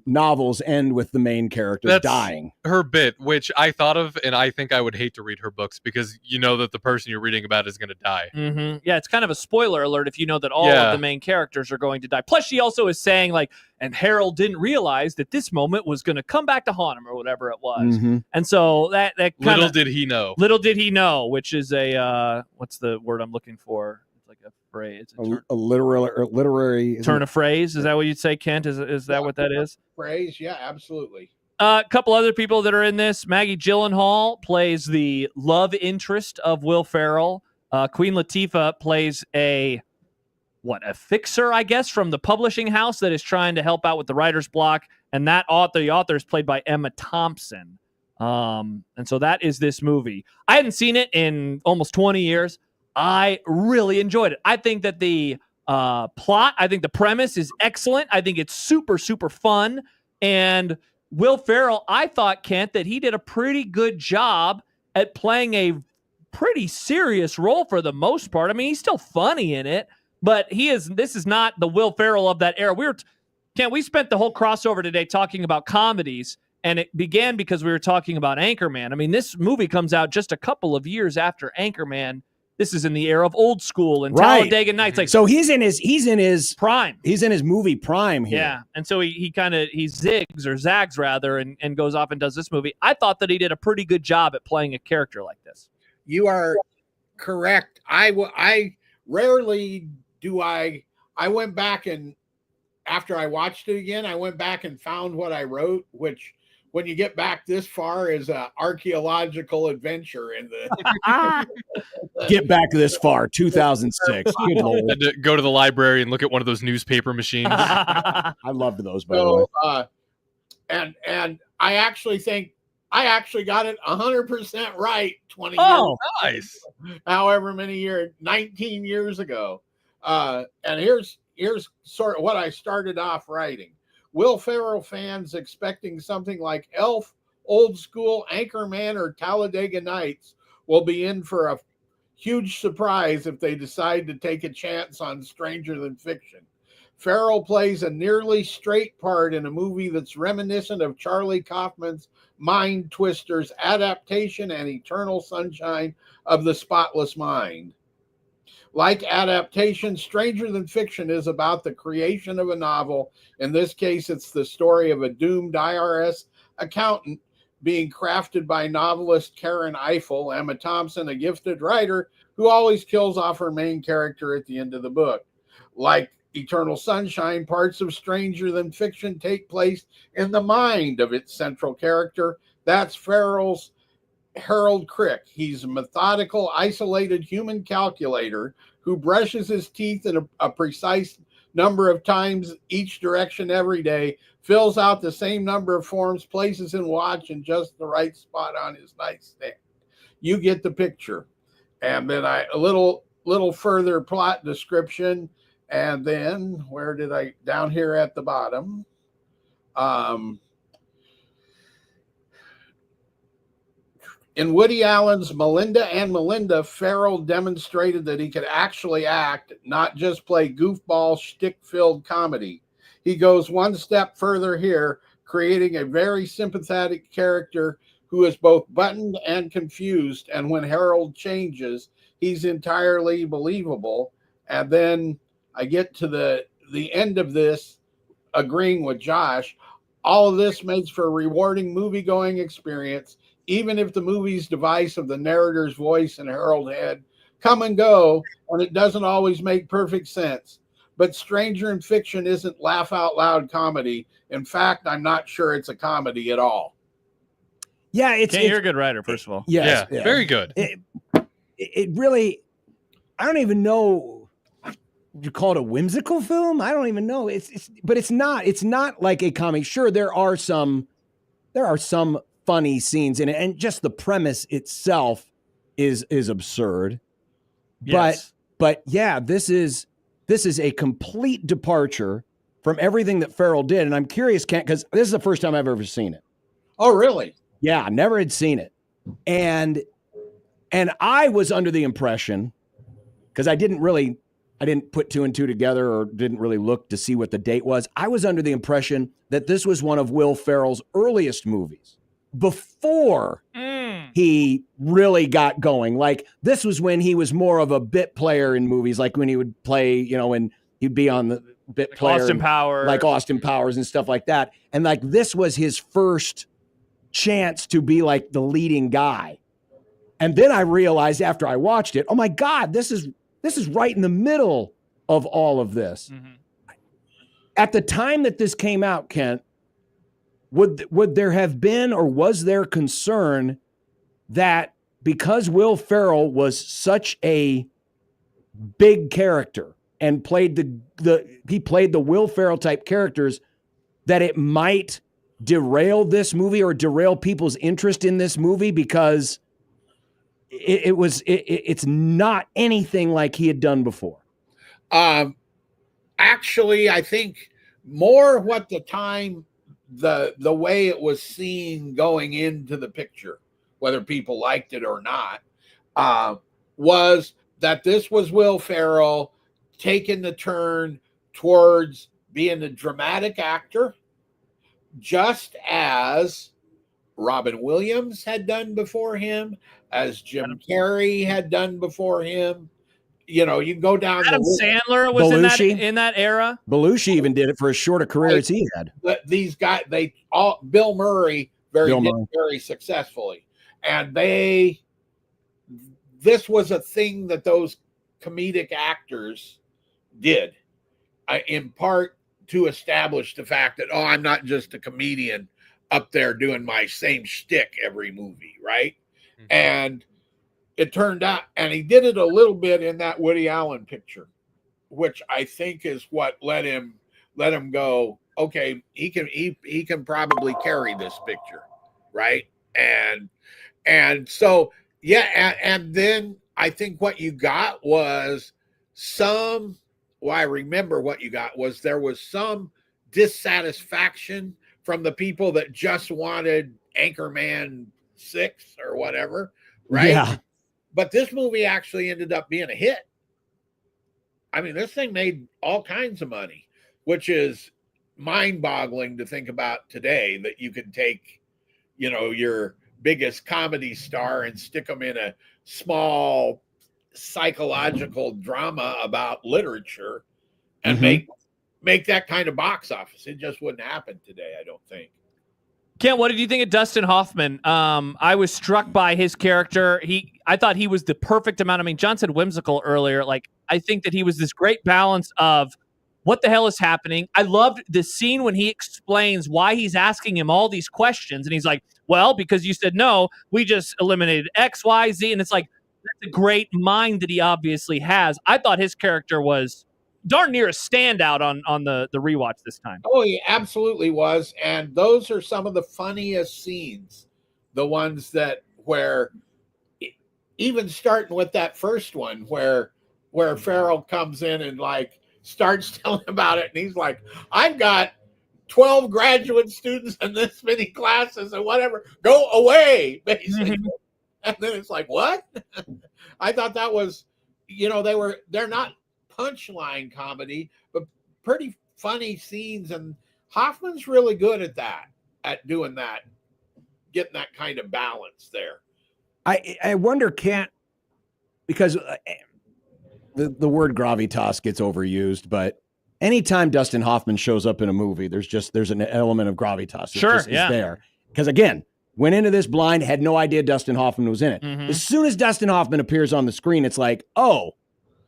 novels end with the main character dying. Her bit, which I thought of, and I think I would hate to read her books because you know that the person you're reading about is going to die. Mm-hmm. Yeah, it's kind of a spoiler alert if you know that all of the main characters are going to die. Plus, she also is saying, like, and Harold didn't realize that this moment was going to come back to haunt him or whatever it was. Mm-hmm. And so that kind of... Little did he know. Little did he know, which is a... what's the word I'm looking for? Like a phrase, a literary turn of phrase. Is that what you'd say, Kent? Is that what that is? Phrase, yeah, absolutely. A couple other people that are in this. Maggie Gyllenhaal plays the love interest of Will Ferrell. Queen Latifah plays a fixer, I guess, from the publishing house that is trying to help out with the writer's block. And the author is played by Emma Thompson. And so that is this movie. I hadn't seen it in almost 20 years. I really enjoyed it. I think that the plot, I think the premise is excellent. I think it's super, super fun. And Will Ferrell, I thought, Kent, that he did a pretty good job at playing a pretty serious role for the most part. I mean, he's still funny in it, but this is not the Will Ferrell of that era. We spent the whole crossover today talking about comedies, and it began because we were talking about Anchorman. I mean, this movie comes out just a couple of years after Anchorman. This is in the era of Old School and Talladega Nights. Like, so he's in his prime. He's in his movie prime here. Yeah, and so he zigs or zags rather, and goes off and does this movie. I thought that he did a pretty good job at playing a character like this. You are correct. I rarely do. I went back, and after I watched it again, I went back and found what I wrote, which, when you get back this far, is an archaeological adventure in the get back this far, 2006. Good Lord. Had to go to the library and look at one of those newspaper machines. I loved those, by the way. And I actually think I actually got it 100% right 20 Nice. however many years, 19 years ago. And here's sort of what I started off writing. Will Ferrell fans expecting something like Elf, Old School, Anchorman, or Talladega Nights will be in for a huge surprise if they decide to take a chance on Stranger Than Fiction. Ferrell plays a nearly straight part in a movie that's reminiscent of Charlie Kaufman's Mind Twisters adaptation and Eternal Sunshine of the Spotless Mind. Like adaptation, Stranger Than Fiction is about the creation of a novel. In this case, it's the story of a doomed IRS accountant being crafted by novelist Karen Eiffel, Emma Thompson, a gifted writer who always kills off her main character at the end of the book. Like Eternal Sunshine, parts of Stranger Than Fiction take place in the mind of its central character. That's Ferrell's Harold Crick. He's a methodical, isolated human calculator who brushes his teeth in a precise number of times each direction every day, fills out the same number of forms, places his watch in just the right spot on his nightstand. You get the picture. And then a little further plot description. And then down here at the bottom, in Woody Allen's Melinda and Melinda, Ferrell demonstrated that he could actually act, not just play goofball, shtick-filled comedy. He goes one step further here, creating a very sympathetic character who is both buttoned and confused. And when Harold changes, he's entirely believable. And then I get to the end of this, agreeing with Josh. All of this makes for a rewarding movie-going experience, even if the movie's device of the narrator's voice and Harold head come and go, and it doesn't always make perfect sense. But Stranger Than Fiction isn't laugh-out-loud comedy. In fact, I'm not sure it's a comedy at all. Yeah, you're a good writer, first of all. Yes, yeah, very good. It really, I don't even know. You call it a whimsical film? I don't even know. But it's not. It's not like a comedy. Sure, there are some funny scenes in it, and just the premise itself is absurd. Yes. But yeah, this is a complete departure from everything that Ferrell did. And I'm curious, Kent, because this is the first time I've ever seen it. Oh, really? Yeah, I never had seen it. And I was under the impression, because I didn't put two and two together or didn't really look to see what the date was. I was under the impression that this was one of Will Ferrell's earliest movies before he really got going. Like, this was when he was more of a bit player in movies, like when he would play, when he'd be on the bit Like player. Austin Powers. Like Austin Powers and stuff like that. And like, this was his first chance to be like the leading guy. And then I realized after I watched it, oh my God, this is right in the middle of all of this. Mm-hmm. At the time that this came out, Kent, would there have been, or was there concern that because Will Ferrell was such a big character and played the Will Ferrell type characters, that it might derail this movie or derail people's interest in this movie because it's not anything like he had done before? Actually, I think more what the time, the way it was seen going into the picture, whether people liked it or not, was that this was Will Ferrell taking the turn towards being a dramatic actor, just as Robin Williams had done before him, as Jim Carrey had done before him. You can go down. Adam Sandler was in that era. Belushi even did it for as short a career as he had. But these guys, Bill Murray very successfully, and this was a thing that those comedic actors did, in part to establish the fact that, I'm not just a comedian up there doing my same shtick every movie, right? Mm-hmm. And it turned out, and he did it a little bit in that Woody Allen picture, which I think is what let him go, okay, he can probably carry this picture, right? And so yeah, and then I think what you got was I remember what you got was there was some dissatisfaction from the people that just wanted Anchorman 6 or whatever, right? Yeah. But this movie actually ended up being a hit. I mean, this thing made all kinds of money, which is mind-boggling to think about today, that you can take, your biggest comedy star and stick them in a small psychological drama about literature and make that kind of box office. It just wouldn't happen today, I don't think. Kent, what did you think of Dustin Hoffman? I was struck by his character. I thought he was the perfect amount. I mean, John said whimsical earlier. Like, I think that he was this great balance of what the hell is happening. I loved the scene when he explains why he's asking him all these questions. And he's like, well, because you said no, we just eliminated X, Y, Z. And it's like, that's a great mind that he obviously has. I thought his character was darn near a standout on the rewatch this time. Oh, he absolutely was. And those are some of the funniest scenes. The ones where even starting with that first one where Farrell comes in and like starts telling about it. And he's like, I've got 12 graduate students in this many classes and whatever, go away, basically. And then it's like, what? I thought that was, they're not punchline comedy, but pretty funny scenes. And Hoffman's really good at doing that, getting that kind of balance there. I wonder, because the word gravitas gets overused, but anytime Dustin Hoffman shows up in a movie, there's an element of gravitas. Is there. Because again, went into this blind, had no idea Dustin Hoffman was in it. As soon as Dustin Hoffman appears on the screen, it's like, oh,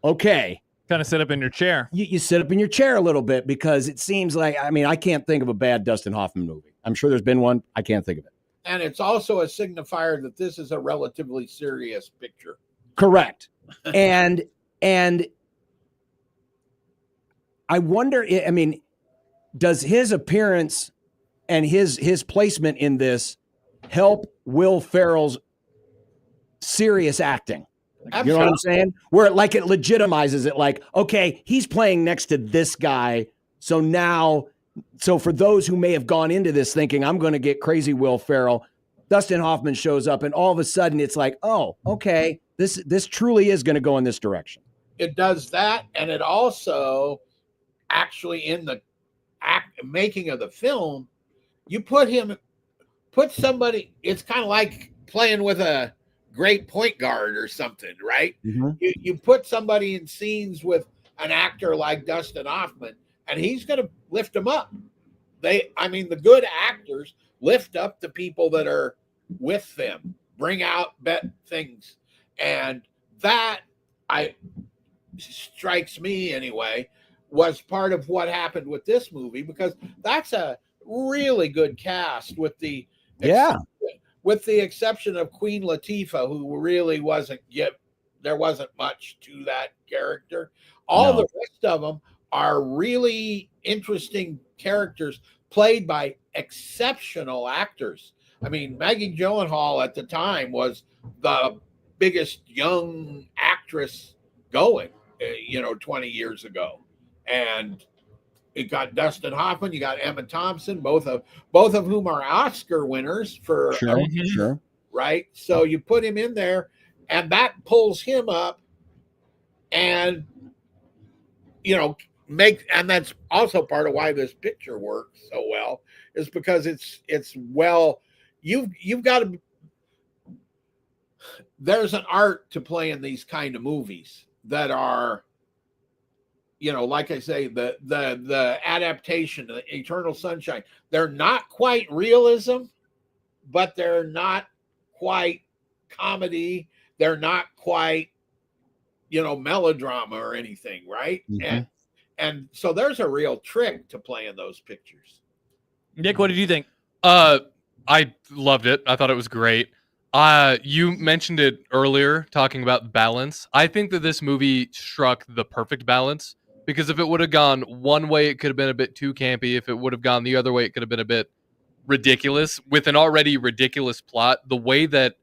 okay. Kind of sit up in your chair. You sit up in your chair a little bit, because it seems like, I can't think of a bad Dustin Hoffman movie. I'm sure there's been one. I can't think of it. And it's also a signifier that this is a relatively serious picture. Correct. And I wonder, does his appearance and his placement in this help Will Ferrell's serious acting? You know what I'm saying? Where it legitimizes it, like, okay, he's playing next to this guy. So for those who may have gone into this thinking, I'm going to get crazy Will Ferrell, Dustin Hoffman shows up, and all of a sudden it's like, oh, okay, this truly is going to go in this direction. It does that, and it also actually in the making of the film, you put somebody. It's kind of like playing with a great point guard or something, right? You put somebody in scenes with an actor like Dustin Hoffman, and he's going to lift them up. The good actors lift up the people that are with them, bring out things. And that, strikes me anyway, was part of what happened with this movie, because that's a really good cast with the exception of Queen Latifah, who really there wasn't much to that character. All the rest of them are really interesting characters played by exceptional actors. Maggie Gyllenhaal at the time was the biggest young actress going, 20 years ago. And it got Dustin Hoffman, you got Emma Thompson, both of whom are Oscar winners for sure. Right? So you put him in there, and that pulls him up, and and that's also part of why this picture works so well, is because you've got to, there's an art to playing these kind of movies that are, like I say, the adaptation, the Eternal Sunshine, they're not quite realism, but they're not quite comedy. They're not quite, melodrama or anything, right? And so there's a real trick to playing those pictures. Nick, what did you think? I loved it. I thought it was great. You mentioned it earlier, talking about balance. I think that this movie struck the perfect balance, because if it would have gone one way, it could have been a bit too campy. If it would have gone the other way, it could have been a bit ridiculous with an already ridiculous plot. The way that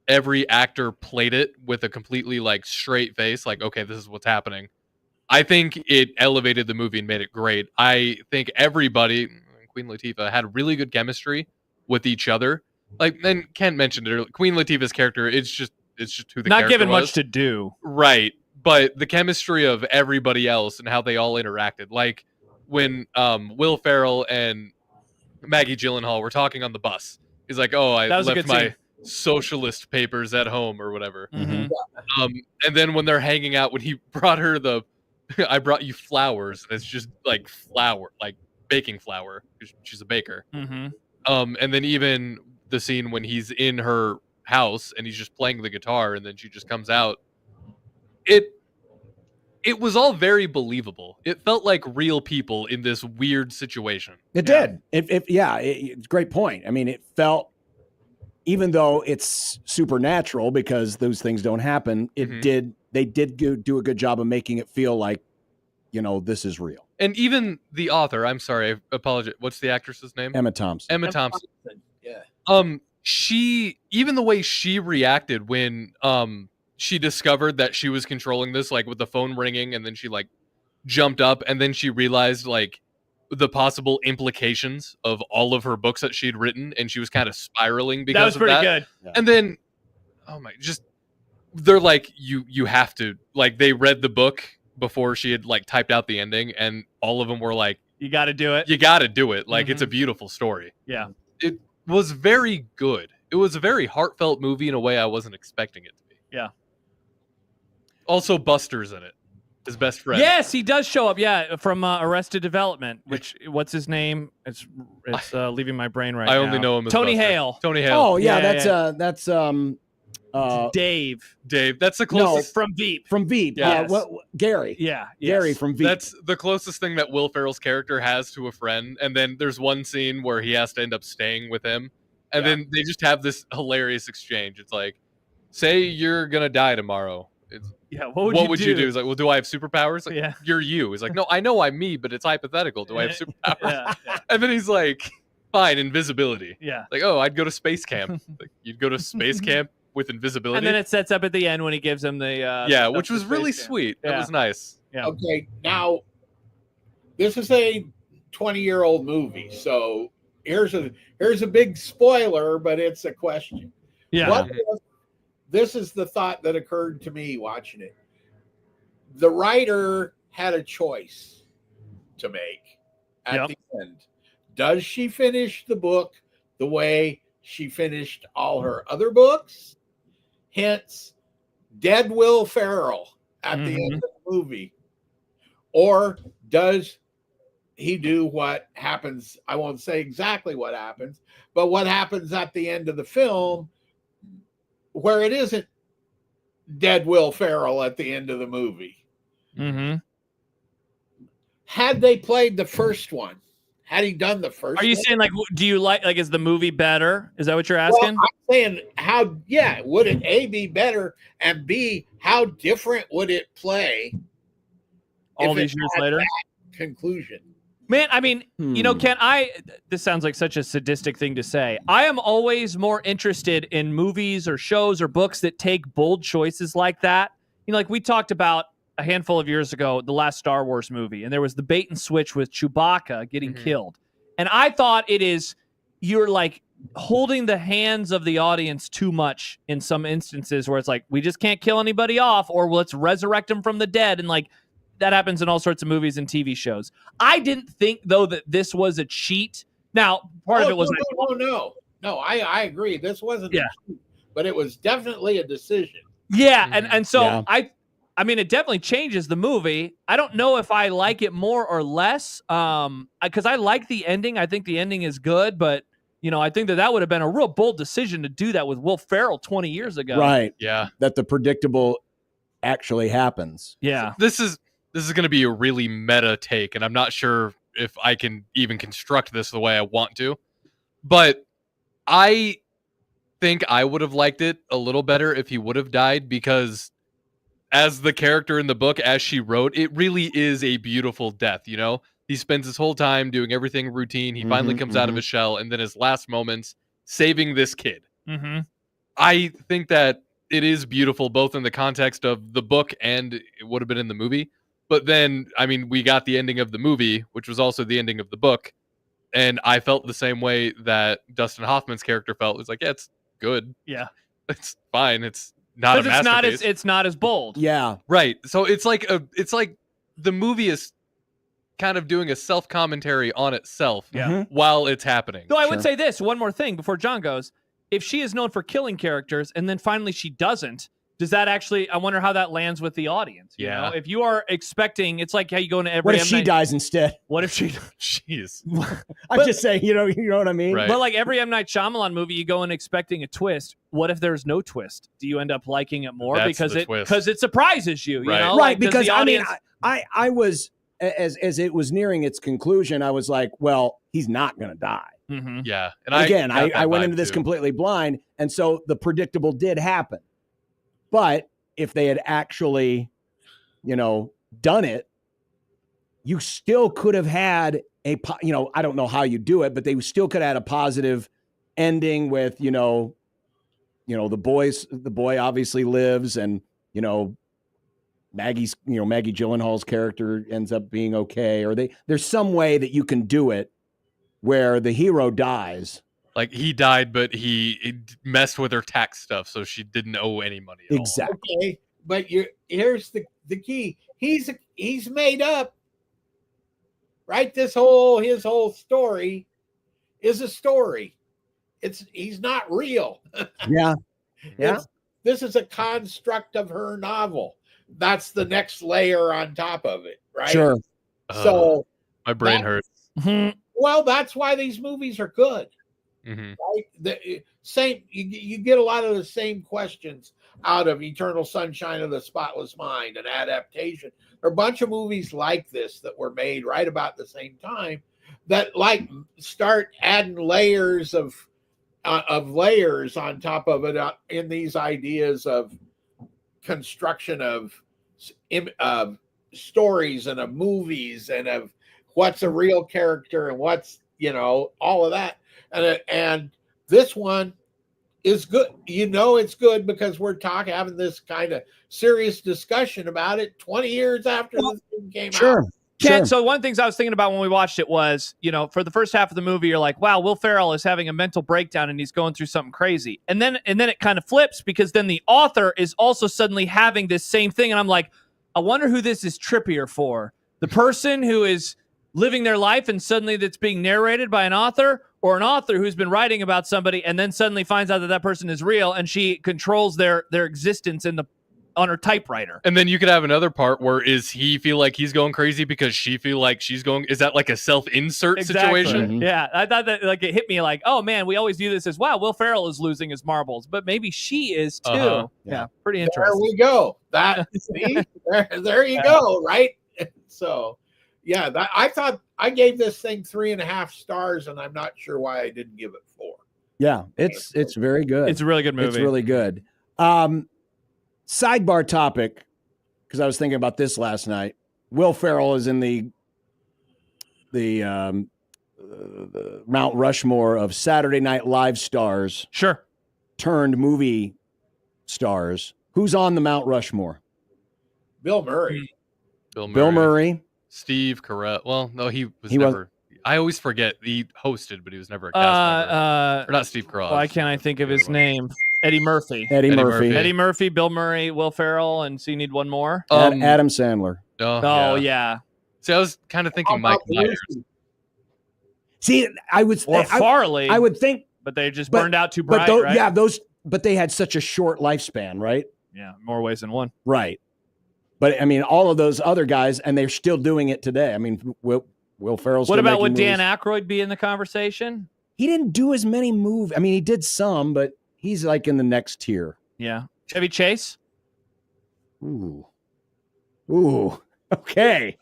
every actor played it with a completely like straight face, like, okay, this is what's happening. I think it elevated the movie and made it great. I think everybody, Queen Latifah, had really good chemistry with each other. Like, and Ken mentioned it earlier, Queen Latifah's character, it's just who the Not character given was. much to do. Right. But the chemistry of everybody else and how they all interacted. Like when Will Ferrell and Maggie Gyllenhaal were talking on the bus. He's like, oh, I left my socialist papers at home or whatever. Mm-hmm. And then when they're hanging out, when he brought her I brought you flowers, and it's just like flour, like baking flour. She's a baker. Mm-hmm. And then even the scene when he's in her house and he's just playing the guitar, and then she just comes out. It was all very believable. It felt like real people in this weird situation. It did. It's a great point. I mean, it felt, even though it's supernatural because those things don't happen, they did do a good job of making it feel like, this is real. And even the author, I'm sorry, I apologize. What's the actress's name? Emma Thompson. Emma Thompson. Yeah. She, even the way she reacted when she discovered that she was controlling this, like with the phone ringing, and then she like jumped up, and then she realized like the possible implications of all of her books that she'd written, and she was kind of spiraling because of that. That was pretty good. Yeah. And then, they're like, you have to, like, they read the book before she had like typed out the ending, and all of them were like, you got to do it. You got to do it. Like, it's a beautiful story. Yeah. It was very good. It was a very heartfelt movie in a way I wasn't expecting it to be. Yeah. Also, Buster's in it, his best friend. Yes, he does show up. Yeah, from Arrested Development. Which, what's his name? It's leaving my brain right now. I only know him as Tony Buster. Hale. Tony Hale. Oh yeah, that's Dave. That's the closest. From Veep. From Veep. Yeah. Gary. Yeah. Gary from Veep. That's the closest thing that Will Ferrell's character has to a friend. And then there's one scene where he has to end up staying with him. And then they just have this hilarious exchange. It's like, say you're going to die tomorrow. What would you do? He's like, well, do I have superpowers? Like, you're you. He's like, no, I know I'm me, but it's hypothetical. Do I have superpowers? And then he's like, fine, invisibility. Yeah. Like, oh, I'd go to space camp. Like, you'd go to space camp with invisibility. And then it sets up at the end when he gives him the which was really sweet. That was nice. Yeah. Okay, now this is a 20-year-old movie, so here's a big spoiler, but it's a question. Yeah. This is the thought that occurred to me watching it. The writer had a choice to make at the end. Does she finish the book the way she finished all her other books? Hence, dead Will Ferrell at the end of the movie. Or does he do what happens? I won't say exactly what happens, but what happens at the end of the film where it isn't dead Will Ferrell at the end of the movie. Mm-hmm. Had they played the first one, had he done the first Are you one, saying, like, do you like, is the movie better? Is that what you're asking? Well, I'm saying would it A, be better, and B, how different would it play all these years later? Conclusion. Man, I mean, Ken, this sounds like such a sadistic thing to say. I am always more interested in movies or shows or books that take bold choices like that. Like we talked about a handful of years ago, the last Star Wars movie, and there was the bait and switch with Chewbacca getting killed. And I thought you're like holding the hands of the audience too much in some instances where it's like, we just can't kill anybody off, or let's resurrect them from the dead. And like, that happens in all sorts of movies and TV shows. I didn't think, though, that this was a cheat. Now, part of it was no. I agree. This wasn't a cheat, but it was definitely a decision. Yeah, and so I mean, it definitely changes the movie. I don't know if I like it more or less, because I like the ending. I think the ending is good, but I think that would have been a real bold decision to do that with Will Ferrell 20 years ago. Right. Yeah. That the predictable actually happens. Yeah. This is going to be a really meta take, and I'm not sure if I can even construct this the way I want to, but I think I would have liked it a little better if he would have died, because as the character in the book, as she wrote, it really is a beautiful death, He spends his whole time doing everything routine. He finally comes out of his shell, and then his last moments saving this kid. Mm-hmm. I think that it is beautiful, both in the context of the book and it would have been in the movie. But then, I mean, we got the ending of the movie, which was also the ending of the book. And I felt the same way that Dustin Hoffman's character felt. It was like, yeah, it's good. Yeah. It's fine. It's not a masterpiece. It's not as bold. Yeah. Right. So it's like the movie is kind of doing a self-commentary on itself while it's happening. Though I would say this, one more thing before John goes. If she is known for killing characters and then finally she doesn't, does that actually, I wonder how that lands with the audience. You know? If you are expecting, it's like how you go into every What if she dies instead? What if she Jeez. I'm just saying, you know what I mean? Right. But like every M. Night Shyamalan movie, you go in expecting a twist. What if there's no twist? Do you end up liking it more That's the because it surprises you? Right. You know? Right, Like, does because the audience... I was as it was nearing its conclusion, I was like, well, he's not going to die. Mm-hmm. Yeah. And Again, got that I went vibe into this too. completely blind, and so the predictable did happen. But if they had actually, done it, you still could have had I don't know how you do it, but they still could have had a positive ending with, the boy obviously lives, and, Maggie Gyllenhaal's character ends up being okay, or there's some way that you can do it where the hero dies. Like he died, but he messed with her tax stuff, so she didn't owe any money at Exactly. Okay, but here's the key. He's made up, right? His whole story is a story. He's not real. Yeah. Yeah. This is a construct of her novel. That's the next layer on top of it, right? Sure. So my brain hurts. Well, that's why these movies are good. Mm-hmm. Right? The same, you get a lot of the same questions out of Eternal Sunshine of the Spotless Mind and Adaptation. There are a bunch of movies like this that were made right about the same time that like start adding layers of layers on top of it in these ideas of construction of stories and of movies and of what's a real character and what's all of that. And this one is good. It's good because we're having this kind of serious discussion about it 20 years after the film came out. Ken, so one of the things I was thinking about when we watched it was, for the first half of the movie, you're like, wow, Will Ferrell is having a mental breakdown and he's going through something crazy. And then it kind of flips because then the author is also suddenly having this same thing. And I'm like, I wonder who this is trippier for. The person who is living their life and suddenly that's being narrated by an author, or an author who's been writing about somebody and then suddenly finds out that person is real and she controls their existence on her typewriter. And then you could have another part where is he feel like he's going crazy because she feel like she's going, is that like a self-insert situation? Mm-hmm. Yeah. I thought that it hit me like, oh man, we always view this as, wow, Will Ferrell is losing his marbles, but maybe she is too. Uh-huh. Yeah. Pretty There interesting. we go. There you go. Right. So yeah, I gave this thing 3.5 stars, and I'm not sure why I didn't give it 4. Yeah, it's very good. It's a really good movie. It's really good. Sidebar topic, because I was thinking about this last night. Will Ferrell is in the Mount Rushmore of Saturday Night Live stars. Sure. Turned movie stars. Who's on the Mount Rushmore? Bill Murray. Bill Murray. Steve Carell. Well, no, he never. I always forget he hosted, but he was never a cast member. Or not Steve Carell. Why can't I think of his name? Eddie Murphy. Eddie Murphy. Eddie Murphy, Bill Murray, Will Ferrell, and so you need one more? Adam Sandler. Oh, yeah. See, I was kind of thinking Mike Myers. See, Farley. I would think. But they just burned out too bright, right? Yeah, but they had such a short lifespan, right? Yeah, more ways than one. Right. But I mean, all of those other guys, and they're still doing it today. I mean, Will Ferrell's. What about would movies. Dan Aykroyd be in the conversation? He didn't do as many movies. I mean, he did some, but he's like in the next tier. Yeah. Chevy Chase? Ooh. Okay.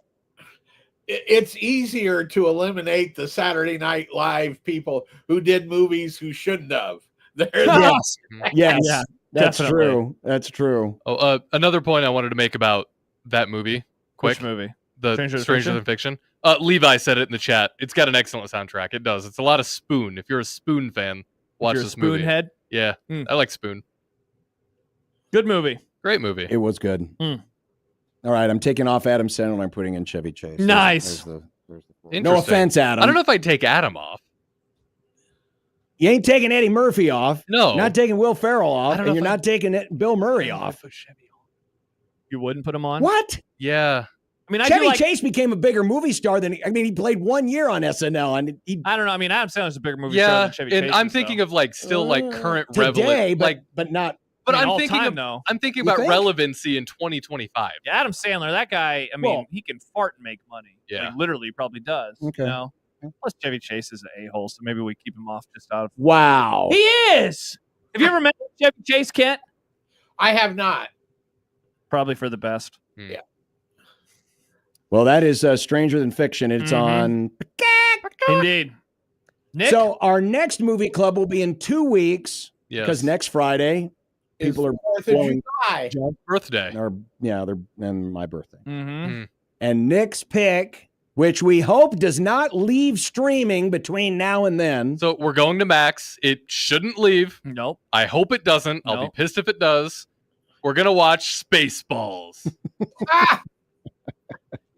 It's easier to eliminate the Saturday Night Live people who did movies who shouldn't have. Yes. Yeah, that's definitely. true. That's true. Oh, another point I wanted to make about that movie. Quick. Which movie? The Stranger Than Fiction. Levi said it in the chat. It's got an excellent soundtrack. It does. It's a lot of Spoon. If you're a Spoon fan, watch this movie. Spoonhead? Yeah, I like Spoon. Good movie. Great movie. It was good. All right, I'm taking off Adam Sandler and I'm putting in Chevy Chase. Nice. There's Interesting. no offense, Adam. I don't know if I'd take Adam off. You ain't taking Eddie Murphy off. No. You're not taking Will Ferrell off, I don't and know you're if not taking Bill Murray off. You wouldn't put him on? What? Yeah. I mean, Chevy Chase became a bigger movie star than he played 1 year on SNL, and I don't know. I mean, Adam Sandler's a bigger movie star than Chevy Chase. And I'm thinking of like still like current today, relevant, but not. But I mean, I'm all thinking time, of though. I'm thinking You about think? relevancy in 2025. Yeah, Adam Sandler, that guy. I mean, Well- he can fart and make money. Yeah. Like, literally, probably does. Okay. You know? Plus, Chevy Chase is an a-hole, so maybe we keep him off just out of. Wow. He is. Have you ever met Chevy Chase, Kent? I have not. Probably for the best. Yeah. Well, that is Stranger Than Fiction. It's on. Indeed. Nick? So our next movie club will be in 2 weeks because next Friday people are 4th of blowing July. Birthday. Or and my birthday. Mm-hmm. And Nick's pick, which we hope does not leave streaming between now and then. So we're going to Max. It shouldn't leave. Nope. I hope it doesn't. I'll be Nope. pissed if it does. We're gonna watch Spaceballs.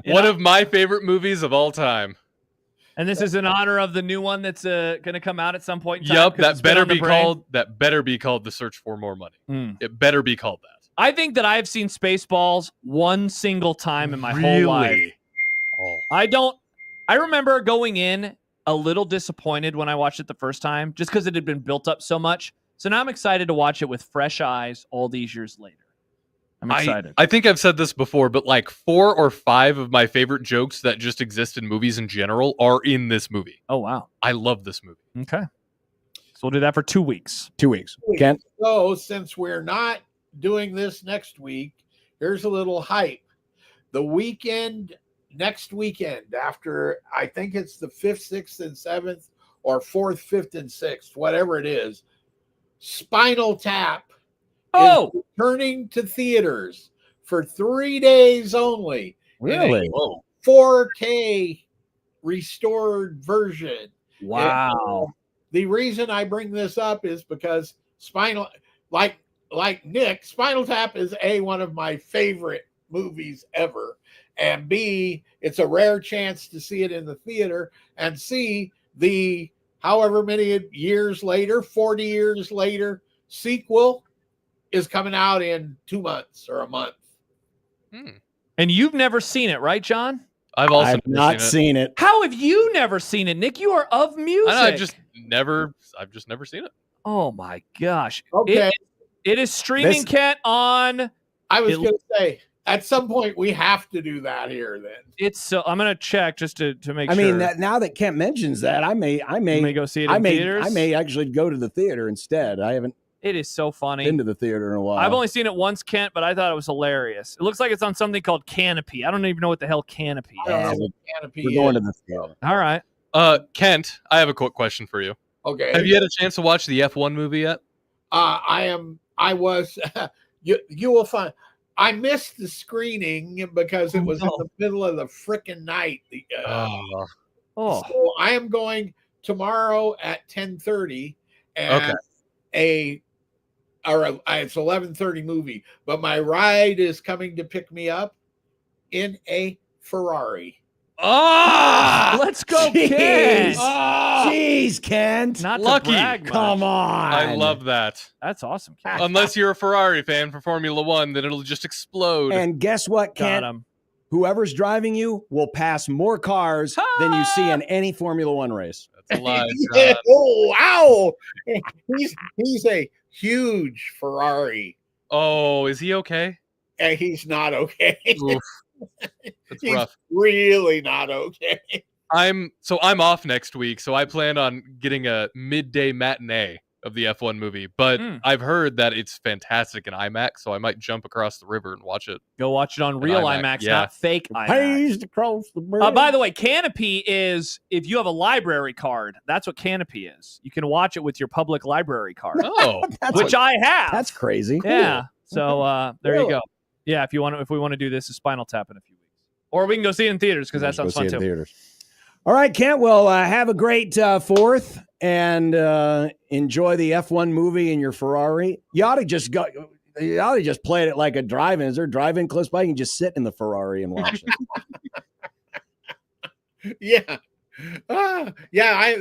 One of my favorite movies of all time. And this is in honor of the new one that's going to come out at some point in time. Yep, 'cause that it's been better on the be brain. called. That better be called The Search for More Money. Mm. It better be called that. I think that I've seen Spaceballs one single time in my whole life. Oh. I remember going in a little disappointed when I watched it the first time, just because it had been built up so much. So now I'm excited to watch it with fresh eyes all these years later. I'm excited. I think I've said this before, but like 4 or 5 of my favorite jokes that just exist in movies in general are in this movie. Oh, wow. I love this movie. Okay. So we'll do that for 2 weeks. 2 weeks. Kent? So since we're not doing this next week, here's a little hype. Next weekend, after I think it's the 5th, 6th, and 7th, or 4th, 5th, and 6th, whatever it is, Spinal Tap is returning to theaters for 3 days only. Really? In a 4K restored version. Wow. And, the reason I bring this up is because like Nick, Spinal Tap is one of my favorite movies ever. And B, it's a rare chance to see it in the theater. And C, the however many years later, 40 years later, sequel is coming out in 2 months or a month. And you've never seen it, right, John? I've also I've not seen it. How have you never seen it, Nick? You are of music. I've just never seen it. Oh my gosh. Okay. It is streaming, Kent, on. I was going to say, at some point we have to do that here. Then it's so. I'm going to check just to make I sure. mean, now that Kent mentions that, I may go see it in theaters. I may actually go to the theater instead. I haven't It is so funny. been to the theater in a while. I've only seen it once, Kent, but I thought it was hilarious. It looks like it's on something called Canopy. I don't even know what the hell Canopy is. Canopy We're going to the theater. All right. Kent, I have a quick question for you. Okay. Have you had a chance to watch the F1 movie yet? I was. You will find. I missed the screening because it was in the middle of the frickin' night. So I am going tomorrow at 10:30, and it's 11:30 movie. But my ride is coming to pick me up in a Ferrari. Let's go, Kent. Jeez, Kent. Not Lucky. to brag much. Come on. I love that. That's awesome, Kent. Unless you're a Ferrari fan for Formula One, then it'll just explode. And guess what, Got Kent? him. Whoever's driving you will pass more cars than you see in any Formula One race. That's a lie. Yeah, oh wow! He's a huge Ferrari. Oh, is he okay? And he's not okay. That's He's rough. really not okay. I'm off next week, so I plan on getting a midday matinee of the F1 movie. But I've heard that it's fantastic in IMAX, so I might jump across the river and watch it. Go watch it on real IMAX, Yeah. not fake IMAX. Paced across the bridge. By the way, Canopy is if you have a library card. That's what Canopy is. You can watch it with your public library card, Oh, which I have. That's crazy. Yeah. So there you Really? go. Yeah, if we want to do this, a Spinal Tap in a few weeks. Or we can go see it in theaters because that sounds fun too. Theaters. All right, Kent. Well, have a great 4th and enjoy the F1 movie in your Ferrari. You ought to just play it like a drive-in. Is there a drive-in close by? You can just sit in the Ferrari and watch it. Yeah.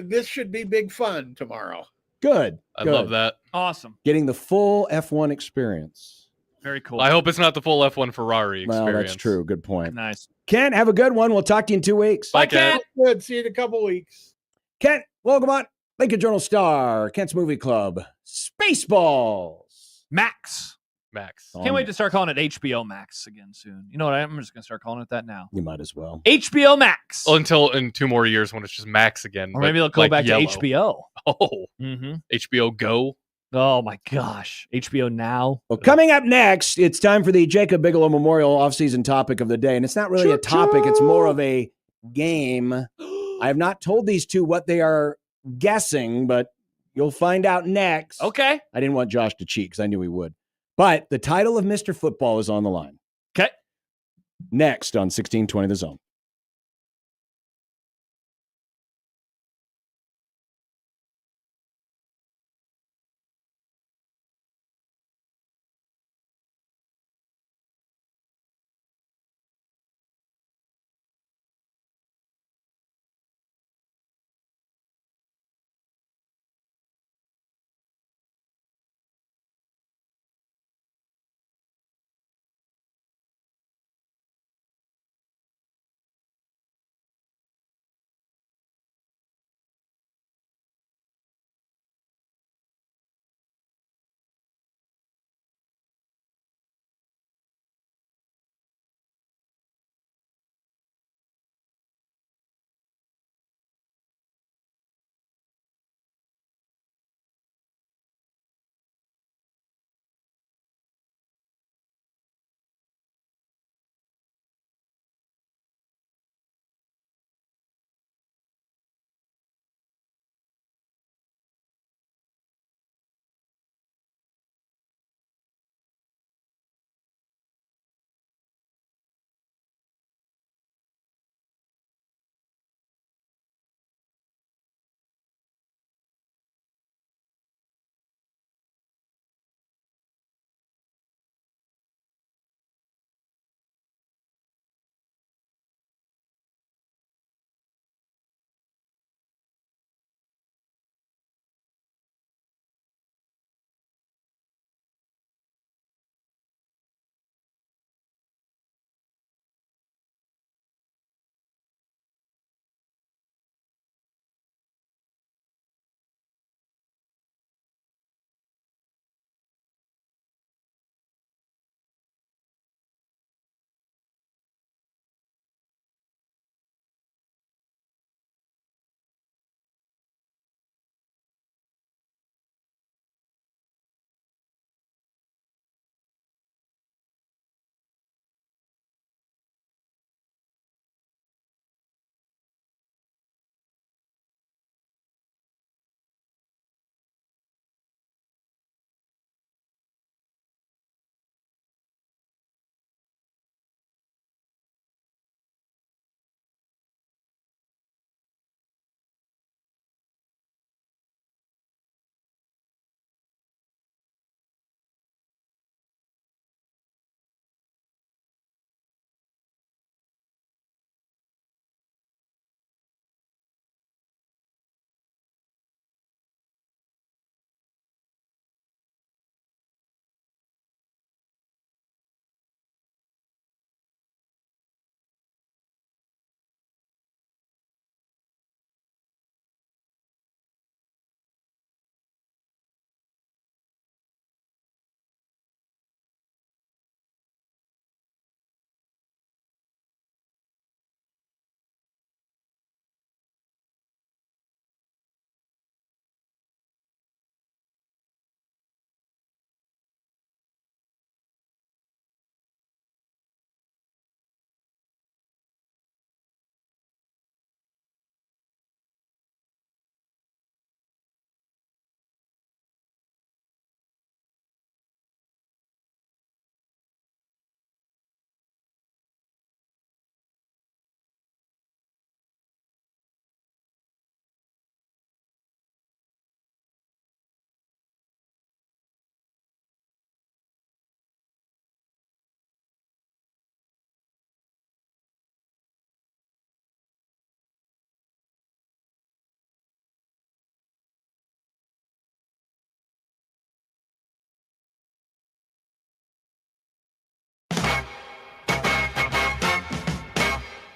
This should be big fun tomorrow. Good. I love that. Awesome. Getting the full F1 experience. Very cool. I hope it's not the full F1 Ferrari experience. Well, that's true. Good point. Nice. Kent, have a good one. We'll talk to you in 2 weeks. Bye, Kent. Good. See you in a couple weeks. Kent, welcome on. Lincoln Journal Star, Kent's Movie Club, Spaceballs. Max. Can't wait to start calling it HBO Max again soon. You know what? I'm just going to start calling it that now. You might as well. HBO Max. Well, until in 2 more years when it's just Max again. Or maybe they'll go back yellow. to HBO. Oh. HBO Go. Oh, my gosh. HBO Now. Well, coming up next, it's time for the Jacob Bigelow Memorial offseason topic of the day. And it's not really a topic. It's more of a game. I have not told these two what they are guessing, but you'll find out next. Okay. I didn't want Josh to cheat because I knew he would. But the title of Mr. Football is on the line. Okay. Next on 1620 The Zone.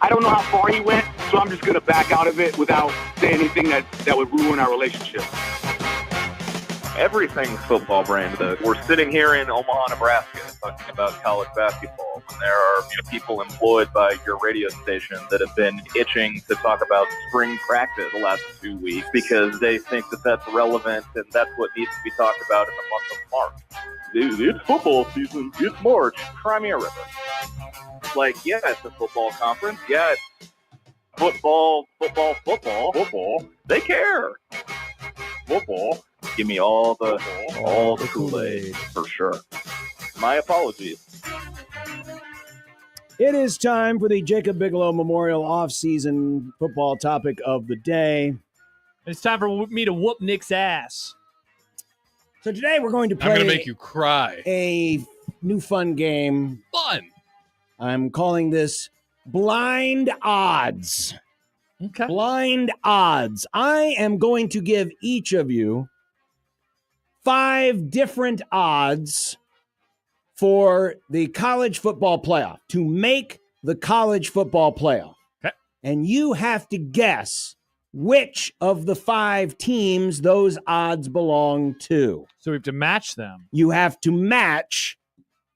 I don't know how far he went, so I'm just going to back out of it without saying anything that would ruin our relationship. Everything's football brand. We're sitting here in Omaha, Nebraska, talking about college basketball. And there are people employed by your radio station that have been itching to talk about spring practice the last 2 weeks because they think that that's relevant and that's what needs to be talked about in the month of March. It's football season. It's March. Cry me a river. Like, yeah, it's a football conference. Yeah, it's football. They care. Football. Give me all the Kool-Aid for sure. My apologies. It is time for the Jacob Bigelow Memorial Off-Season Football Topic of the Day. It's time for me to whoop Nick's ass. So today we're going to play. I'm going to make you cry. A new fun game. Fun. I'm calling this Blind Odds. Okay. Blind Odds. I am going to give each of you 5 different odds for the college football playoff, to make the college football playoff. Okay. And you have to guess which of the 5 teams those odds belong to. So we have to match them. You have to match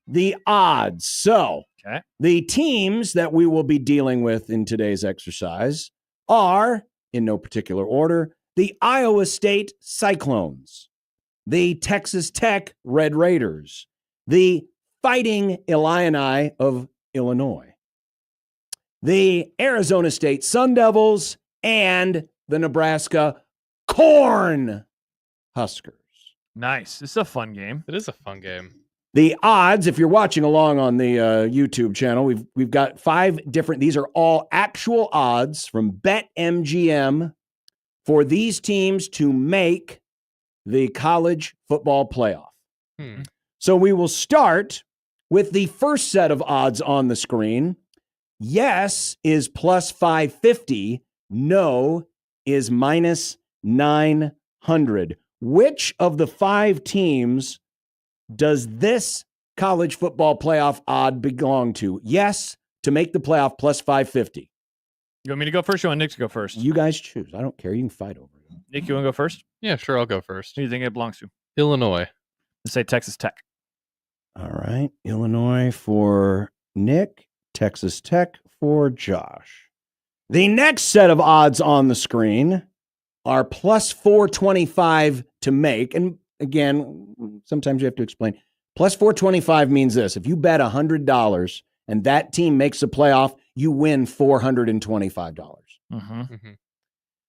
the odds. So okay. The teams that we will be dealing with in today's exercise are, in no particular order, the Iowa State Cyclones, the Texas Tech Red Raiders, the Fighting Illini of Illinois, the Arizona State Sun Devils, and the Nebraska Corn Huskers. Nice. This is a fun game. It is a fun game. The odds, if you're watching along on the YouTube channel, we've got 5 different. These are all actual odds from BetMGM for these teams to make the college football playoff. So we will start with the first set of odds on the screen. Yes is plus 550. No is minus 900. Which of the 5 teams does this college football playoff odd belong to? Yes, to make the playoff plus 550. You want me to go first or you want Nick to go first? You guys choose. I don't care. You can fight over it. Nick, you want to go first? Yeah, sure. I'll go first. Who do you think it belongs to? Illinois. Let's say Texas Tech. All right. Illinois for Nick. Texas Tech for Josh. The next set of odds on the screen are plus 425 to make. And again, sometimes you have to explain. Plus 425 means this. If you bet $100 and that team makes a playoff, you win $425.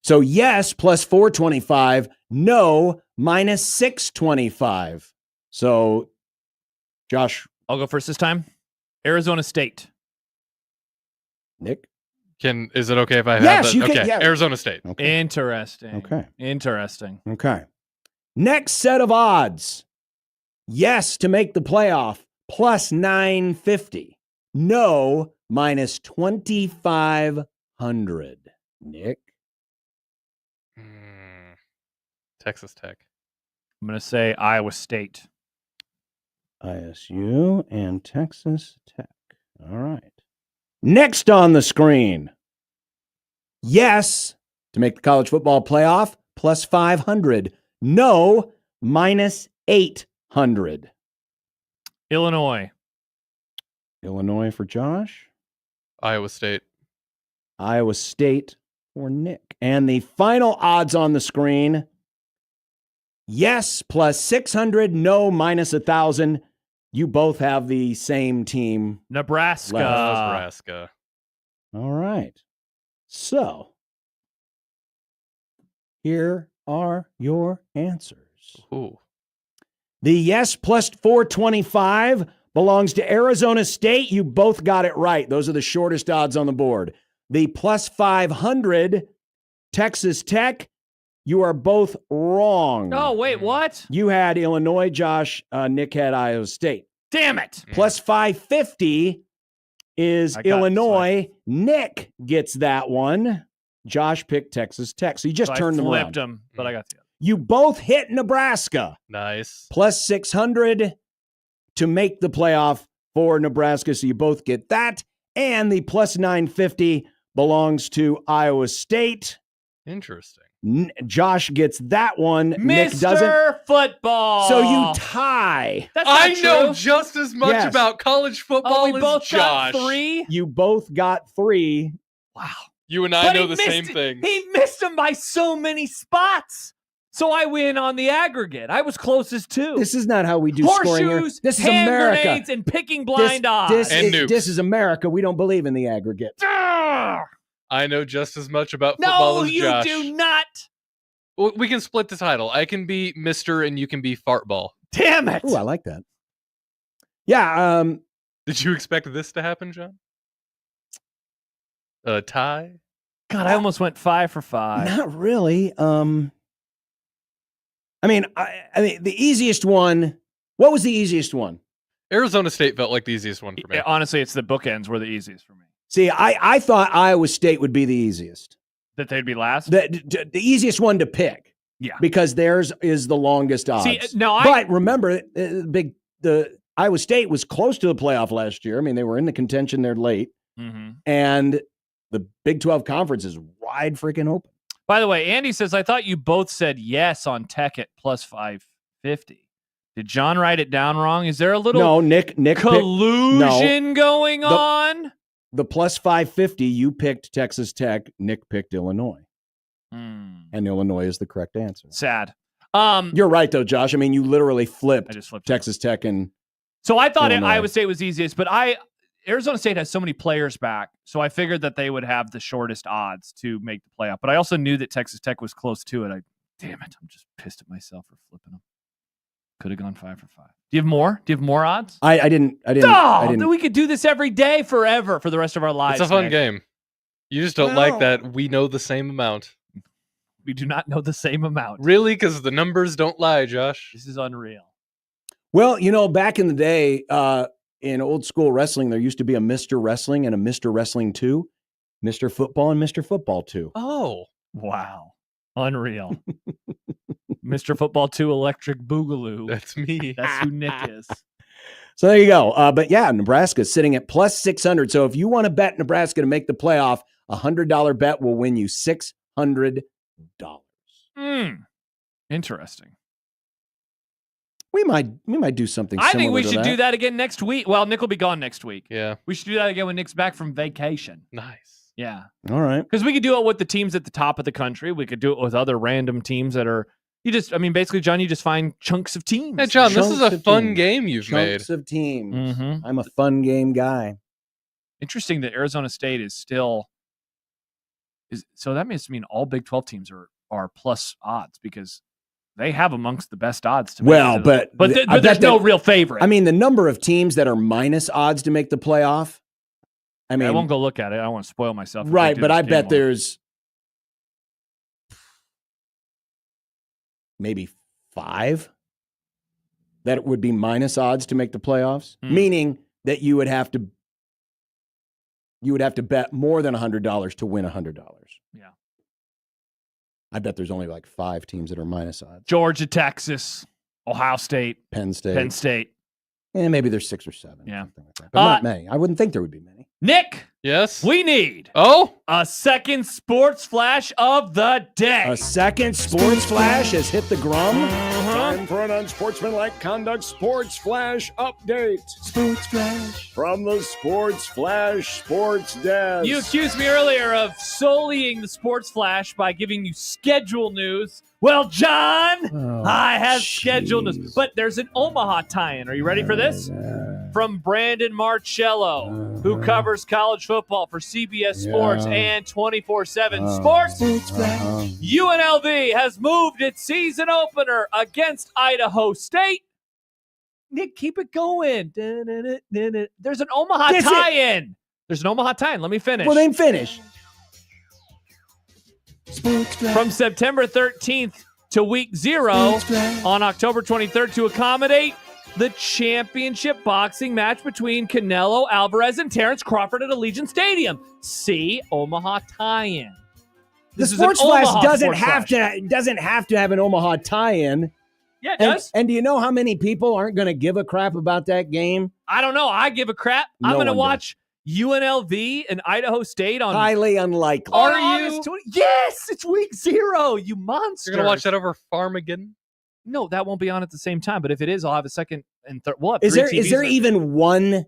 So yes, plus 425. No, minus 625. So, Josh. I'll go first this time. Arizona State. Nick? Is it okay if I have yes, that? You okay. can. Yeah. Arizona State. Okay. Interesting. Okay. Interesting. Okay. Next set of odds. Yes to make the playoff, plus 950. No, minus 2,500. Nick? Texas Tech. I'm going to say Iowa State. ISU and Texas Tech. All right. Next on the screen. Yes to make the college football playoff, plus 500. No, minus 800. Illinois. Illinois for Josh. Iowa State. Iowa State for Nick. And the final odds on the screen. Yes, plus 600. No, minus 1,000. You both have the same team. Nebraska. Nebraska. All right. So, here are your answers. Ooh. The yes plus 425 belongs to Arizona State. You both got it right. Those are the shortest odds on the board. The plus 500, Texas Tech. You are both wrong. Oh, wait, what? You had Illinois, Josh. Nick had Iowa State. Damn it. Plus 550 is Illinois. Nick gets that one. Josh picked Texas Tech. So you just turned them around. I flipped them, but I got the other. You both hit Nebraska. Nice. Plus 600 to make the playoff for Nebraska. So you both get that. And the plus 950 belongs to Iowa State. Interesting. Josh gets that one. Nick doesn't. Mr. Football. So you tie. That's not I know true. just as much Yes. about college football we as both Josh. got 3. You both got 3. Wow. You and I But know he the missed same it. thing. He missed him by so many spots. So I win on the aggregate. I was closest too. This is not how we do scoring here. Horseshoes, This is hand America. grenades, and picking blind odds. This is America. We don't believe in the aggregate. I know just as much about football No, as you Josh. do not. Well, we can split the title. I can be Mr. and you can be Fartball. Damn it. Ooh, I like that. Yeah. Did you expect this to happen, John? A tie? God, I almost went 5 for 5. Not really. I mean, the easiest one. What was the easiest one? Arizona State felt like the easiest one for me. Yeah, honestly, it's the bookends were the easiest for me. See, I thought Iowa State would be the easiest. That they'd be last? The easiest one to pick. Yeah. Because theirs is the longest odds. See, no, but remember, the Iowa State was close to the playoff last year. I mean, they were in the contention there late. Mm-hmm. And the Big 12 conference is wide freaking open. By the way, Andy says, I thought you both said yes on Tech at plus 550. Did John write it down wrong? Is there a little No, Nick collusion going on? The plus 550, you picked Texas Tech. Nick picked Illinois. And Illinois is the correct answer. Sad. You're right, though, Josh. I mean, you literally flipped, I just flipped Texas Tech and So I thought Illinois. Iowa State was easiest, but Arizona State has so many players back, so I figured that they would have the shortest odds to make the playoff. But I also knew that Texas Tech was close to it. Damn it, I'm just pissed at myself for flipping them. Could have gone 5 for 5. Do you have more? Do you have more odds? I didn't. Then we could do this every day forever for the rest of our lives. It's a fun Nick. game. You just don't like that we know the same amount. We do not know the same amount. Really? Because the numbers don't lie, Josh. This is unreal. Well, back in the day, in old school wrestling, there used to be a Mr. Wrestling and a Mr. Wrestling 2, Mr. Football and Mr. Football 2. Oh. Wow. Unreal. Mr. Football 2 Electric Boogaloo. That's me. That's who Nick is. So there you go. But yeah, Nebraska's sitting at plus 600. So if you want to bet Nebraska to make the playoff, a $100 bet will win you $600. Interesting. We might do something I similar think we to should that. do that again next week. Well, Nick will be gone next week. Yeah. We should do that again when Nick's back from vacation. Nice. Yeah. All right. Because we could do it with the teams at the top of the country. We could do it with other random teams that are, basically, John, you just find chunks of teams. Hey, John, this is a fun teams. game you've made. Chunks of teams. Mm-hmm. I'm a fun game guy. Interesting that Arizona State is still, so that must mean all Big 12 teams are plus odds because they have amongst the best odds to make Well, it. but There's no real favorite. I mean, the number of teams that are minus odds to make the playoff. I mean, I won't go look at it. I don't want to spoil myself. if right, do but this I game bet one. there's maybe 5 that would be minus odds to make the playoffs, meaning that you would have to bet more than $100 to win $100. Yeah. I bet there's only like 5 teams that are minus odds. Georgia, Texas, Ohio State, Penn State. And maybe there's 6 or 7. Yeah. Something like that. But not many. I wouldn't think there would be many. Nick. Yes. We need a second sports flash of the day. A second sports flash has hit the grum. Time for an unsportsmanlike conduct sports flash update. Sports flash. From the Sports Flash Sports Desk. You accused me earlier of sullying the sports flash by giving you schedule news. Well, John, I have schedule news. But there's an Omaha tie-in. Are you ready for this? From Brandon Marcello, who covers college football for CBS Sports and 24/7 Sports. UNLV has moved its season opener against Idaho State. Nick, keep it going. There's an Omaha tie-in. There's an Omaha tie-in. Let me finish. Well, then finish. From September 13th to week 0 on October 23rd to accommodate the championship boxing match between Canelo Alvarez and Terrence Crawford at Allegiant Stadium. See Omaha tie-in. The sports flash doesn't have to have an Omaha tie-in. Yeah, it does. And do you know how many people aren't going to give a crap about that game? I don't know. I give a crap. I'm going to watch UNLV and Idaho State on Highly unlikely. on Are August you? 20 Yes, it's week 0. You monster. You're gonna watch that over Farmageddon? No, that won't be on at the same time. But if it is, I'll have a second and third. We'll have Is three there TVs is there even one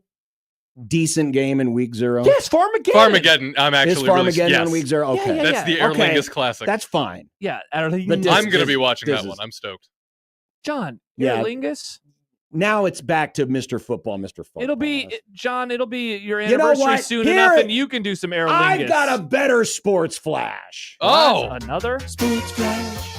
decent game in week 0? Yes, Farmageddon. Farmageddon. I'm actually Is Farmageddon really, yes. on week 0? Okay. Yeah, That's the Aer Okay. Lingus Classic. That's fine. Yeah, Aer Lingus. But I'm gonna this- be watching this that is- one. I'm stoked. John, Yeah. Aer Lingus. Now it's back to Mr. Football, Mr. Football. It'll be John. It'll be your You know anniversary what? soon Here enough, it- and you can do some Aer Lingus. I've got a better sports flash. Oh, another Sports flash.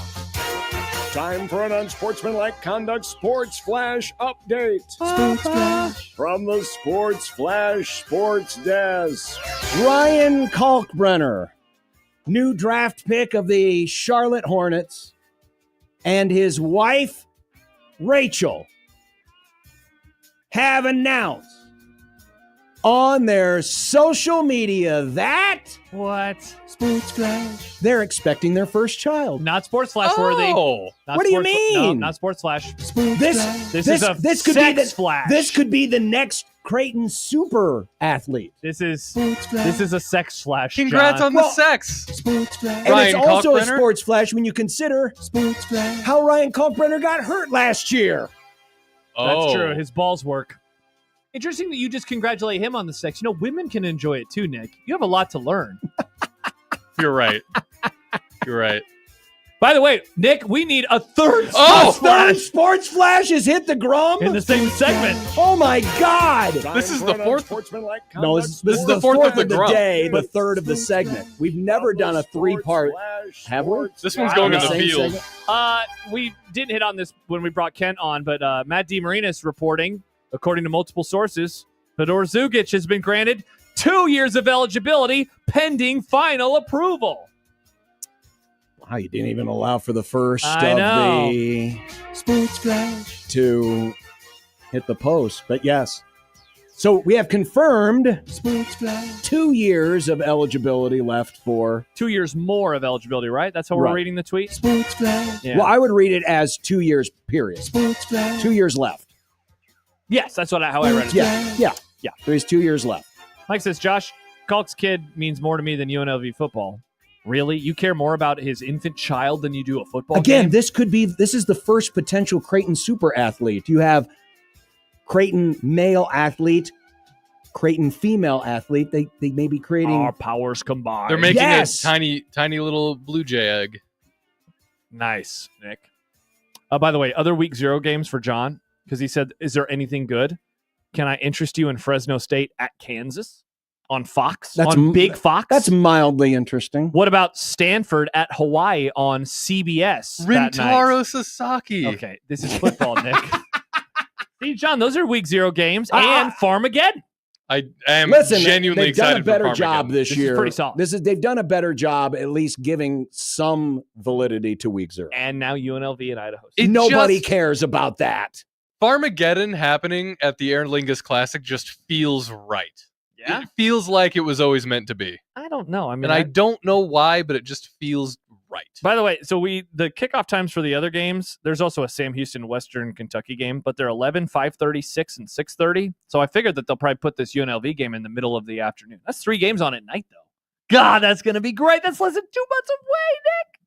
Time for an unsportsmanlike conduct sports flash update. Sports flash. From the Sports Flash Sports Desk. Ryan Kalkbrenner, new draft pick of the Charlotte Hornets, and his wife, Rachel, have announced on their social media that what? Sports Flash. They're expecting their first child. Not Sports Flash worthy. Oh. Not What do you sports- mean? No, not Sports Flash. This is a this could sex be the flash. This could be the next Creighton super athlete. This is a sex flash. Congrats John. on the sex. Sports flash. And Ryan it's also a Kalkbrenner? sports flash when you consider sports flash how Ryan Kalkbrenner got hurt last year. That's Oh. true. His balls work. Interesting that you just congratulate him on the sex. You know, women can enjoy it too, Nick. You have a lot to learn. You're right. You're right. By the way, Nick, we need a third Oh! sports flash Sports flash has hit the grum in the same segment. Oh my God! This is the fourth. No, this is the fourth of the day, the third of the segment. We've never done a 3-part. Have we? This one's going in the Same field. segment? We didn't hit on this when we brought Kent on, but Matt DeMarinis reporting, according to multiple sources, Fedor Zugic has been granted 2 years of eligibility pending final approval. Wow, you didn't even allow for the first I of know. the sports flash to hit the post. But yes. So we have confirmed sports flash 2 years of eligibility left for 2 years more of eligibility, right? That's how we're Right. reading the tweet? sports flash. Yeah. Well, I would read it as 2 years, period. Sports flash. 2 years left. Yes, that's how I read it. Yeah. There's 2 years left. Mike says, Josh, Kalk's kid means more to me than UNLV football. Really? You care more about his infant child than you do a football Again, game? this is the first potential Creighton super athlete. You have Creighton male athlete, Creighton female athlete. They may be creating Our powers combined. They're making Yes! a tiny little blue jay egg. Nice, Nick. By the way, other week 0 games for John, because he said, is there anything good? Can I interest you in Fresno State at Kansas on Fox? On Big Fox? That's mildly interesting. What about Stanford at Hawaii on CBS that night? Rintaro Sasaki. Okay, this is football, Nick. See, John, those are week 0 games and Farmageddon. I am Listen, genuinely they've done excited a better for Farmageddon. job this This is year. pretty solid. They've done a better job at least giving some validity to week 0. And now UNLV and Idaho State. It Nobody just- cares about that. Farmageddon happening at the Aer Lingus Classic just feels right. Yeah? It feels like it was always meant to be. I don't know. I mean, And I don't know why, but it just feels right. By the way, so the kickoff times for the other games, there's also a Sam Houston Western Kentucky game, but they're 11, 5:30, 6, and 6:30. So I figured that they'll probably put this UNLV game in the middle of the afternoon. That's 3 games on at night, though. God, that's going to be great. That's less than 2 months away, Nick.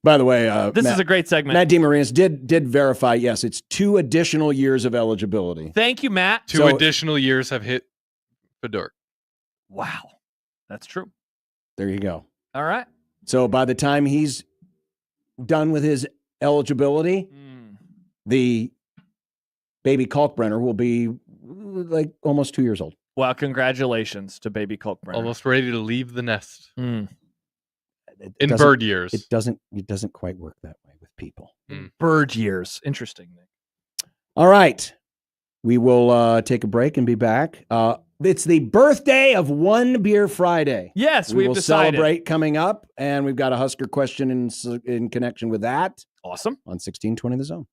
By the way, This is a great segment. Matt DeMarinis did verify, yes, it's 2 additional years of eligibility. Thank you, Matt. 2 additional years have hit Fedor. Wow. That's true. There you go. All right. So by the time he's done with his eligibility, the baby Kalkbrenner will be like almost 2 years old. Well, congratulations to baby Kalkbrenner. Almost ready to leave the nest. Mm. In bird years. It doesn't quite work that way with people. Bird years. Interesting, Nick. All right. We will take a break and be back. It's the birthday of One Beer Friday. Yes, we we've will decided. celebrate coming up, and we've got a Husker question in connection with that. Awesome. On 1620 The Zone.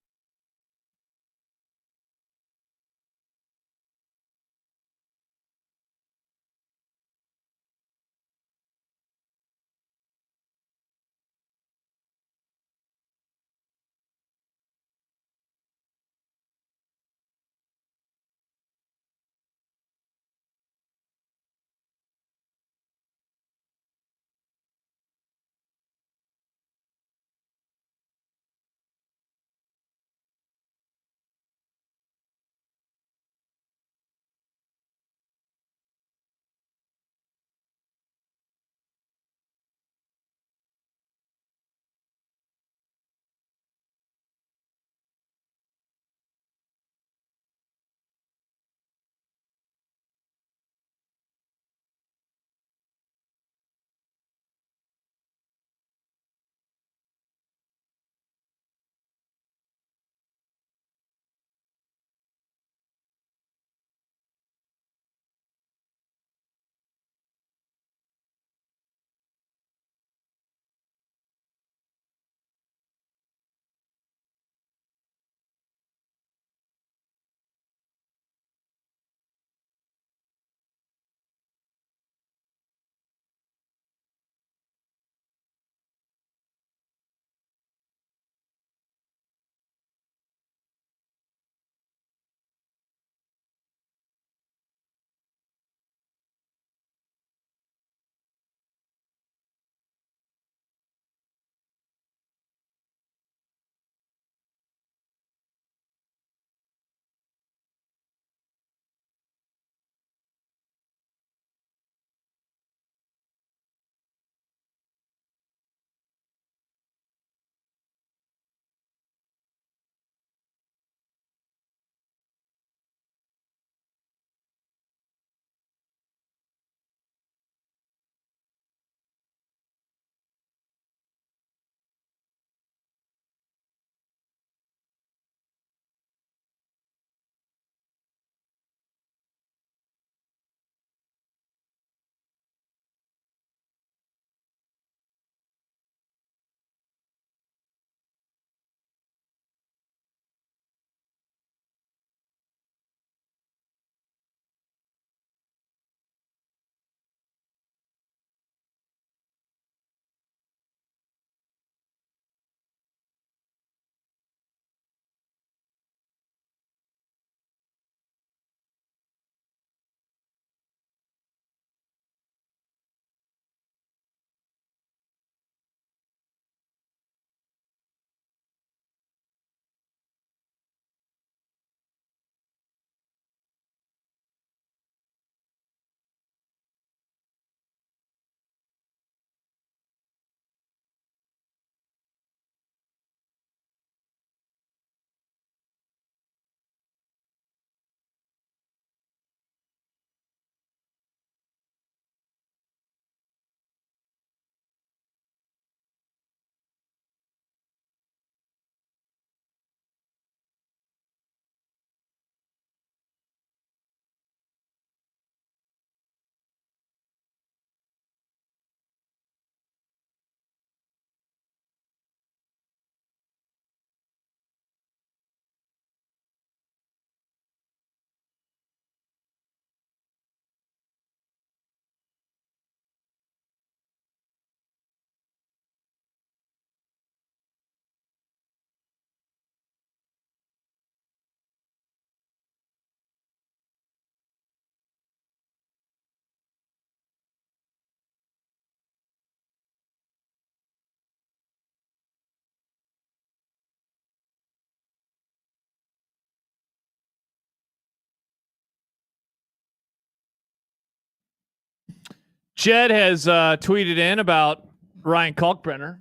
Jed has tweeted in about Ryan Kalkbrenner.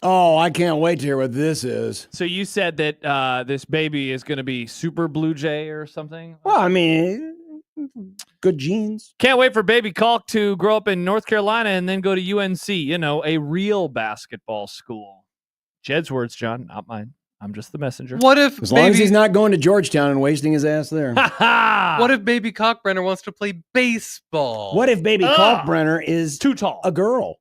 Oh, I can't wait to hear what this is. So you said that this baby is going to be super Blue Jay or something? Well, I mean, good genes. Can't wait for baby Kalk to grow up in North Carolina and then go to UNC, a real basketball school. Jed's words, John, not mine. I'm just the messenger. What if as long as he's not going to Georgetown and wasting his ass there? What if baby Kalkbrenner wants to play baseball? What if baby Kalkbrenner is too tall? A girl.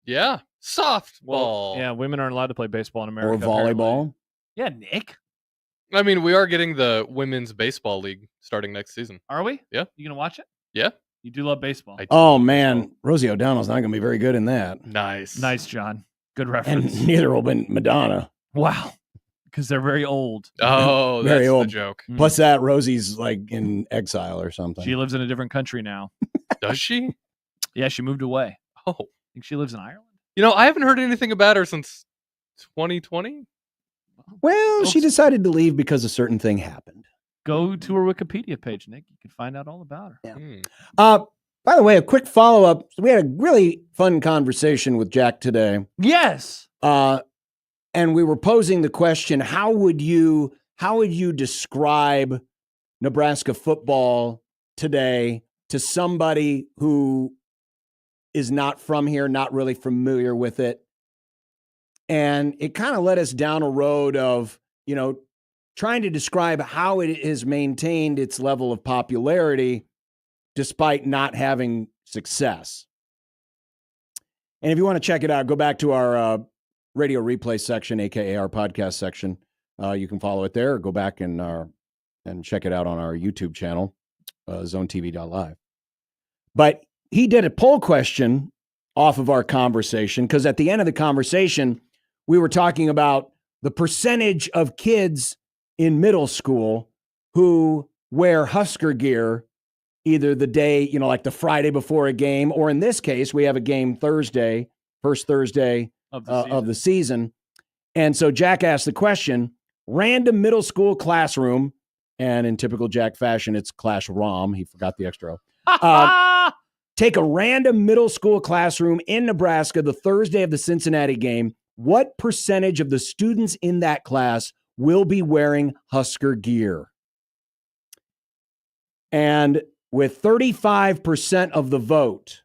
Yeah. Softball. Yeah, women aren't allowed to play baseball in America. Or volleyball. Apparently. Yeah, Nick. I mean, we are getting the women's baseball league starting next season. Are we? Yeah. You going to watch it? Yeah. You do love baseball. Oh, man. Rosie O'Donnell's not going to be very good in that. Nice. Nice, John. Good reference. And neither will be Madonna. Wow. Because they're very old. Oh, very that's old. the joke. Plus that, Rosie's like in exile or something. She lives in a different country now. Does she? Yeah, she moved away. Oh. I think she lives in Ireland. I haven't heard anything about her since 2020. Well, she decided to leave because a certain thing happened. Go to her Wikipedia page, Nick. You can find out all about her. Yeah. By the way, a quick follow-up. We had a really fun conversation with Jack today. Yes. And we were posing the question, how would you describe Nebraska football today to somebody who is not from here, not really familiar with it? And it kind of led us down a road of, trying to describe how it has maintained its level of popularity despite not having success. And if you want to check it out, go back to our radio replay section, aka our podcast section. You can follow it there, or go back and check it out on our YouTube channel, zonetv.live. But he did a poll question off of our conversation, because at the end of the conversation, we were talking about the percentage of kids in middle school who wear Husker gear either the day, like the Friday before a game, or in this case, we have a game Thursday, first Thursday of the season. And so Jack asked the question, random middle school classroom, and in typical Jack fashion, it's class ROM. He forgot the extra O. Take a random middle school classroom in Nebraska the Thursday of the Cincinnati game. What percentage of the students in that class will be wearing Husker gear? And with 35% of the vote,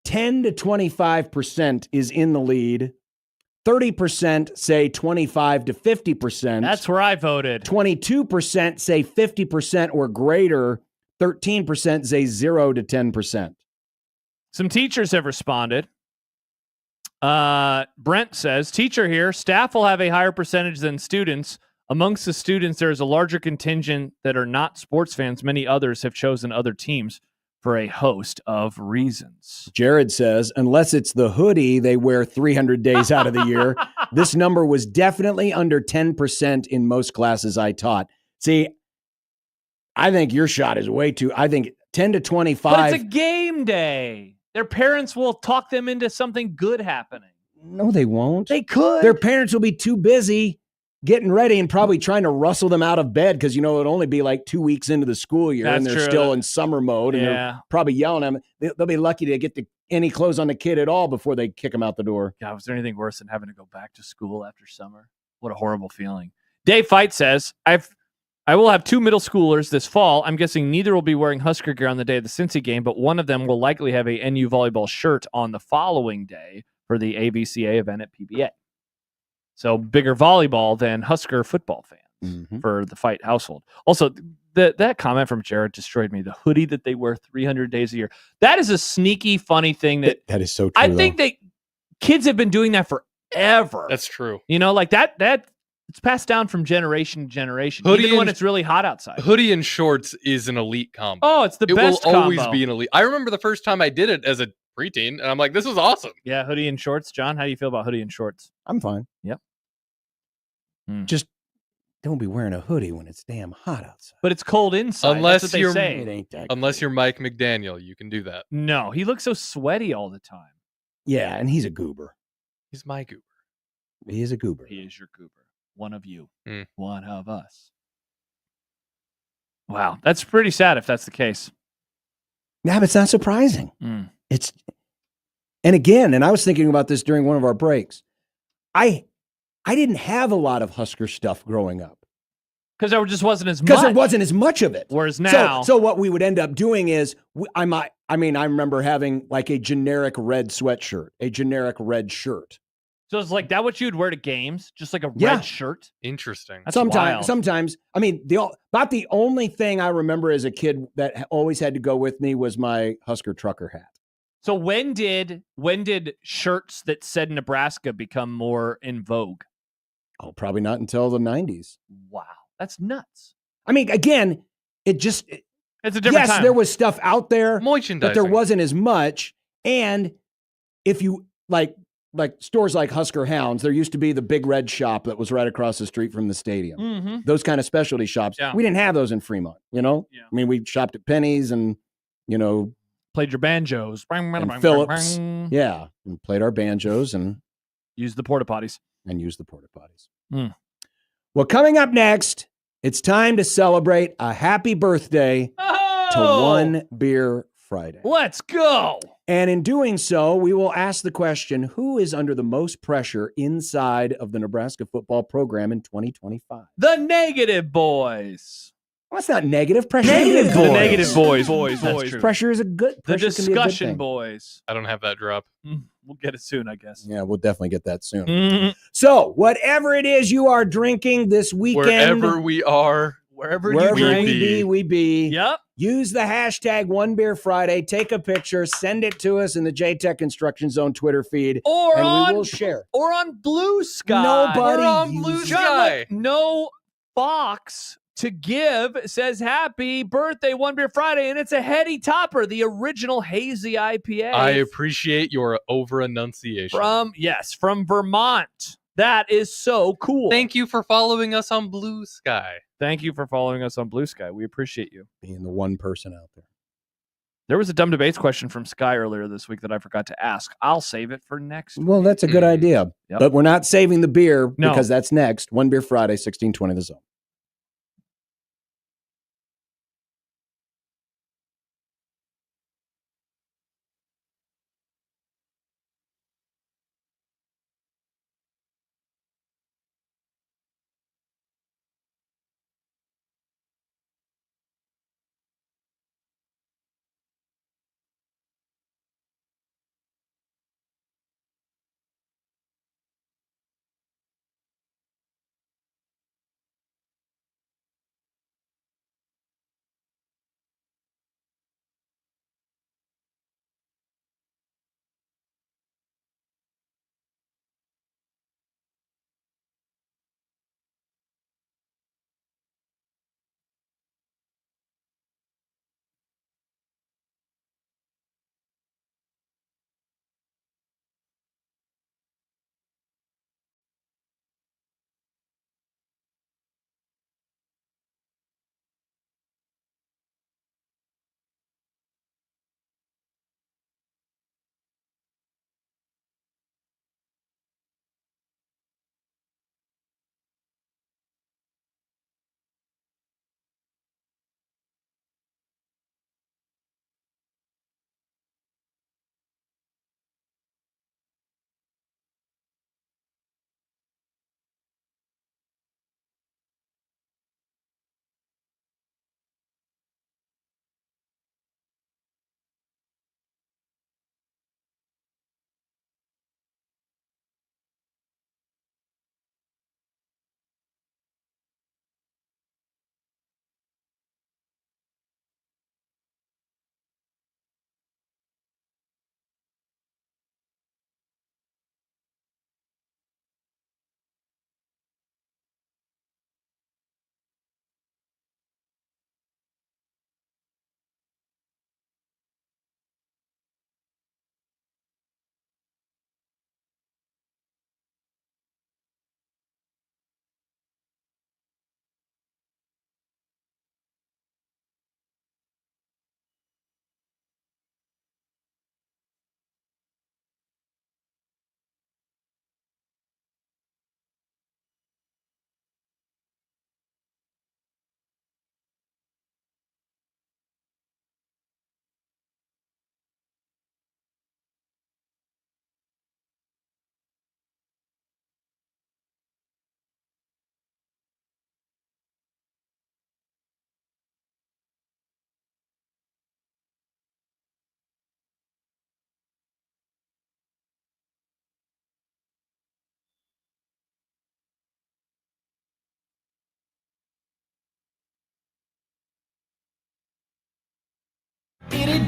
10 to 25% is in the lead. 30% say 25 to 50%. That's where I voted. 22% say 50% or greater. 13% say 0 to 10%. Some teachers have responded. Brent says, teacher here, staff will have a higher percentage than students. Amongst the students, there is a larger contingent that are not sports fans. Many others have chosen other teams for a host of reasons. Jared says, unless it's the hoodie they wear 300 days out of the year, this number was definitely under 10% in most classes I taught. See, I think your shot is way too, I think 10 to 25. But it's a game day. Their parents will talk them into something good happening. No, they won't. They could. Their parents will be too busy getting ready and probably trying to rustle them out of bed because, it'll only be like 2 weeks into the school year. That's and they're true. still in summer mode. And they're probably yelling at them. They'll be lucky to get any clothes on the kid at all before they kick them out the door. God, was there anything worse than having to go back to school after summer? What a horrible feeling. Dave Fight says, I will have 2 middle schoolers this fall. I'm guessing neither will be wearing Husker gear on the day of the Cincy game, but one of them will likely have a NU volleyball shirt on the following day for the AVCA event at PBA. So bigger volleyball than Husker football fans for the Fight household. Also, that comment from Jared destroyed me. The hoodie that they wear 300 days a year. That is a sneaky, funny thing that is so true. I think that kids have been doing that forever. That's true. Like that it's passed down from generation to generation, even when it's really hot outside. Hoodie and shorts is an elite combo. Oh, it's the best It will always combo. be an elite. I remember the first time I did it as a preteen, and I'm like, this is awesome. Yeah, hoodie and shorts. John, how do you feel about hoodie and shorts? I'm fine. Yep. Just don't be wearing a hoodie when it's damn hot outside. But it's cold inside. Unless That's what you're, they say. It ain't that unless you're Mike McDaniel, you can do that. No, he looks so sweaty all the time. Yeah, and he's a goober. He's my goober. He is a goober. He is your goober. One of you. Mm. One of us. Wow, that's pretty sad if that's the case. Yeah, but it's not surprising. And again, and I was thinking about this during one of our breaks. I didn't have a lot of Husker stuff growing up. Because there just wasn't as much. Because there wasn't as much of it. Whereas now. So what we would end up doing is, I remember having like a generic red sweatshirt, a generic red shirt. So it's like that what you'd wear to games? Just like a red shirt? Interesting. That's wild. Sometimes, about the only thing I remember as a kid that always had to go with me was my Husker trucker hat. So when did shirts that said Nebraska become more in vogue? Oh, probably not until the 90s. Wow. That's nuts. I mean, again, it's a different time. There was stuff out there, merchandising, but there wasn't as much. And if you like stores like Husker Hounds, there used to be the big red shop that was right across the street from the stadium. Mm-hmm. Those kind of specialty shops. Yeah. We didn't have those in Fremont, you know? Yeah. I mean, we shopped at Penny's and, played your banjos. And Phillips. Yeah. And played our banjos and used the porta potties. Mm. Well, coming up next, it's time to celebrate a happy birthday to One Beer Friday. Let's go. And in doing so, we will ask the question, who is under the most pressure inside of the Nebraska football program in 2025? The Negative Boys. Well, that's not negative. Pressure. Negative boys. The Negative Boys. That's true. Pressure is a good. The Pressure can be a good Discussion thing. Boys. I don't have that drop. We'll get it soon, I guess. Yeah, we'll definitely get that soon. Mhm. So, whatever it is you are drinking this weekend, Wherever we are, wherever we be. Yep. Use the hashtag One Beer Friday. Take a picture, send it to us in the JTech Instruction Zone Twitter feed, and we will share. Or on Blue Sky. Nobody We're on uses Blue it. Sky. No Fox to give says happy birthday One Beer Friday, and it's a heady topper, the original hazy IPA. I appreciate your over enunciation. From Vermont. That is so cool. Thank you for following us on Blue Sky. Thank you for following us on Blue Sky. We appreciate you. Being the one person out there. There was a dumb debates question from Sky earlier this week that I forgot to ask. I'll save it for next week. Well, that's a good idea. Yep. But we're not saving the beer No. because that's next. One Beer Friday, 1620 The Zone.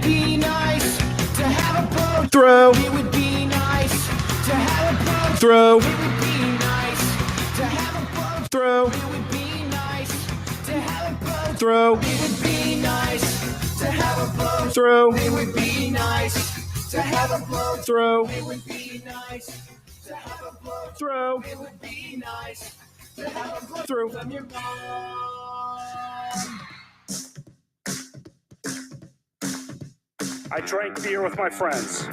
be nice to have a boat. Throw. It would be nice to have a boat. Throw. It would be nice to have a boat. Throw. It would be nice to have a boat. Throw. It would be nice to have a boat. Throw. It would be nice to have a boat. Throw. It would be nice to have a boat. Throw. It would be nice to have a boat. Throw. From your mom. I drank beer with my friends.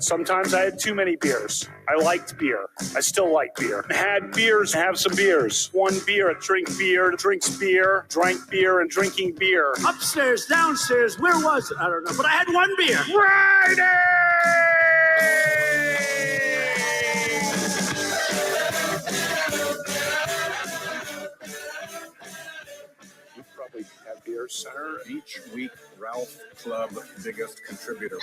Sometimes I had too many beers. I liked beer. I still like beer. Had beers, have some beers. One beer, drink beer, drinks beer, drank beer, and drinking beer. Upstairs, downstairs, where was it? I don't know, but I had one beer. You probably have beer center. Each week, Ralph Club, biggest contributor.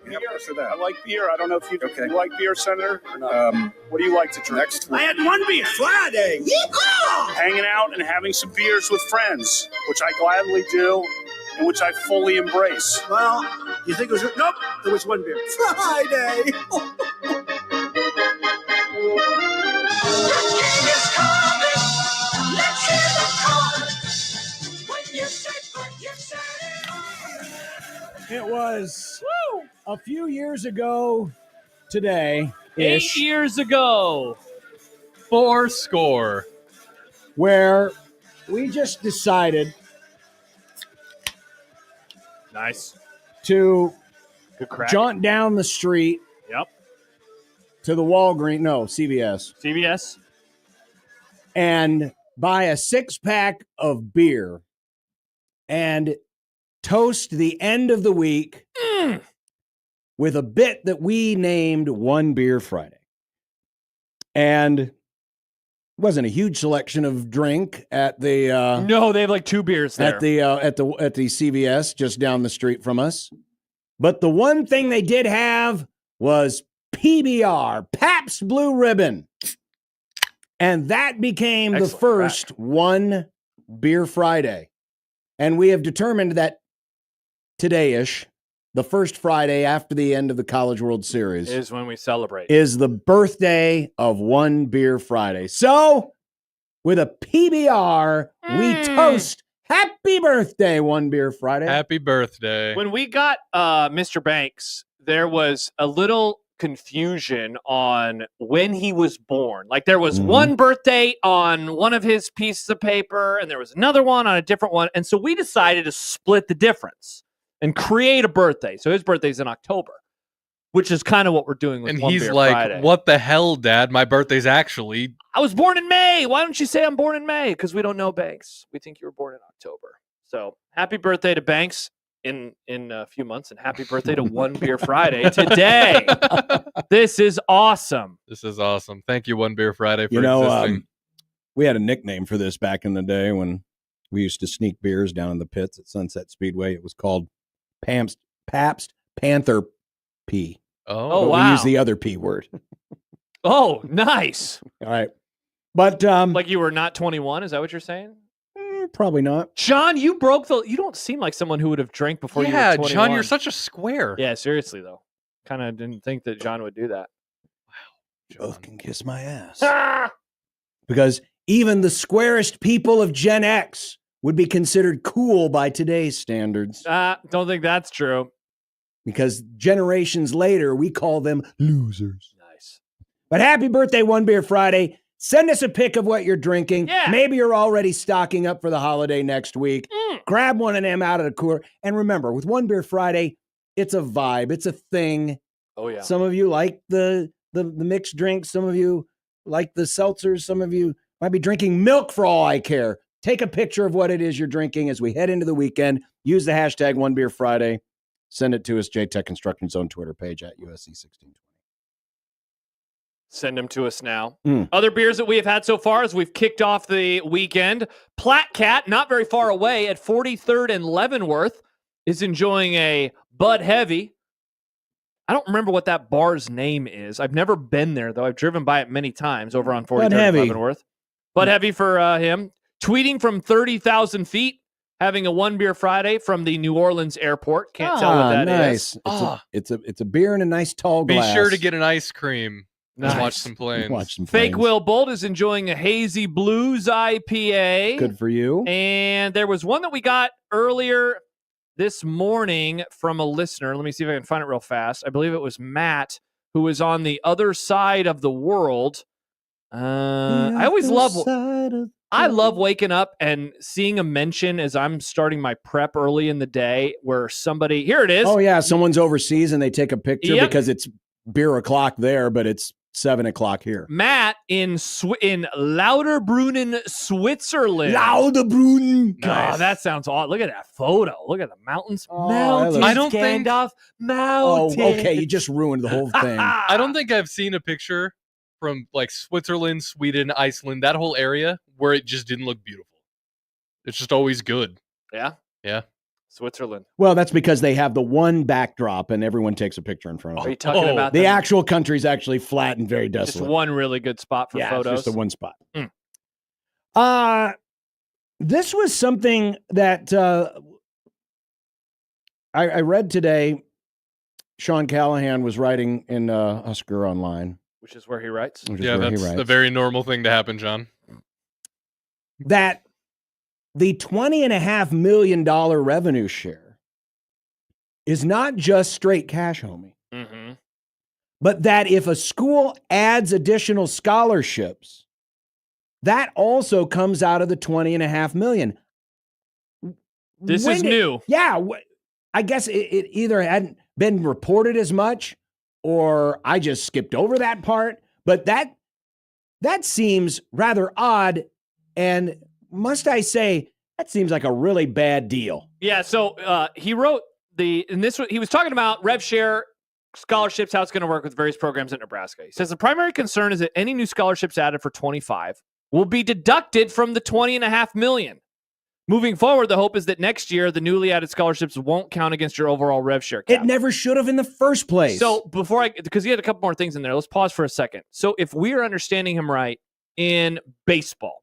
Yeah, answer that. I like beer. I don't know if you like beer, Senator, or not. What do you like to drink? Next I had one beer. Friday. Yeehaw! Hanging out and having some beers with friends, which I gladly do, and which I fully embrace. Well, you think it was... Nope, it was one beer. Friday. It was a few years ago today. 8 years ago. 4 score. Where we just decided Nice. to Good crack. jaunt down the street Yep. to the CVS, CVS. and buy a 6-pack of beer and toast the end of the week with a bit that we named One Beer Friday. And it wasn't a huge selection of drink at the No, they have like 2 beers there. at the CVS just down the street from us. But the one thing they did have was PBR, Pabst Blue Ribbon. And that became the first One Beer Friday. And we have determined that today-ish, the first Friday after the end of the College World Series, is when we celebrate. is the birthday of One Beer Friday. So, with a PBR, we toast happy birthday, One Beer Friday. Happy birthday. When we got Mr. Banks, there was a little confusion on when he was born. Like there was one birthday on one of his pieces of paper, and there was another one on a different one. And so we decided to split the difference and create a birthday. So his birthday's in October, which is kind of what we're doing with And One he's Beer like, Friday. what the hell, Dad? My birthday's actually... I was born in May. Why don't you say I'm born in May? Because we don't know Banks. We think you were born in October. So happy birthday to Banks in a few months, and happy birthday to One Beer Friday today. This is awesome. This is awesome. Thank you, One Beer Friday, for You know, existing. we had a nickname for this back in the day when we used to sneak beers down in the pits at Sunset Speedway. It was called Pabst Panther P. Oh, But wow. we use the other P word. Oh, nice. All right. But Like you were not 21. Is that what you're saying? probably not. John, you broke the... You don't sean like someone who would have drank before you were Yeah, 21. John, you're such a square. Yeah, seriously, though. Kind of didn't think that John would do that. Both can kiss my ass. Because even the squarest people of Gen X would be considered cool by today's standards. Don't think that's true. Because generations later, we call them losers. Nice. But happy birthday, One Beer Friday. Send us a pic of what you're drinking. Yeah. Maybe you're already stocking up for the holiday next week. Grab one of them out of the cooler. And remember, with One Beer Friday, it's a vibe. It's a thing. Oh, yeah. Some of you like the mixed drinks. Some of you like the seltzers. Some of you might be drinking milk for all I care. Take a picture of what it is you're drinking as we head into the weekend. Use the hashtag One Beer Friday. Send it to us, JTech Construction's own Twitter page at USC1620. Send them to us now. Other beers that we have had so far as we've kicked off the weekend. Platte Cat, not very far away at 43rd and Leavenworth, is enjoying a Bud Heavy. I don't remember what that bar's name is. I've never been there, though. I've driven by it many times over on 43rd and Leavenworth. Bud Heavy for him. Tweeting from 30,000 feet. having a one beer Friday from the New Orleans airport. Can't tell what that is. Nice. It's a beer in a nice tall Be glass. sure to get an ice cream and Nice. watch some planes. Watch some Fake planes. Will Bolt is enjoying a Hazy Blues IPA. Good for you. And there was one that we got earlier this morning from a listener. Let me see if I can find it real fast. I believe it was Matt, who was on the other side of the world. I always love waking up and seeing a mention as I'm starting my prep early in the day where somebody, here it is. Oh yeah, someone's overseas and they take a picture Yep. because it's beer o'clock there, but it's 7 o'clock here. Matt in Lauterbrunnen, Switzerland. Lauterbrunnen. Oh, that sounds odd. Look at that photo. Look at the mountains. Mountains. I don't think- Gandalf, mountains. Oh, okay. You just ruined the whole thing. I don't think I've seen a picture from like Switzerland, Sweden, Iceland, that whole area where it just didn't look beautiful. It's just always good. Yeah. Yeah. Switzerland. Well, that's because they have the one backdrop and everyone takes a picture in front of it. Are you talking about the actual country's actually flat and very desolate? just one really good spot for yeah, photos? it's just the one spot. Mm. This was something that I read today. Sean Callahan was writing in Husker Online. Which is where he writes. Yeah, that's a very normal thing to happen, John. That the $20.5 million revenue share is not just straight cash, homie. Mm-hmm. But that if a school adds additional scholarships, that also comes out of the $20.5 million. This is new. Yeah. I guess it either hadn't been reported as much or I just skipped over that part. But that seems rather odd. And must I say, that seems like a really bad deal. Yeah, so he wrote he was talking about rev share scholarships, how it's going to work with various programs in Nebraska. He says the primary concern is that any new scholarships added for 25 will be deducted from the $20.5 million. Moving forward, the hope is that next year the newly added scholarships won't count against your overall rev share cap. It never should have in the first place. So because he had a couple more things in there, let's pause for a second. So if we are understanding him right, in baseball,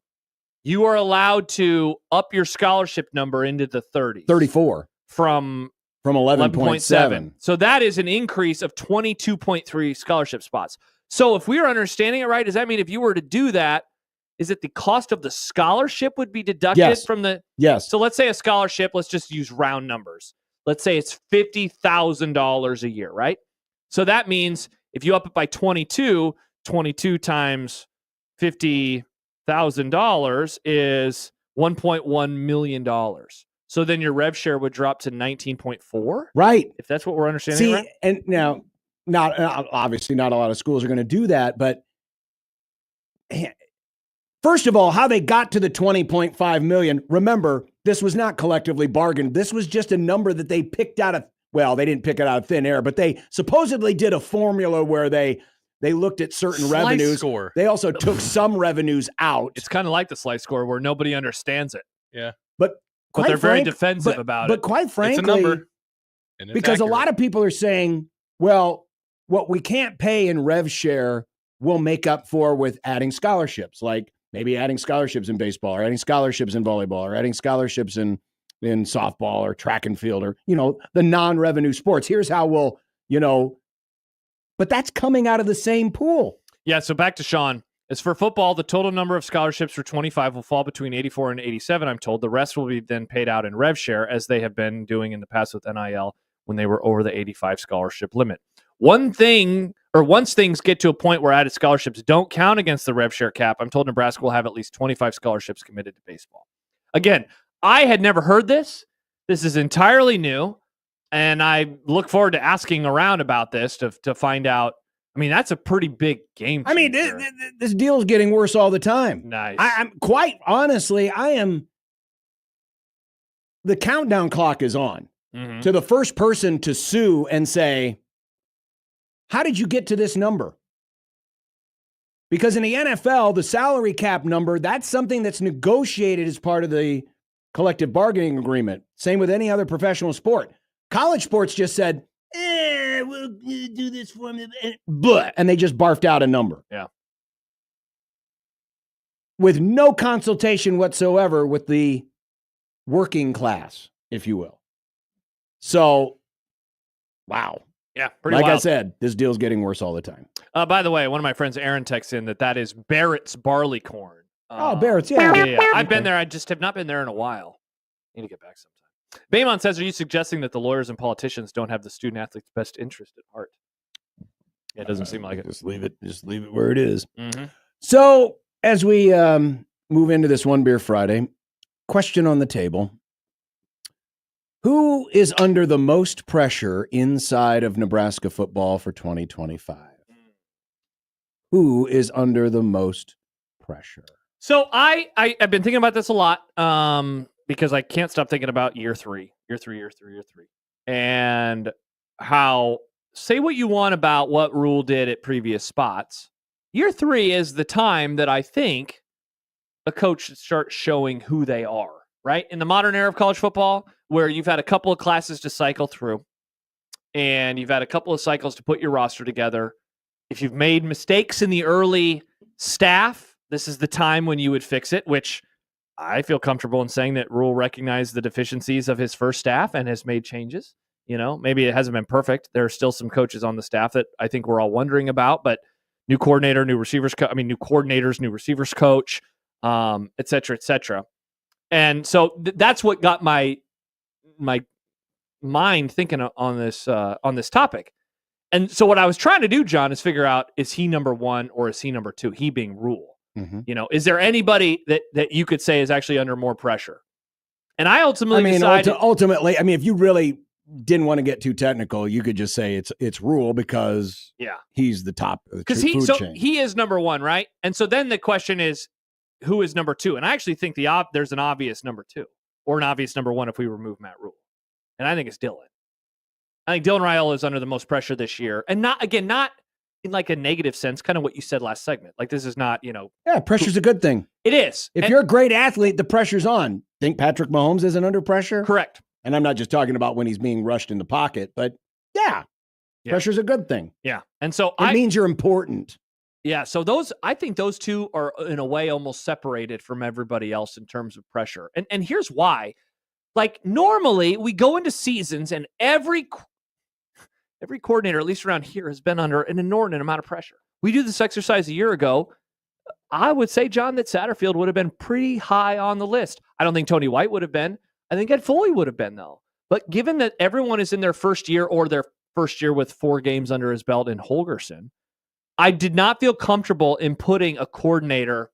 you are allowed to up your scholarship number into the 30s. 34. From 11.7. So that is an increase of 22.3 scholarship spots. So if we are understanding it right, does that mean if you were to do that, is it the cost of the scholarship would be deducted from the... Yes. So let's say a scholarship, let's just use round numbers. Let's say it's $50,000 a year, right? So that means if you up it by 22 times $50,000 is $1.1 million. So then your rev share would drop to 19.4? Right. If that's what we're understanding, See, right? and now, obviously not a lot of schools are going to do that, but first of all, how they got to the 20.5 million, remember, this was not collectively bargained. This was just a number that they picked out of, well, they didn't pick it out of thin air, but they supposedly did a formula where they looked at certain Slice revenues. score. They also took some revenues out. It's kind of like the slice score where nobody understands it. Yeah. But they're very defensive about it. But quite frankly, It's a number. And it's because accurate. a lot of people are saying, well, what we can't pay in rev share we'll make up for with adding scholarships, like maybe adding scholarships in baseball or adding scholarships in volleyball or adding scholarships in softball or track and field or, the non-revenue sports. Here's how we'll, but that's coming out of the same pool. Yeah, so back to Sean. As for football, the total number of scholarships for 25 will fall between 84 and 87, I'm told. The rest will be then paid out in rev share, as they have been doing in the past with NIL when they were over the 85 scholarship limit. Once things get to a point where added scholarships don't count against the rev share cap, I'm told Nebraska will have at least 25 scholarships committed to baseball. Again, I had never heard this. This is entirely new, and I look forward to asking around about this to find out. I mean, that's a pretty big game changer. I mean, this deal is getting worse all the time. Nice. I'm quite honestly, the countdown clock is on to the first person to sue and say, how did you get to this number? Because in the NFL, the salary cap number, that's something that's negotiated as part of the collective bargaining agreement. Same with any other professional sport. College sports just said, we'll do this for me. And they just barfed out a number. Yeah. With no consultation whatsoever with the working class, if you will. So, wow. Yeah, pretty like wild. I said, this deal's getting worse all the time. By the way, one of my friends, Aaron, texts in that is Barrett's barley corn. Barrett's, yeah. Yeah. I've been there. I just have not been there in a while. Need to get back sometime. Baymon says, are you suggesting that the lawyers and politicians don't have the student athlete's best interest at heart? Yeah, it doesn't seem like it. Just leave it where it is. Mm-hmm. So, as we move into this One Beer Friday, question on the table. Who is under the most pressure inside of Nebraska football for 2025? Who is under the most pressure? So I've been thinking about this a lot because I can't stop thinking about year three, and how, say what you want about what Rule did at previous spots. Year 3 is the time that I think a coach should start showing who they are, right? In the modern era of college football, where you've had a couple of classes to cycle through and you've had a couple of cycles to put your roster together. If you've made mistakes in the early staff, this is the time when you would fix it, which I feel comfortable in saying that Rule recognized the deficiencies of his first staff and has made changes. You know, maybe it hasn't been perfect. There are still some coaches on the staff that I think we're all wondering about, but new coordinator, new receivers, new coordinators, new receivers coach, et cetera, et cetera. And so that's what got my mind thinking on this topic. And so what I was trying to do, John, is figure out, is he number 1 or is he number 2? He being Rule. Mm-hmm. You know, is there anybody that you could say is actually under more pressure? And I ultimately decided... ultimately, if you really didn't want to get too technical, you could just say it's Rule because he's the top of the food chain. He is number 1, right? And so then the question is, who is number 2? And I actually think there's an obvious number 2 or an obvious number 1 if we remove Matt Rule. And I think it's Dylan. I think Dylan Raiola is under the most pressure this year. And not in like a negative sense, kind of what you said last segment. Like, this is not, Yeah, pressure's a good thing. It is. If you're a great athlete, the pressure's on. Think Patrick Mahomes isn't under pressure? Correct. And I'm not just talking about when he's being rushed in the pocket, but pressure's a good thing. Yeah. And so it means you're important. Yeah. So I think those two are in a way almost separated from everybody else in terms of pressure. And here's why. Like, normally we go into seasons and every coordinator, at least around here, has been under an inordinate amount of pressure. We do this exercise a year ago. I would say, John, that Satterfield would have been pretty high on the list. I don't think Tony White would have been. I think Ed Foley would have been, though. But given that everyone is in their first year or their first year with 4 games under his belt in Holgerson, I did not feel comfortable in putting a coordinator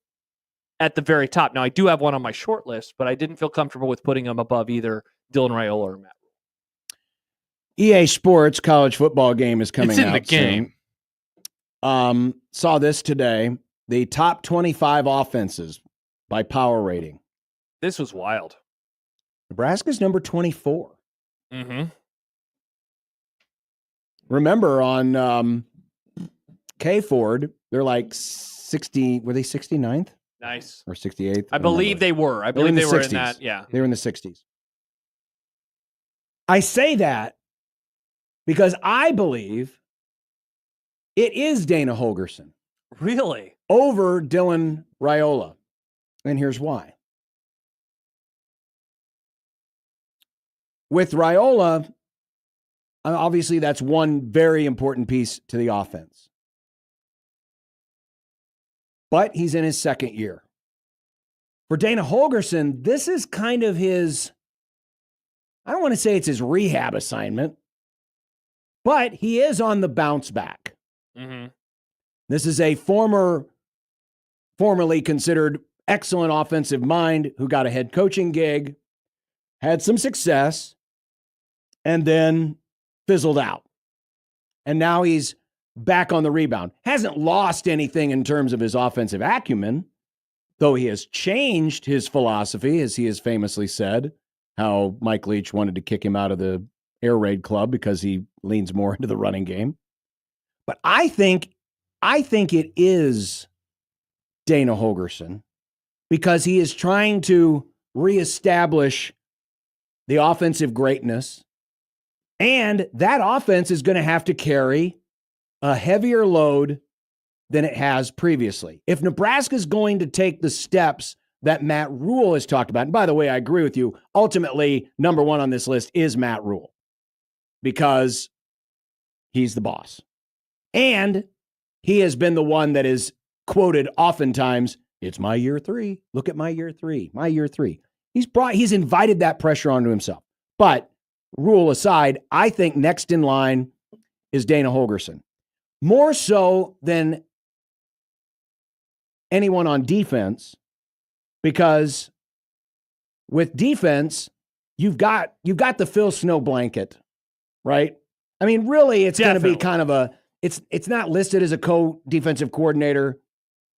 at the very top. Now, I do have one on my short list, but I didn't feel comfortable with putting him above either Dylan Raiola or Matt Rule. EA Sports college football game is coming out. It's in the game. Soon. Saw this today. The top 25 offenses by power rating. This was wild. Nebraska's number 24. Mm-hmm. Remember on K Ford, they're like 60. Were they 69th? Nice. Or 68th? I believe they were. I believe they were in that. Yeah. They were in the 60s. I say that because I believe it is Dana Holgerson. Really? Over Dylan Raiola. And here's why. With Raiola, obviously that's one very important piece to the offense. But he's in his second year. For Dana Holgerson, this is kind of his, I don't want to say it's his rehab assignment, but he is on the bounce back. Mm-hmm. This is a formerly considered excellent offensive mind who got a head coaching gig, had some success, and then fizzled out. And now he's back on the rebound. Hasn't lost anything in terms of his offensive acumen, though he has changed his philosophy, as he has famously said, how Mike Leach wanted to kick him out of the air raid club because he leans more into the running game. But I think it is Dana Holgerson because he is trying to reestablish the offensive greatness, and that offense is going to have to carry a heavier load than it has previously. If Nebraska is going to take the steps that Matt Rule has talked about. And by the way, I agree with you. Ultimately, number one on this list is Matt Rule because he's the boss. And he has been the one that is quoted oftentimes, it's my year 3. Look at my year 3, my year 3. He's invited that pressure onto himself. But Rule aside, I think next in line is Dana Holgorsen. More so than anyone on defense, because with defense, you've got the Phil Snow blanket, right? I mean, really, it's going to be kind of it's not listed as a co-defensive coordinator,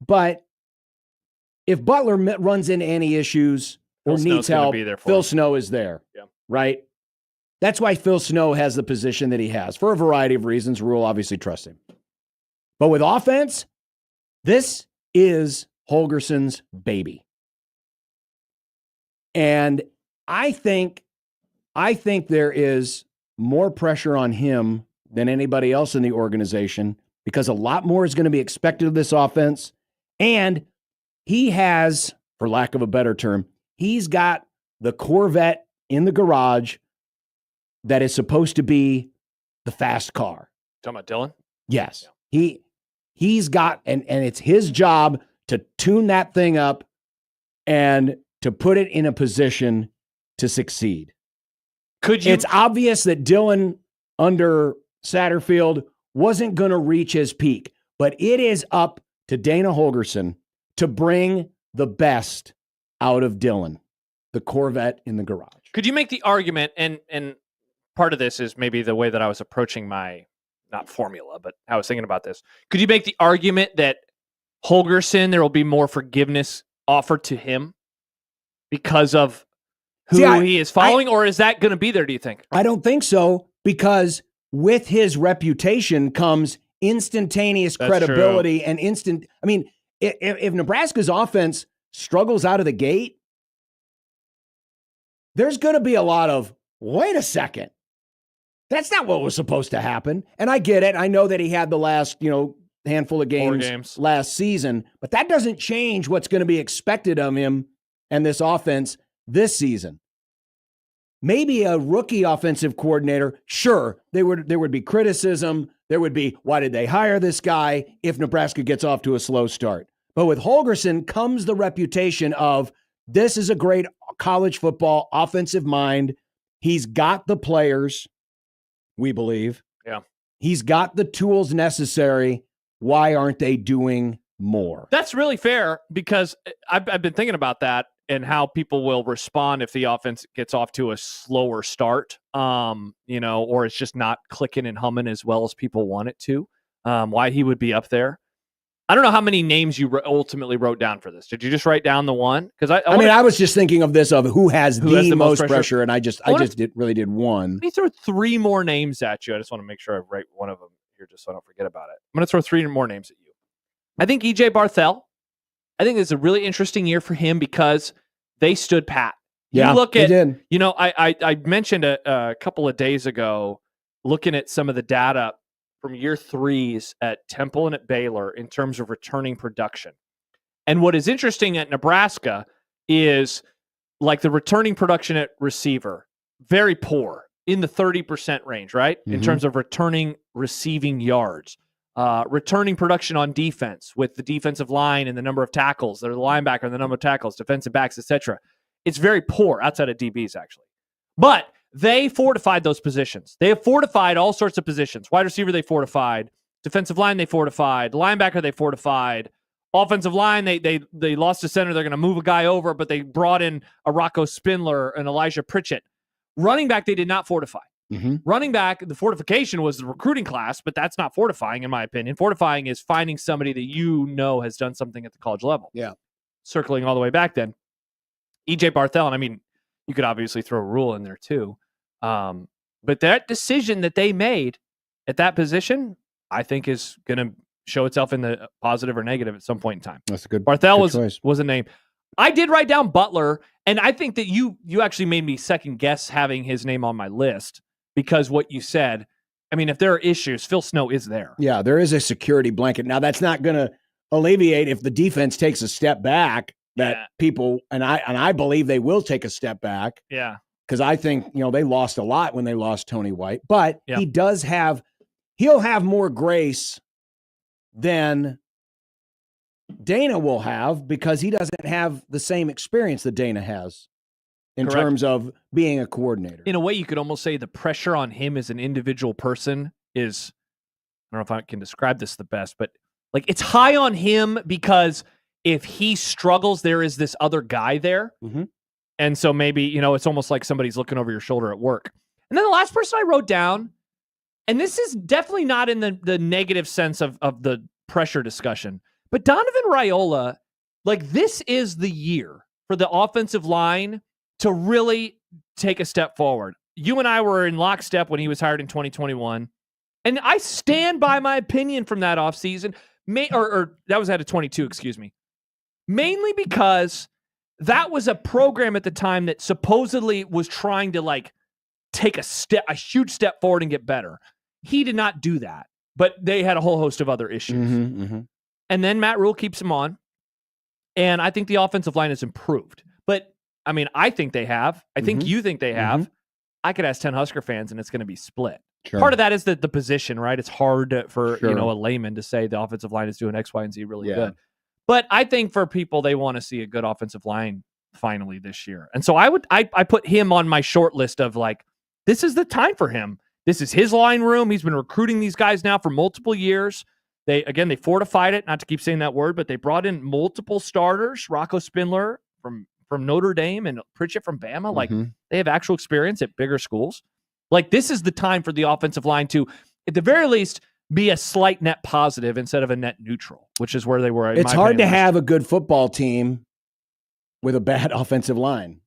but if Butler runs into any issues or needs help, Phil Snow is there, right? That's why Phil Snow has the position that he has for a variety of reasons. Rule obviously trusts him. But with offense, this is Holgorsen's baby. And I think there is more pressure on him than anybody else in the organization because a lot more is going to be expected of this offense. And he has, for lack of a better term, he's got the Corvette in the garage that is supposed to be the fast car. Talking about Dylan? Yes. Yeah. He's got, and it's his job to tune that thing up and to put it in a position to succeed. It's obvious that Dylan under Satterfield wasn't going to reach his peak, but it is up to Dana Holgorsen to bring the best out of Dylan, the Corvette in the garage. Could you make the argument, and part of this is maybe the way that I was approaching my, not formula, but I was thinking about this. Could you make the argument that Holgorsen, there will be more forgiveness offered to him because of who he is following, or is that going to be there, do you think? I don't think so, because with his reputation comes instantaneous credibility and instant. I mean, if Nebraska's offense struggles out of the gate, there's going to be a lot of, wait a second, that's not what was supposed to happen. And I get it. I know that he had the last, handful of games last season, but that doesn't change what's going to be expected of him and this offense this season. Maybe a rookie offensive coordinator, sure, there would be criticism. There would be, why did they hire this guy if Nebraska gets off to a slow start? But with Holgorsen comes the reputation of, this is a great college football offensive mind. He's got the players, we believe. Yeah. He's got the tools necessary. Why aren't they doing more? That's really fair, because I've been thinking about that and how people will respond if the offense gets off to a slower start, or it's just not clicking and humming as well as people want it to. Why he would be up there. I don't know how many names you ultimately wrote down for this. Did you just write down the one? Because I was just thinking of this of who has the most pressure, and I really did one. Let me throw 3 more names at you. I just want to make sure I write one of them here, just so I don't forget about it. I'm going to throw 3 more names at you. I think EJ Barthel. I think it's a really interesting year for him because they stood pat. Yeah, you look at, they did. I mentioned a couple of days ago, looking at some of the data from year 3s at Temple and at Baylor in terms of returning production. And what is interesting at Nebraska is like the returning production at receiver, very poor, in the 30% range, right? In terms of returning receiving yards. Returning production on defense with the defensive line and the number of tackles, the linebacker and the number of tackles, defensive backs, etc. It's very poor outside of DBs, actually. But they fortified those positions. They have fortified all sorts of positions. Wide receiver, they fortified. Defensive line, they fortified. Linebacker, they fortified. Offensive line, they lost a center. They're going to move a guy over, but they brought in a Rocco Spindler and Elijah Pritchett. Running back, they did not fortify. Running back, the fortification was the recruiting class, but that's not fortifying, in my opinion. Fortifying is finding somebody that has done something at the college level. Yeah. Circling all the way back then. EJ Barthel, and you could obviously throw a Rule in there too. But that decision that they made at that position, I think is going to show itself in the positive or negative at some point in time. That's a good Barthel was a name. I did write down Butler, and I think that you actually made me second guess having his name on my list. Because what you said, if there are issues, Phil Snow is there. Yeah, there is a security blanket. Now, that's not going to alleviate if the defense takes a step back. that people, and I believe they will take a step back. Yeah. Because I think, they lost a lot when they lost Tony White, but he'll have more grace than Dana will have because he doesn't have the same experience that Dana has in Correct. terms of being a coordinator. In a way, you could almost say the pressure on him as an individual person is, I don't know if I can describe this the best, but like it's high on him because if he struggles, there is this other guy there. Mm-hmm. And so maybe, it's almost like somebody's looking over your shoulder at work. And then the last person I wrote down, and this is definitely not in the negative sense of the pressure discussion, but Donovan Raiola, like this is the year for the offensive line to really take a step forward. You and I were in lockstep when he was hired in 2021. And I stand by my opinion from that offseason, or that was out of 22, excuse me. Mainly because that was a program at the time that supposedly was trying to take a huge step forward and get better. He did not do that, but they had a whole host of other issues. Mm-hmm, mm-hmm. And then Matt Rule keeps him on. And I think the offensive line has improved. But, I think they have. I think you think they have. Mm-hmm. I could ask 10 Husker fans, and it's going to be split. Sure. Part of that is the position, right? It's hard for Sure. a layman to say the offensive line is doing X, Y, and Z really good. But I think for people, they want to see a good offensive line finally this year. And so I put him on my short list of this is the time for him. This is his line room. He's been recruiting these guys now for multiple years. They fortified it, not to keep saying that word, but they brought in multiple starters, Rocco Spindler from Notre Dame and Pritchett from Bama. Mm-hmm. They have actual experience at bigger schools. This is the time for the offensive line to, at the very least, be a slight net positive instead of a net neutral, which is where they were. It's hard to have a good football team with a bad offensive line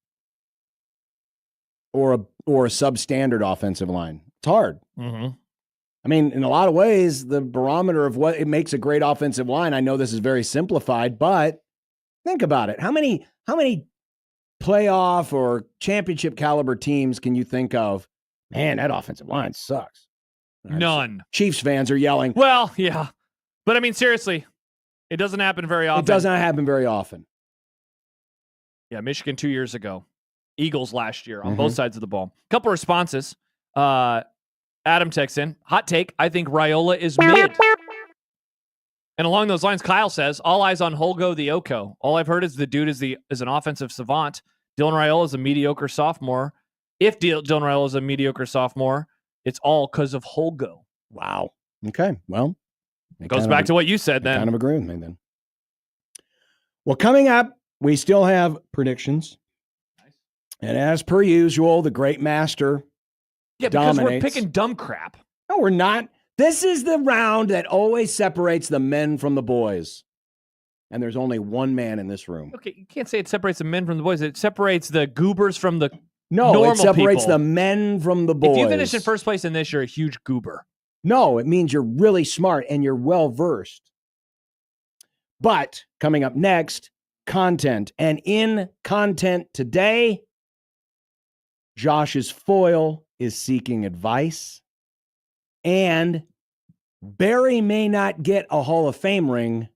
or a substandard offensive line. It's hard. Mm-hmm. In a lot of ways, the barometer of what it makes a great offensive line, I know this is very simplified, but think about it. How many playoff or championship caliber teams can you think of? Man, that offensive line sucks. None. Chiefs fans are yelling. Well, yeah. But seriously, it doesn't happen very often. It does not happen very often. Yeah, Michigan 2 years ago. Eagles last year on both sides of the ball. Couple responses. Adam texts in. Hot take. I think Raiola is mid. And along those lines, Kyle says, all eyes on Holgo the Oko. All I've heard is the dude is an offensive savant. Dylan Raiola is a mediocre sophomore. If Dylan Raiola is a mediocre sophomore, it's all because of Holgo. Wow. Okay. Well, it goes back to what you said then. Kind of agree with me then. Well, coming up, we still have predictions. Nice. And as per usual, the great master because dominates. We're picking dumb crap. No, we're not. This is the round that always separates the men from the boys. And there's only one man in this room. Okay, you can't say it separates the men from the boys. It separates the goobers from the normal it separates people. The men from the boys. If you finish in first place in this, you're a huge goober. No, it means you're really smart and you're well-versed. But coming up next, content. And in content today, Josh's foil is seeking advice. And Barry may not get a Hall of Fame ring,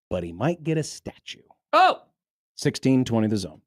but he might get a statue. Oh! 1620 The Zone.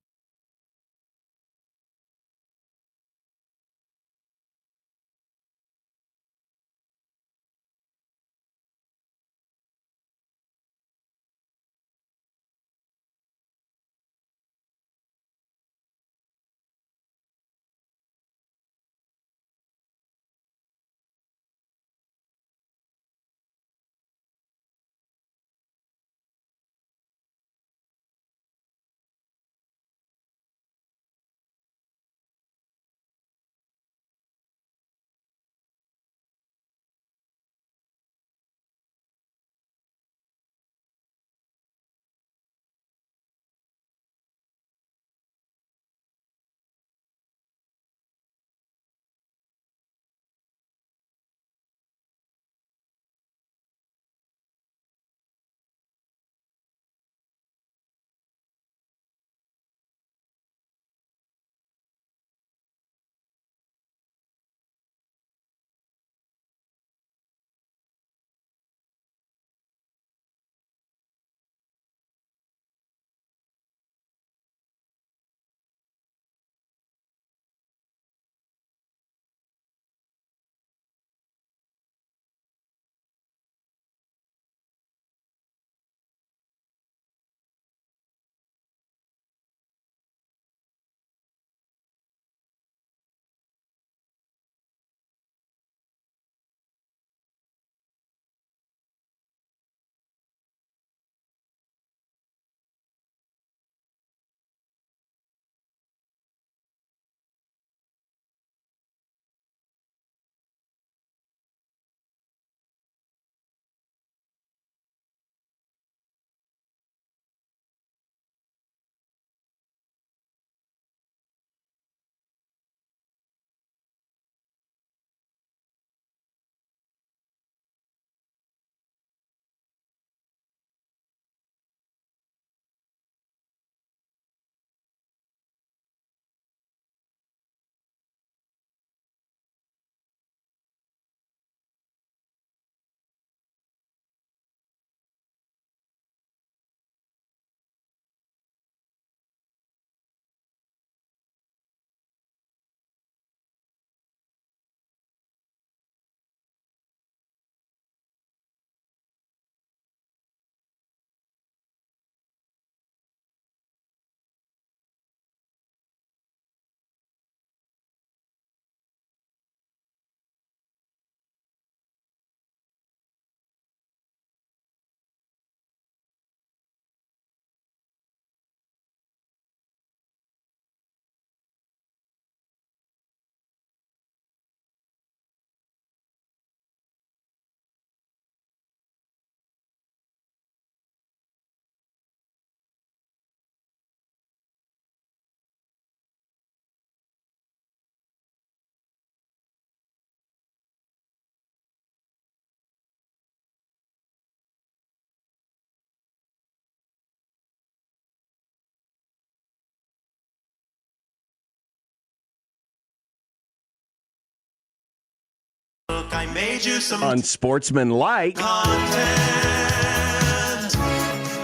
I made you some Unsportsmanlike content.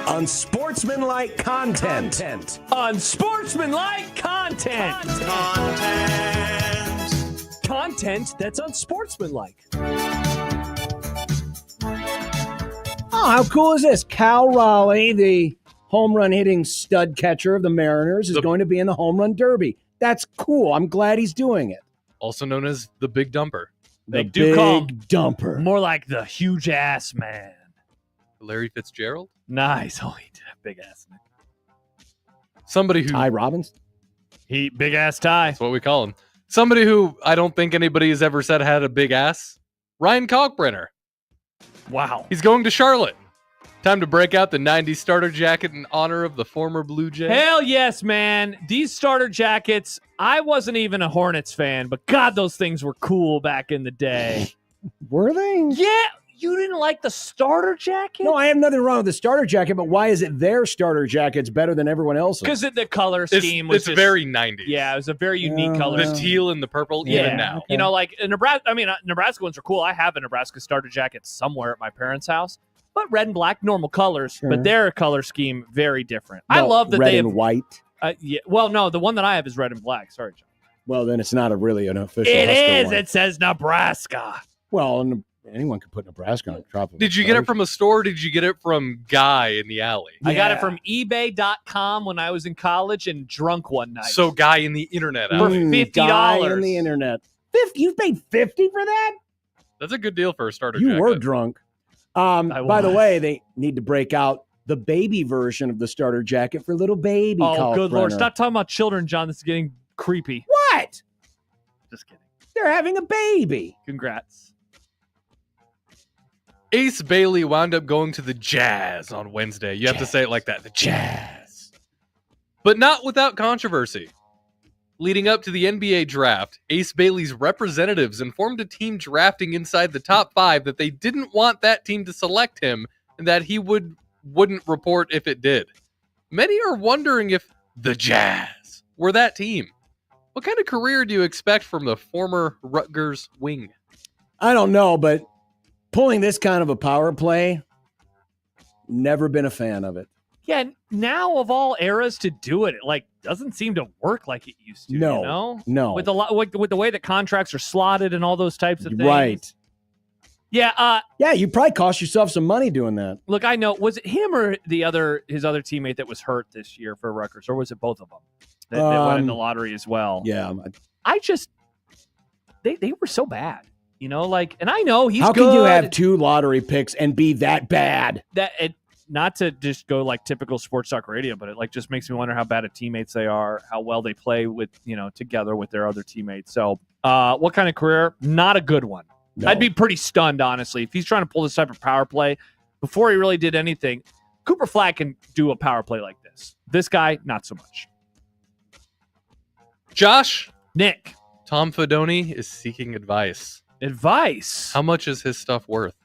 Unsportsmanlike content. Unsportsmanlike content. Content that's unsportsmanlike. Oh, how cool is this? Cal Raleigh, the home run hitting stud catcher of the Mariners, is going to be in the home run derby. That's cool. I'm glad he's doing it. Also known as the Big Dumper. They do call him Dumper. more like the huge ass man. Larry Fitzgerald? Nice. Oh, he did have big ass man. Somebody who... Ty Robbins? He big ass Ty. That's what we call him. Somebody who I don't think anybody has ever said had a big ass. Ryan Kalkbrenner. Wow. He's going to Charlotte. Time to break out the 90s starter jacket in honor of the former Blue Jay. Hell yes, man. These starter jackets, I wasn't even a Hornets fan, but God, those things were cool back in the day. Were they? Yeah. You didn't like the starter jacket? No, I have nothing wrong with the starter jacket, but why is it their starter jacket's better than everyone else's? Because the color scheme It's very 90s. Yeah, it was a very unique color. The teal and the purple, even now. You know, like Nebraska. I mean, Nebraska ones are cool. I have a Nebraska starter jacket somewhere at my parents' house, but red and black, normal colors. Sure. But their color scheme very different. I love that red they and have white. Yeah. Well, no, the one that I have is red and black. Sorry, John. Well, then it's not really an official. It Husker is. one. It says Nebraska. Well, anyone could put Nebraska on top of it. Did you get it from a store or did you get it from Guy in the alley? I got it from eBay.com when I was in college and drunk one night. So Guy in the internet For alley. $50. Guy on the internet. 50? You paid $50 for that? That's a good deal for a starter You jacket. were drunk. By the way, they need to break out the baby version of the starter jacket for little baby. Oh, good Lord. Kalkbrenner. Stop talking about children, John. This is getting creepy. What? Just kidding. They're having a baby. Congrats. Ace Bailey wound up going to the Jazz on Wednesday. You have to say it like that. The Jazz. But not without controversy. Leading up to the NBA draft, Ace Bailey's representatives informed a team drafting inside the top 5 that they didn't want that team to select him and that he wouldn't report if it did. Many are wondering if the Jazz were that team. What kind of career do you expect from the former Rutgers wing? I don't know, but pulling this kind of a power play, never been a fan of it. Yeah, now of all eras to do it, it doesn't seem to work like it used to. No, you know? no. With the way that contracts are slotted and all those types of things. Right. Yeah. Yeah, you probably cost yourself some money doing that. Look, I know. Was it him or his other teammate that was hurt this year for Rutgers, or was it both of them that went in the lottery as well? Yeah. I just they were so bad. You know, and I know he's How good. can you have 2 lottery picks and be that bad? Not to just go typical sports talk radio, but it just makes me wonder how bad of teammates they are, how well they play with, together with their other teammates. So what kind of career? Not a good one. No. I'd be pretty stunned, honestly, if he's trying to pull this type of power play before he really did anything. Cooper Flag can do a power play like this. This guy, not so much. Josh. Nick. Tom Fedoni is seeking advice. Advice? How much is his stuff worth?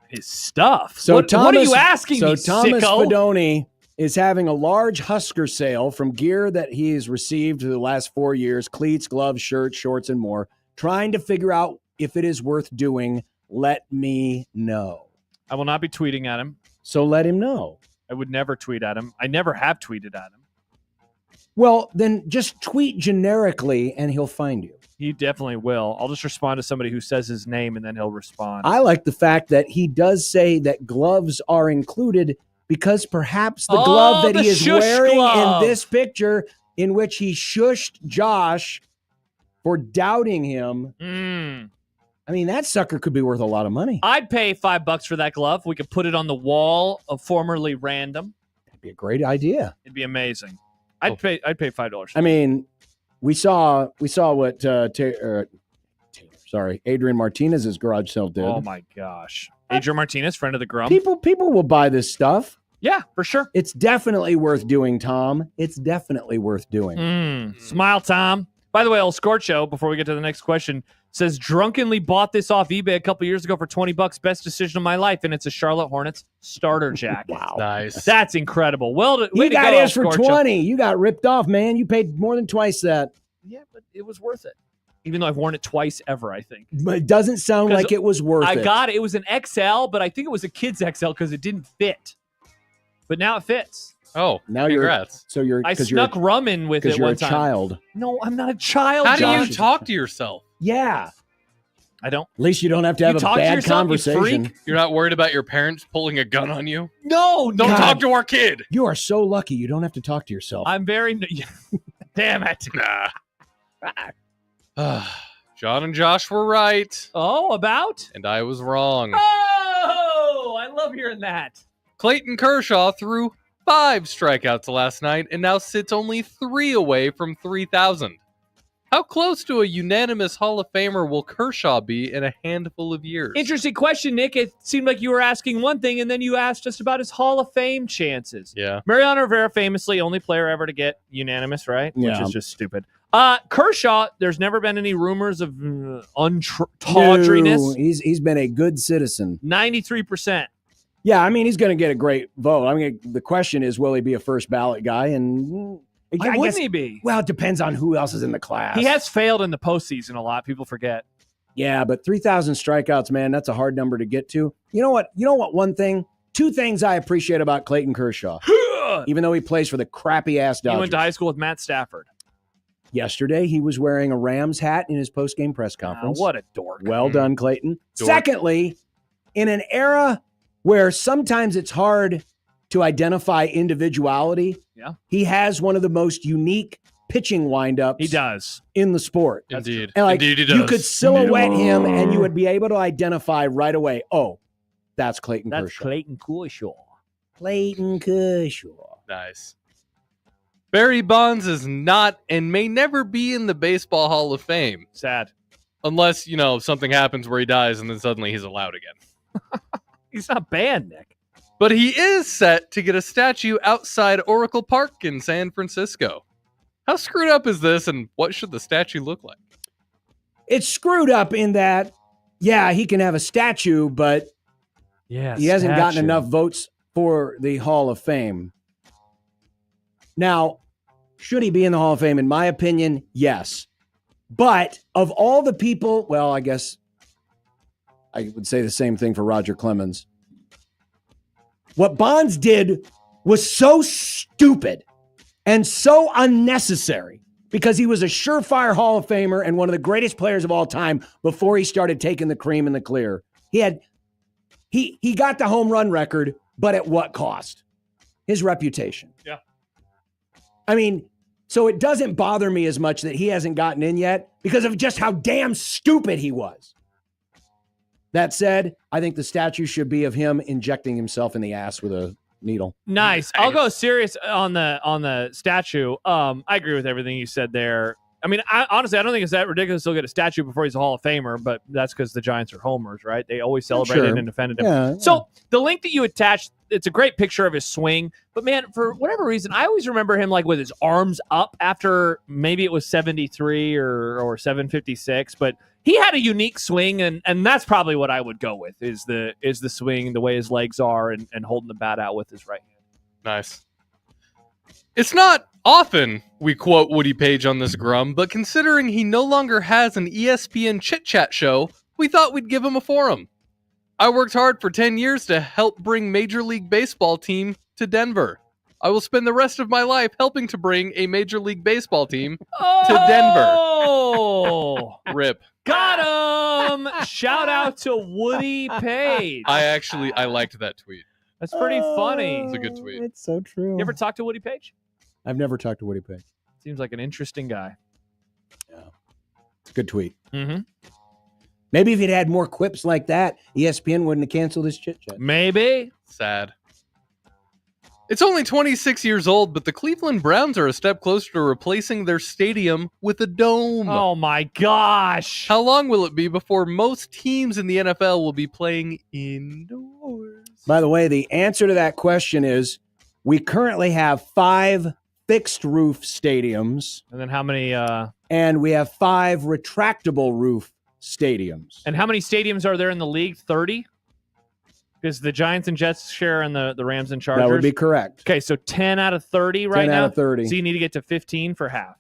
His stuff? So what are you asking me, Thomas sicko? Fedoni is having a large Husker sale from gear that he has received for the last 4 years, cleats, gloves, shirts, shorts, and more, trying to figure out if it is worth doing. Let me know. I will not be tweeting at him. So let him know. I would never tweet at him. I never have tweeted at him. Well, then just tweet generically and he'll find you. He definitely will. I'll just respond to somebody who says his name and then he'll respond. I like the fact that he does say that gloves are included because perhaps the glove that he is wearing in this picture, in which he shushed Josh for doubting him. I mean, that sucker could be worth a lot of money. I'd pay $5 for that glove. We could put it on the wall of formerly random. That'd be a great idea. It'd be amazing. I'd pay $5. I mean, we saw what Adrian Martinez's garage sale did. Oh my gosh. Adrian Martinez, friend of the Grum. People will buy this stuff. Yeah, for sure. It's definitely worth doing, Tom. It's definitely worth doing. Smile, Tom. By the way, old Scorch Show, before we get to the next question, says drunkenly bought this off eBay a couple years ago for $20. Best decision of my life, and it's a Charlotte Hornets starter jacket. Wow, nice. That's incredible. Well, he got his for 20. You got ripped off, man. You paid more than twice that. Yeah, but it was worth it. Even though I've worn it twice ever, I think. But it doesn't sound like it was worth it. I got it. It was an XL, but I think it was a kid's XL because it didn't fit. But now it fits. Oh, now congrats. I snuck rum in with it you're one a time. child. No, I'm not a child. How Josh. do you talk to yourself? Yeah. I don't. At least you don't have to have a bad conversation. You're not worried about your parents pulling a gun on you? No, Don't talk to our kid. You are so lucky you don't have to talk to yourself. I'm very. Damn it. Nah. John and Josh were right. Oh, about? And I was wrong. Oh, I love hearing that. Clayton Kershaw threw 5 strikeouts last night and now sits only 3 away from 3,000. How close to a unanimous Hall of Famer will Kershaw be in a handful of years? Interesting question, Nick. It seemed like you were asking one thing, and then you asked us about his Hall of Fame chances. Yeah. Mariano Rivera, famously only player ever to get unanimous, right? Yeah. Which is just stupid. Kershaw, there's never been any rumors of tawdriness. No, he's been a good citizen. 93%. Yeah, I mean, he's going to get a great vote. I mean, the question is, will he be a first ballot guy? And Why wouldn't he be? Well, it depends on who else is in the class. He has failed in the postseason a lot. People forget. Yeah, but 3,000 strikeouts, man, that's a hard number to get to. You know what? Two things I appreciate about Clayton Kershaw, even though he plays for the crappy-ass Dodgers. He went to high school with Matt Stafford. Yesterday, he was wearing a Rams hat in his post-game press conference. What a dork. Well done, Clayton. Dork. Secondly, in an era where sometimes it's hard to identify individuality, he has one of the most unique pitching windups He does. in the sport. Indeed. And like, Indeed he does. you could silhouette him and you would be able to identify right away, oh, that's Clayton Kershaw. Clayton Kershaw. Clayton Kershaw. Nice. Barry Bonds is not and may never be in the Baseball Hall of Fame. Sad. Unless, something happens where he dies and then suddenly he's allowed again. He's not banned, Nick. But he is set to get a statue outside Oracle Park in San Francisco. How screwed up is this, and what should the statue look like? It's screwed up in that, yeah, he can have a statue, but he hasn't gotten enough votes for the Hall of Fame. Now, should he be in the Hall of Fame? In my opinion, yes. But of all the people, well, I guess I would say the same thing for Roger Clemens. What Bonds did was so stupid and so unnecessary because he was a surefire Hall of Famer and one of the greatest players of all time before he started taking the cream and the clear. He got the home run record, but at what cost? His reputation. Yeah. I mean, so it doesn't bother me as much that he hasn't gotten in yet because of just how damn stupid he was. That said, I think the statue should be of him injecting himself in the ass with a needle. Nice. I'll go serious on the statue. I agree with everything you said there. I mean, honestly, I don't think it's that ridiculous to get a statue before he's a Hall of Famer, but that's because the Giants are homers, right? They always celebrated and defended him. Yeah, so the link that you attached, it's a great picture of his swing. But, man, for whatever reason, I always remember him like with his arms up after maybe it was 73 or 756. But he had a unique swing, and that's probably what I would go with is the swing, the way his legs are, and holding the bat out with his right hand. Nice. It's not often we quote Woody Page on this Grum, but considering he no longer has an ESPN chit-chat show, we thought we'd give him a forum. I worked hard for 10 years to help bring Major League Baseball team to Denver. I will spend the rest of my life helping to bring a Major League Baseball team to Denver. Oh! RIP. Got him! Shout out to Woody Page. I liked that tweet. That's pretty funny. It's a good tweet. It's so true. You ever talked to Woody Page? I've never talked to Woody Page. Seems like an interesting guy. Yeah. It's a good tweet. Mm-hmm. Maybe if he'd had more quips like that, ESPN wouldn't have canceled his chit-chat. Maybe. Sad. It's only 26 years old, but the Cleveland Browns are a step closer to replacing their stadium with a dome. Oh, my gosh. How long will it be before most teams in the NFL will be playing indoors? By the way, the answer to that question is we currently have 5 fixed roof stadiums. And then how many? And we have 5 retractable roof stadiums. And how many stadiums are there in the league? 30? Because the Giants and Jets share and the Rams and Chargers? That would be correct. Okay, so 10 out of 30 right 10 now? out of 30. So you need to get to 15 for half.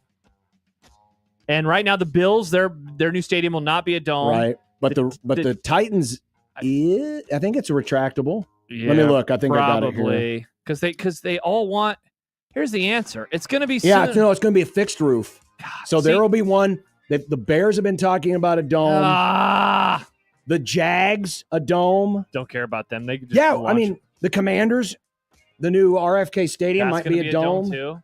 And right now, the Bills, their new stadium will not be a dome. Right. But the Titans, I think it's a retractable. Yeah, Let me look. I think I got it here. probably because they all want. Here's the answer. It's going to be Yeah, soon. it's going to be a fixed roof. So there will be one. The Bears have been talking about a dome. The Jags, a dome. Don't care about them. They can just I mean, the Commanders, the new RFK Stadium That's might be a dome. too.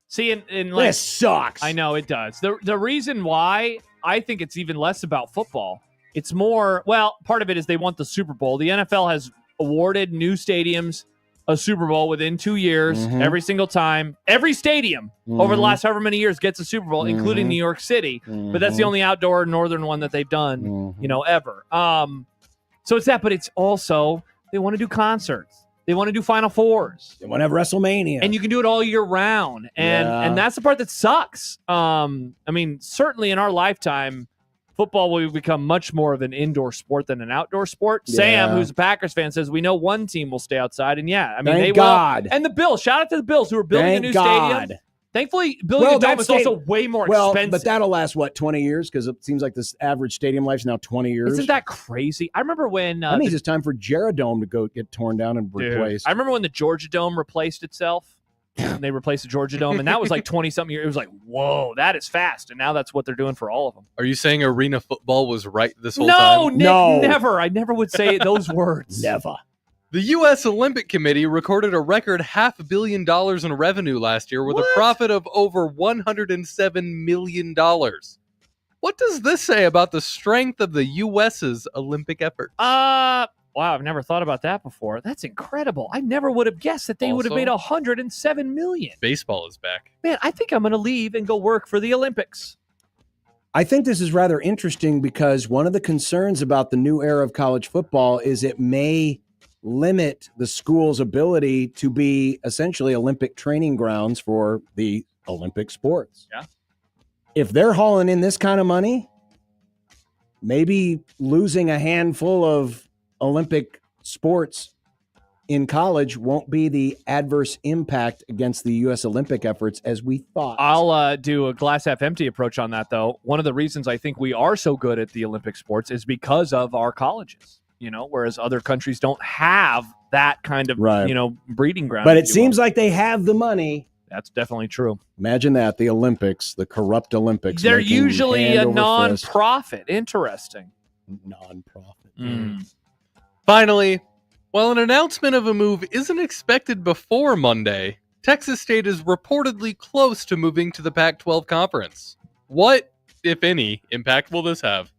See, in This sucks. I know it does. The reason why I think it's even less about football, it's more, part of it is they want the Super Bowl. The NFL has awarded new stadiums a Super Bowl within 2 years every single time. Every stadium over the last however many years gets a Super Bowl, including New York City. But that's the only outdoor northern one that they've done, ever. So it's that, but it's also they want to do concerts. They want to do Final Fours. They want to have WrestleMania. And you can do it all year round. And that's the part that sucks. I mean, certainly in our lifetime, football will become much more of an indoor sport than an outdoor sport. Yeah. Sam, who's a Packers fan, says we know one team will stay outside. And I mean, Thank they God. will. And the Bills, shout out to the Bills who are building a new stadium. Thankfully, building a dome is also way more expensive. But that'll last, 20 years? Because it seems like this average stadium life is now 20 years. Isn't that crazy? I remember when... that means it's time for Jared Dome to go get torn down and replaced. I remember when the Georgia Dome replaced itself. And they replaced the Georgia Dome, and that was like 20-something years. It was like, whoa, that is fast. And now that's what they're doing for all of them. Are you saying arena football was right this whole time? No, Nick, never. I never would say those words. Never. The U.S. Olympic Committee recorded a record $500 million in revenue last year with a profit of over $107 million. What does this say about the strength of the U.S.'s Olympic effort? Wow, I've never thought about that before. That's incredible. I never would have guessed that they would have made $107 million. Baseball is back. Man, I think I'm going to leave and go work for the Olympics. I think this is rather interesting because one of the concerns about the new era of college football is it may limit the school's ability to be essentially Olympic training grounds for the Olympic sports. Yeah. If they're hauling in this kind of money, maybe losing a handful of Olympic sports in college won't be the adverse impact against the U.S. Olympic efforts as we thought. I'll do a glass half empty approach on that, though. One of the reasons I think we are so good at the Olympic sports is because of our colleges, whereas other countries don't have that kind of, breeding ground. But it seems like they have the money. That's definitely true. Imagine that, the Olympics, the corrupt Olympics. They're usually a non-profit. Interesting. Non-profit. Finally, while an announcement of a move isn't expected before Monday, Texas State is reportedly close to moving to the Pac-12 conference. What, if any, impact will this have?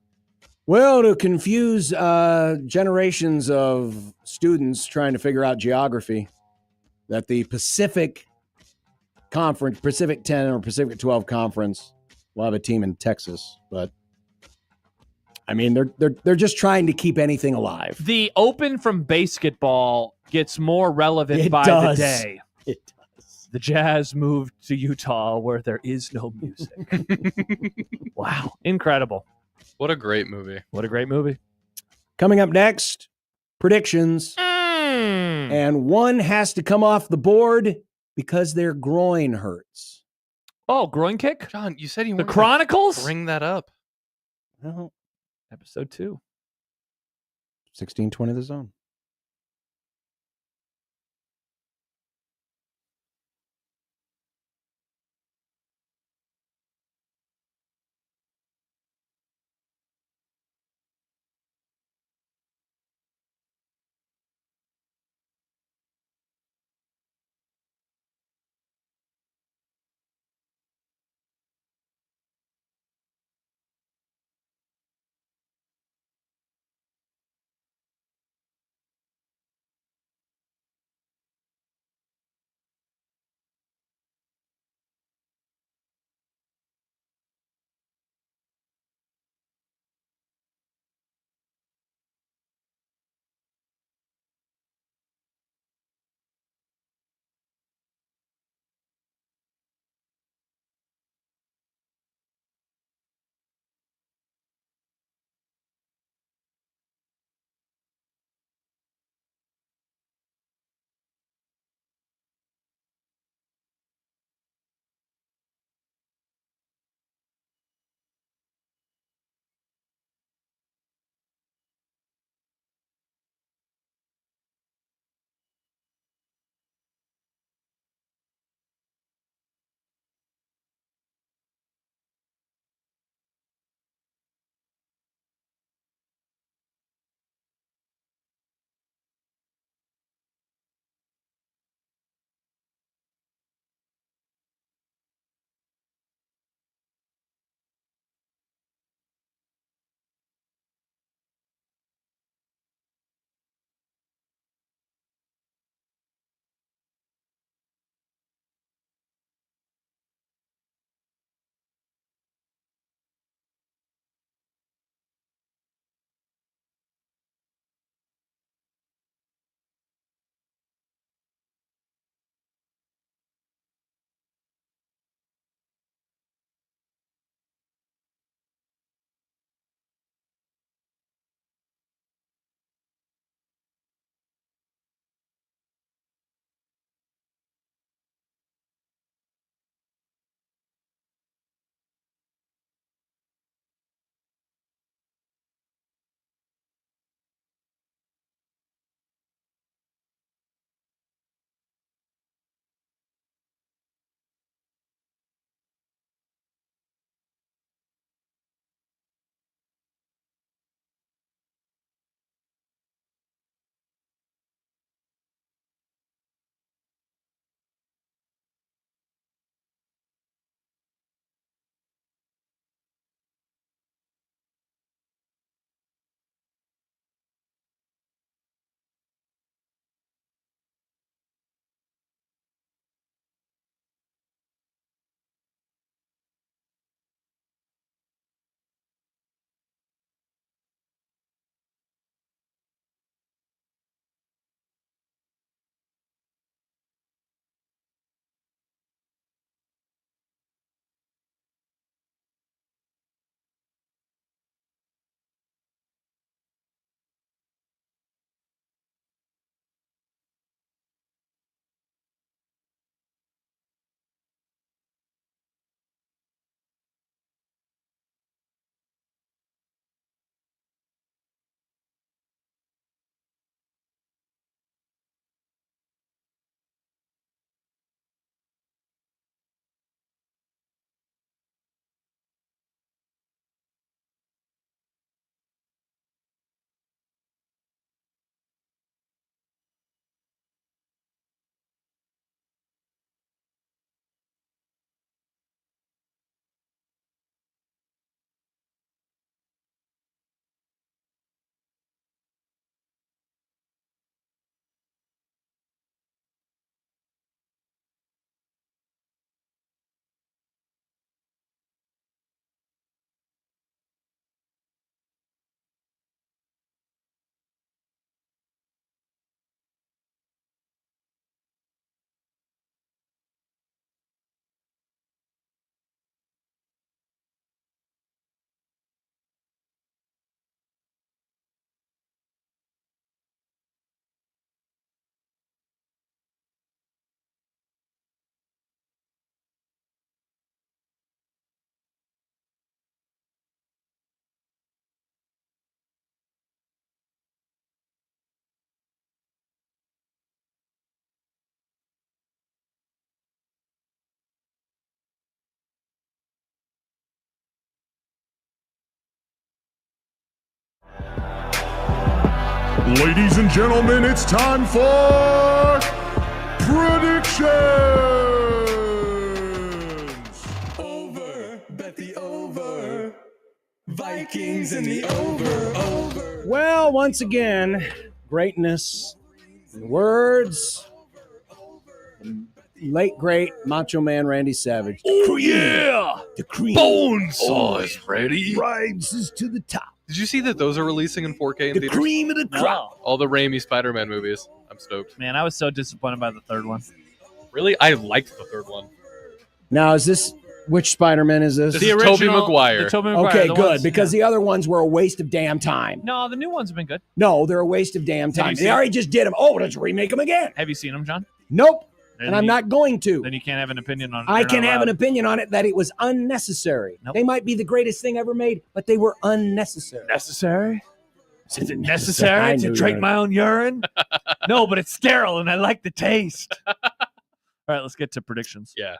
Well, to confuse generations of students trying to figure out geography, that the Pacific Conference, Pacific 10 or Pacific 12 Conference, will have a team in Texas, but I mean, they're just trying to keep anything alive. The Open from basketball gets more relevant by the day. It does. The Jazz moved to Utah where there is no music. Wow. Incredible. What a great movie. What a great movie. Coming up next, predictions. And one has to come off the board because their groin hurts. Oh, groin kick? John, you said you The Chronicles? bring that up. Well, Episode 2. 1620 The Zone. Ladies and gentlemen, it's time for predictions. Over, bet the over. Vikings in the over. Well, once again, greatness in words. Late great Macho Man Randy Savage. Oh yeah, the cream. Bone sauce, Freddy. Rises to the top. Did you see that those are releasing in 4K in The theaters? cream of the crop. All the Raimi Spider-Man movies. I'm stoked. Man, I was so disappointed by the third one. Really, I liked the third one. Now, is this which Spider-Man is this? This is Tobey Maguire. The Tobey Maguire, Okay, the good, ones- because the other ones were a waste of damn time. No, the new ones have been good. No, they're a waste of damn Have you time. They seen- already just did them. Oh, let's remake them again. Have you seen them, John? Nope. Then And I'm you- not going to. Then you can't have an opinion on it. I You're can not have an allowed. opinion on it that it was unnecessary. Nope. They might be the greatest thing ever made, but they were unnecessary. Necessary? Is it I necessary knew to you drink were- my own urine? No, but it's sterile and I like the taste. All right, let's get to predictions. Yeah.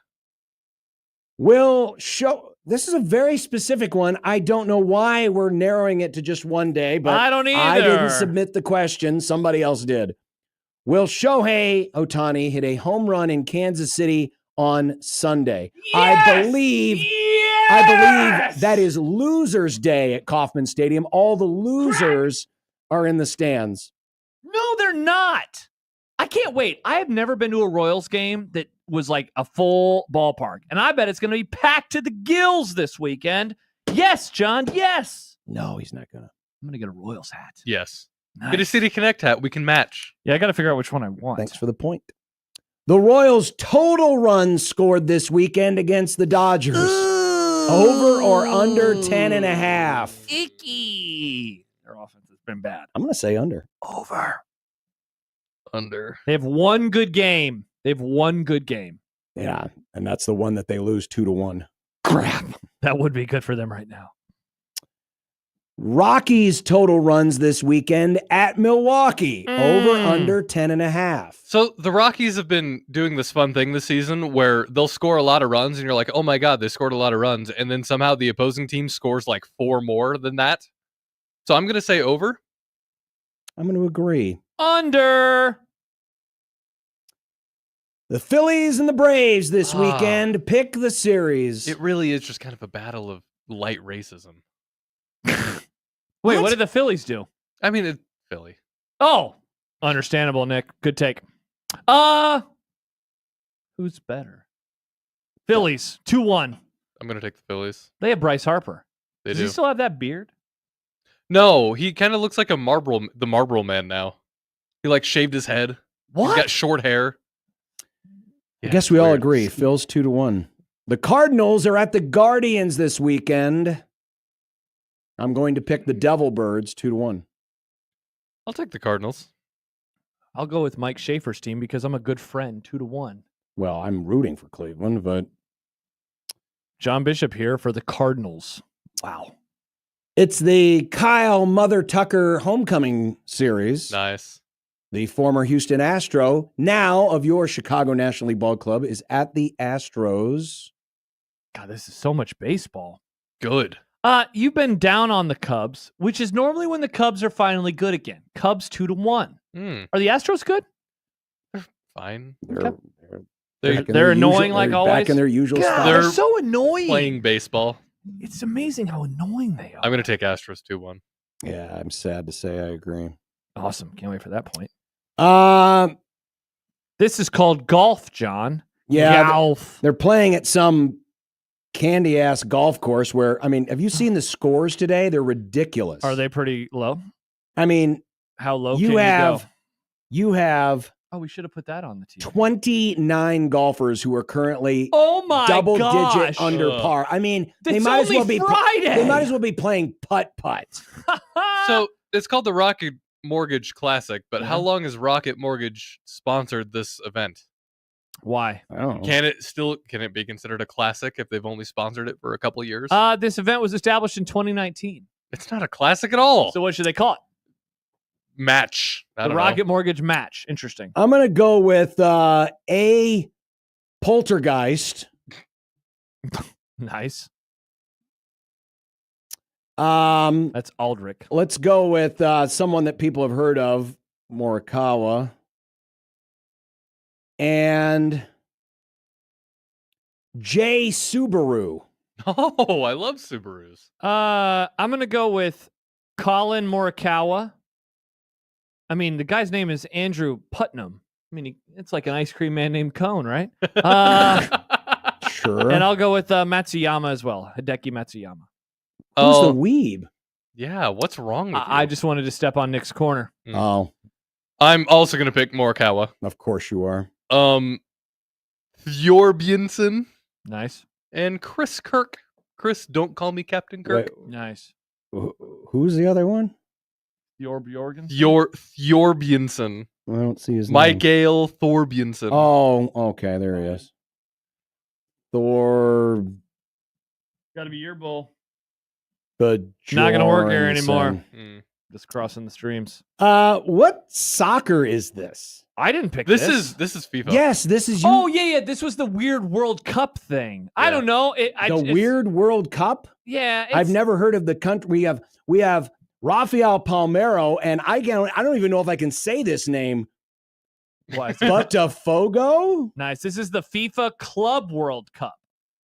Will show. This is a very specific one. I don't know why we're narrowing it to just one day, but I don't I didn't either. submit the question. Somebody else did. Will Shohei Ohtani hit a home run in Kansas City on Sunday? I believe that is Losers Day at Kauffman Stadium. All the losers are in the stands. No, they're not. I can't wait. I have never been to a Royals game that was like a full ballpark. And I bet it's going to be packed to the gills this weekend. Yes, John. Yes. No, he's not going to. I'm going to get a Royals hat. Yes. Nice. Get a City Connect hat. We can match. Yeah, I got to figure out which one I want. Thanks for the point. The Royals' total runs scored this weekend against the Dodgers. Over or under 10.5? Icky. Their offense has been bad. I'm going to say under. Over. Under. They have one good game. Yeah, and that's the one that they lose 2-1. Crap. That would be good for them right now. Rockies' total runs this weekend at Milwaukee. Over under 10.5. So the Rockies have been doing this fun thing this season where they'll score a lot of runs and you're like, oh my God, they scored a lot of runs. And then somehow the opposing team scores like 4 more than that. So I'm going to say over. I'm going to agree. Under. The Phillies and the Braves this weekend pick the series. It really is just kind of a battle of light racism. Wait, what did the Phillies do? I mean, it's Philly. Oh, understandable, Nick. Good take. Who's better? Phillies, 2-1. I'm going to take the Phillies. They have Bryce Harper. They Does do. he still have that beard? No, he kind of looks like the Marlboro Man now. He like shaved his head. What? He's got short hair. I guess we all agree. Phil's 2-1. The Cardinals are at the Guardians this weekend. I'm going to pick the Devil Birds 2-1. I'll take the Cardinals. I'll go with Mike Schaefer's team because I'm a good friend, 2-1. Well, I'm rooting for Cleveland, but John Bishop here for the Cardinals. Wow. it's the Kyle Mother Tucker Homecoming Series. Nice. The former Houston Astro, now of your Chicago National League Ball Club, is at the Astros. God, this is so much baseball. Good. You've been down on the Cubs, which is normally when the Cubs are finally good again. Cubs 2-1. Are the Astros good? Fine. They're annoying like always. Back in their usual God, spot. they're so annoying. Playing baseball. It's amazing how annoying they are. I'm going to take Astros 2-1. Yeah, I'm sad to say I agree. Awesome. Can't wait for that point. This is called golf, John. Yeah, Golf. They're playing at some candy ass golf course where, I mean, have you seen the scores today? They're ridiculous. Are they pretty low? I mean, how low you can have you go? you have Oh, we should have put that on the team. 29 golfers who are currently my double gosh. digit under par. I mean, they It's might as well only be Friday. they might as well be playing putt-putt. So it's called the Rocket Mortgage Classic, but how long has Rocket Mortgage sponsored this event? Why? I don't know. Can it be considered a classic if they've only sponsored it for a couple of years? This event was established in 2019. It's not a classic at all. So what should they call it? Match. I The don't Rocket know. Mortgage Match. Interesting. I'm going to go with a poltergeist. Nice. That's Aldrich. Let's go with someone that people have heard of, Morikawa. And Jay Subaru. Oh, I love Subarus. I'm going to go with Colin Morikawa. I mean, the guy's name is Andrew Putnam. I mean, it's like an ice cream man named Cone, right? Sure. And I'll go with Matsuyama as well, Hideki Matsuyama. Who's the weeb? Yeah, what's wrong with you? I just wanted to step on Nick's corner. Oh. I'm also going to pick Morikawa. Of course you are. Thorbjornsson. Nice. And Chris Kirk. Chris, don't call me Captain Kirk. Wait. Nice. Who's the other one? Thorbjornsson. I don't see his name. Mikael Thorbjornsson. Oh, okay. There he is. Got to be your bull. The Not going to work here anymore. Mm. Just crossing the streams. What soccer is this? I didn't pick This is FIFA. Yes, this is you. Oh, yeah. This was the weird World Cup thing. I don't know. Weird World Cup? Yeah. I've never heard of the country. We have Rafael Palmeiro, and I don't even know if I can say this name. What? Botafogo? Nice. This is the FIFA Club World Cup.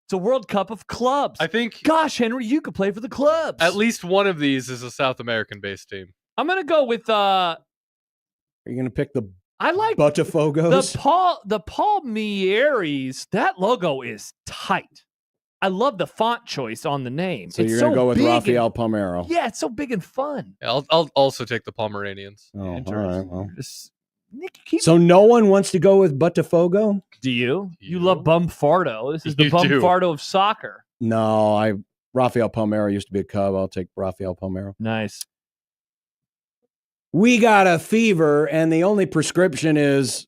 It's a World Cup of clubs. I think. Gosh, Henry, you could play for the clubs. At least one of these is a South American-based team. I'm gonna go with. Are you gonna pick the? I like Botafogos. The Palmieris. That logo is tight. I love the font choice on the name. So you're gonna go with Rafael Palmeiro. Yeah, it's so big and fun. Yeah, I'll also take the Pomeranians. Oh, all right. Well. Nick, So no one wants to go with Botafogo? Do you? You love Bumfardo. This is the You do. Bumfardo of soccer. No, Rafael Palmeiro used to be a Cub. I'll take Rafael Palmeiro. Nice. We got a fever, and the only prescription is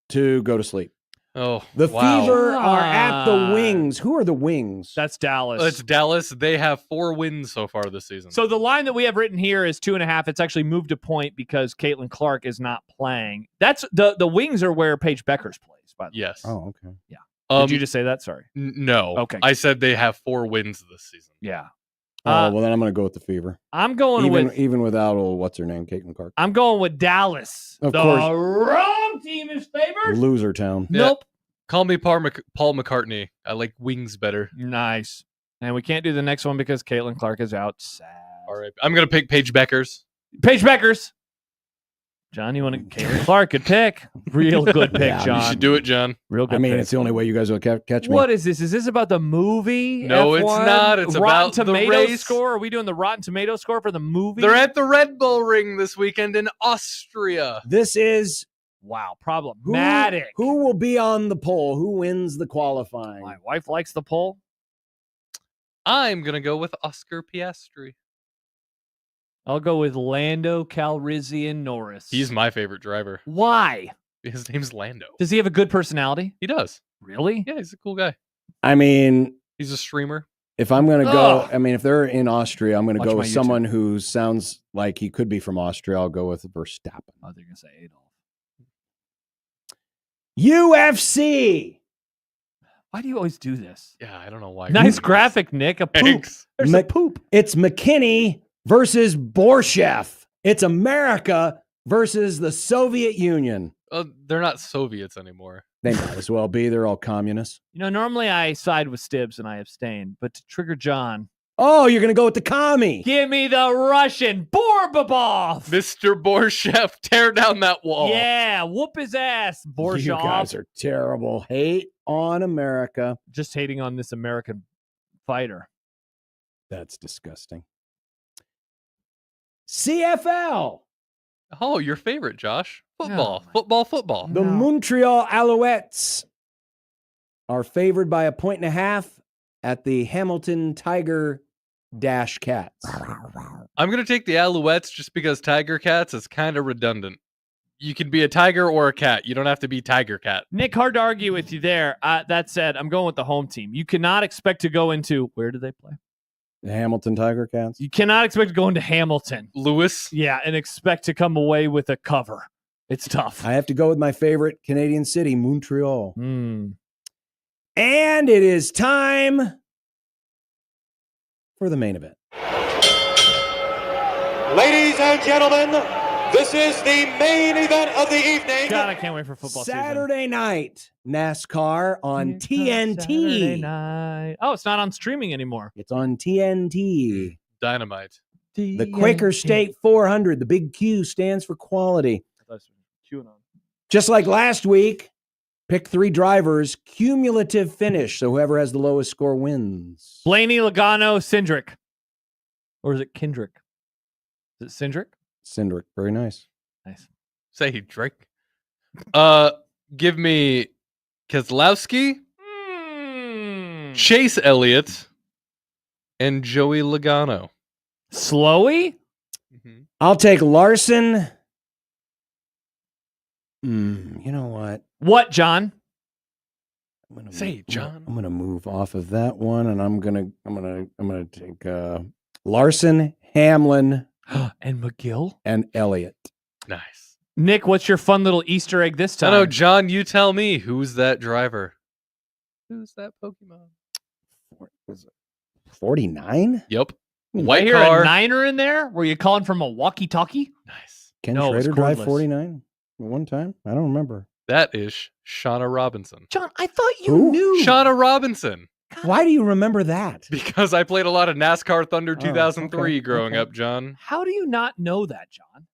to go to sleep. Oh, The wow. Fever are at the Wings. Who are the Wings? That's Dallas. It's Dallas. They have 4 wins so far this season. So the line that we have written here is 2.5. It's actually moved a point because Caitlin Clark is not playing. That's the Wings are where Paige Beckers plays, by the way. Yes. Oh, okay. Yeah. Did you just say that? Sorry. No. Okay. I said they have 4 wins this season. Yeah. Well, then I'm going to go with the Fever. I'm going even without what's her name, Caitlin Clark. I'm going with Dallas. Of the course. wrong team is favored. Loser town. Yeah. Nope. Call me Paul McCartney. I like Wings better. Nice. And we can't do the next one because Caitlin Clark is out. Sad. All right. I'm going to pick Paige Beckers. Paige Beckers. John, you want to? Caitlin Clark, good pick. Real good pick, Yeah, John. You should do it, John. Real good. I mean, pick. it's the only way you guys will catch me. What is this? Is this about the movie? No, it's F1? not. It's Rotten about the Tomato race. score. Are we doing the Rotten Tomato score for the movie? They're at the Red Bull Ring this weekend in Austria. This is wow, problematic. Who will be on the pole? Who wins the qualifying? My wife likes the poll. I'm going to go with Oscar Piastri. I'll go with Lando Calrissian Norris. He's my favorite driver. Why? His name's Lando. Does he have a good personality? He does. Really? Yeah, he's a cool guy. I mean, He's a streamer. if I'm going to go, Ugh. I mean, if they're in Austria, I'm going to Watch go my with someone who sounds like he could be from Austria. I'll go with Verstappen. Oh, they're going to say Adolf. UFC. Why do you always do this? Yeah, I don't know why. Nice graphic, Nick. A poop. Thanks. There's a poop. It's McKinney versus Borshev. It's America versus the Soviet Union. They're not Soviets anymore. They might as well be. They're all communists. You know, normally I side with Stibbs and I abstain, but to trigger John, Oh, you're going to go with the commie. give me the Russian Borbabov. Mr. Borshev, tear down that wall. Yeah, whoop his ass, Borshev. You guys are terrible. Hate on America. Just hating on this American fighter. That's disgusting. CFL. Oh, your favorite, Josh. Football. Oh, Football. The Montreal Alouettes are favored by 1.5 at the Hamilton Tiger Dash Cats. I'm going to take the Alouettes just because Tiger Cats is kind of redundant. You can be a tiger or a cat. You don't have to be Tiger Cat. Nick, hard to argue with you there. That said, I'm going with the home team. You cannot expect to go into, where do they play? The Hamilton Tiger Cats. You cannot expect to go into Hamilton. Lewis? Yeah, and expect to come away with a cover. It's tough. I have to go with my favorite Canadian city, Montreal. Mm. And it is time for the main event. Ladies and gentlemen, this is the main event of the evening. God, I can't wait for football Saturday night NASCAR on TNT. Saturday night. Oh, it's not on streaming anymore. It's on TNT. Dynamite. The Quaker State 400. The big Q stands for quality. Just like last week, pick 3 drivers, cumulative finish. So whoever has the lowest score wins. Blaney, Logano, Cindric. Or is it Kendrick? Is it Cindric? Cindric. Very nice. Nice. Say Drake. Give me Keselowski, Chase Elliott, and Joey Logano. Slowy? I'll take Larson. You know what? What, John? Say, John. I'm gonna move off of that one, and I'm gonna take Larson, Hamlin, and McGill and Elliott. Nice. Nick, what's your fun little Easter egg this time? I know, John. You tell me, who's that driver? Who's that Pokemon? 49? Yep. I White hear car. a niner in there. Were you calling from a walkie-talkie? Nice. Ken No, it's Schrader drive cordless. 49 at one time? I don't remember. That is Shauna Robinson. John, I thought you Who? knew. Shauna Robinson. Why do you remember that? Because I played a lot of NASCAR Thunder 2003 okay, growing okay. up, John. How do you not know that, John?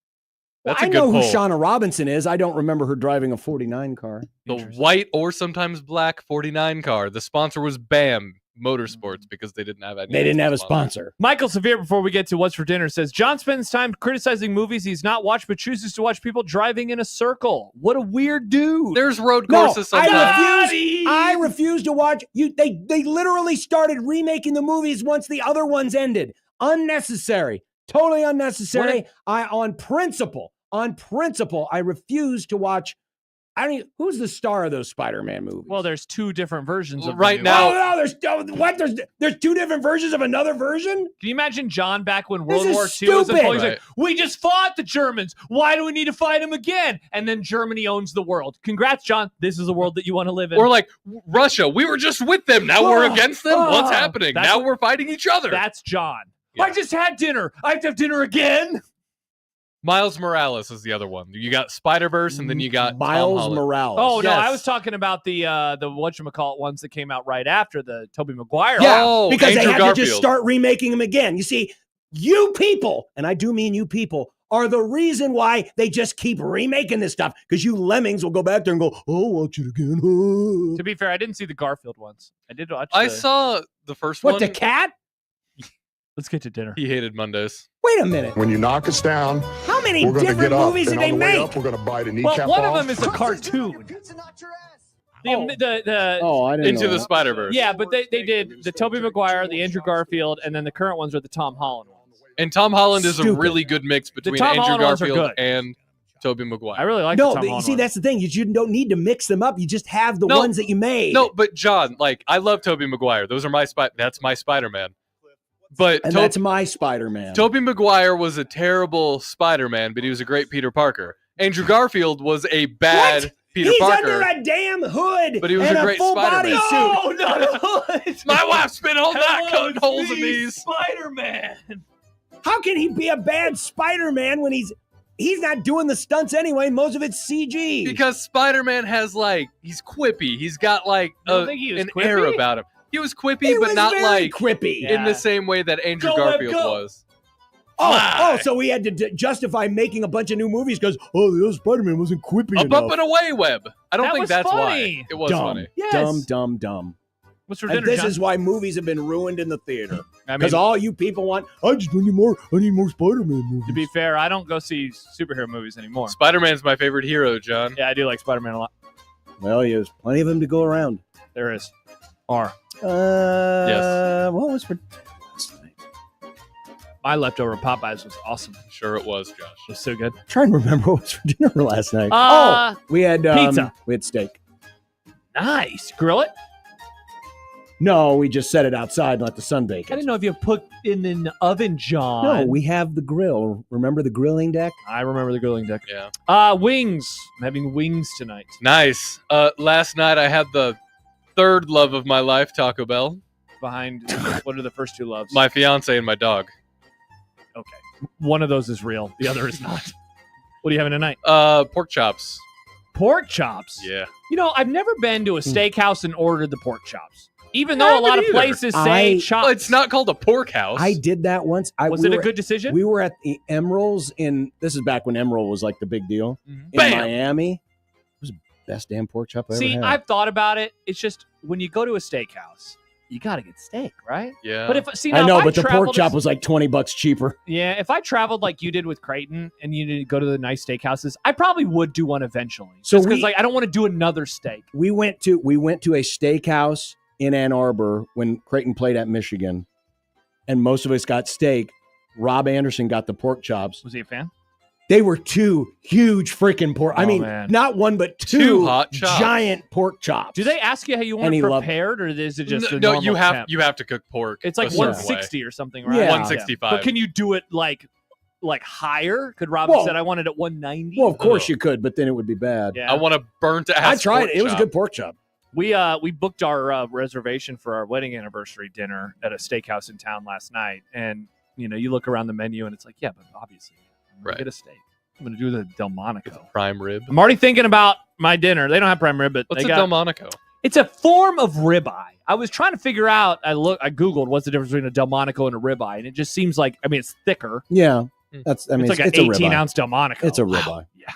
That's I a good know who poll. Shauna Robinson is. I don't remember her driving a 49 car. The white or sometimes black 49 car. The sponsor was BAM Motorsports because they didn't have any. They didn't have a sponsor. Michael Severe, before we get to what's for dinner, says John spends time criticizing movies he's not watched, but chooses to watch people driving in a circle. What a weird dude. There's road No, courses sometimes. I refuse to watch. They literally started remaking the movies once the other ones ended. Unnecessary. Totally unnecessary. On principle, I refuse to watch. Who's the star of those Spider-Man movies? Well, there's 2 different versions of the right new now. one. Oh, no, there's 2 different versions of another version? Can you imagine John back when This World is War II was in stupid. full? He's Right. like, we just fought the Germans. Why do we need to fight them again? And then Germany owns the world. Congrats, John. This is the world that you want to live in. Or like Russia, we were just with them. Now we're against them. What's happening? That's Now what- we're fighting each other. That's John. Yeah. I just had dinner. I have to have dinner again. Miles Morales is the other one. You got Spider-Verse and then you got Tom Miles Holland. Morales. Oh no, Yes. I was talking about the whatchamacallit ones that came out right after the Tobey Maguire. Yeah, Oh, because Andrew they had to just Garfield. start remaking them again. You see, you people, and I do mean you people, are the reason why they just keep remaking this stuff. Because you lemmings will go back there and go, "Oh, I'll watch it again." Oh. To be fair, I didn't see the Garfield ones. I did watch. I the- saw the first What, one. the cat? Let's get to dinner. He hated Mondays. Wait a minute. When you knock us down, How many we're going to different get up. movies And did on they the way make? up, we're going to bite a Well, kneecap one off. of them is a cartoon. The Oh, I didn't Into know the that. Spider-Verse. yeah, but they did the Tobey Maguire, the Andrew Garfield, and then the current ones are the Tom Holland ones. And Tom Holland is a Stupid. really good mix between Tom Andrew Holland ones are Garfield good. and Tobey Maguire. I really like No, the Tom but you Holland see, ones. that's the thing. You don't need to mix them up. You just have the No. ones that you made. No, but John, like I love Tobey Maguire. Those are my that's my Spider-Man. But and that's my Spider-Man. Tobey Maguire was a terrible Spider-Man, but he was a great Peter Parker. Andrew Garfield was a bad What? Peter He's Parker. under a damn hood But he was and a great full Spider-Man. body suit. No, not a hood. My wife's been on that Hello, cutting it's holes in me, these. Spider-Man. How can he be a bad Spider-Man when he's not doing the stunts anyway? Most of it's CG. Because Spider-Man has he's quippy. He's got You don't think he was an air quippy? about him. He was quippy, He but was not very like quippy. in the same way that Andrew Go, Web, Garfield go. was. Oh, so we had to justify making a bunch of new movies because the other Spider-Man wasn't quippy Up, up, and away, Web. I don't That think was that's funny. why. It was dumb, funny. Yes. dumb. What's for And dinner, this John? is why movies have been ruined in the theater. I Because mean, all you people want, I need more Spider-Man movies. to be fair, I don't go see superhero movies anymore. Spider-Man's my favorite hero, John. Yeah, I do like Spider-Man a lot. Well, there's plenty of them to go around. There is. R. Yes. What was for last night? My leftover Popeyes was awesome. Sure it was, Josh. It was so good. Trying to remember what was for dinner last night. We had pizza. We had steak. Nice. Grill it? No, we just set it outside and let the sun bake I it. didn't know if you put it in the oven, John. No, we have the grill. Remember the grilling deck? I remember the grilling deck. Yeah. Wings. I'm having wings tonight. Nice. Last night I had the third love of my life, Taco Bell. Behind, what are the first two loves? My fiance and my dog. Okay. One of those is real. The other is not. What are you having tonight? Pork chops. Pork chops? Yeah. You know, I've never been to a steakhouse and ordered the pork chops. Even though a lot of places say chops. Well, it's not called a pork house. I did that once. Was it a good decision? We were at the Emeralds this is back when Emerald was like the big deal in Miami. It was the best damn pork chop I ever had. I've thought about it. It's just when you go to a steakhouse, you got to get steak, right? Yeah. But if the pork chop was like $20 cheaper. Yeah, if I traveled like you did with Creighton and you did go to the nice steakhouses, I probably would do one eventually. So because I don't want to do another steak. We went to a steakhouse in Ann Arbor when Creighton played at Michigan, and most of us got steak. Rob Anderson got the pork chops. Was he a fan? They were two huge freaking pork. Man. Not one, but two hot chops. Giant pork chops. Do they ask you how you want it prepared, or is it just a no? normal You have temp? you have to cook pork. It's like a certain 160 way. or something, right? Yeah. 165. But can you do it like higher? Could Rob have said I wanted it 190? Well, of course you could, but then it would be bad. Yeah. I want a burnt ass. I tried pork it. It was a chop. good pork chop. We booked our reservation for our wedding anniversary dinner at a steakhouse in town last night, and you look around the menu and it's like, yeah, but obviously I'm gonna get a steak. I'm gonna do the Delmonico prime rib. I'm already thinking about my dinner. They don't have prime rib, but What's they a got Delmonico? It's a form of ribeye. I was trying to figure out. I Googled what's the difference between a Delmonico and a ribeye, and it just seems like it's thicker. Yeah, it's like an it's a 18-ounce Delmonico. It's a ribeye. Yeah,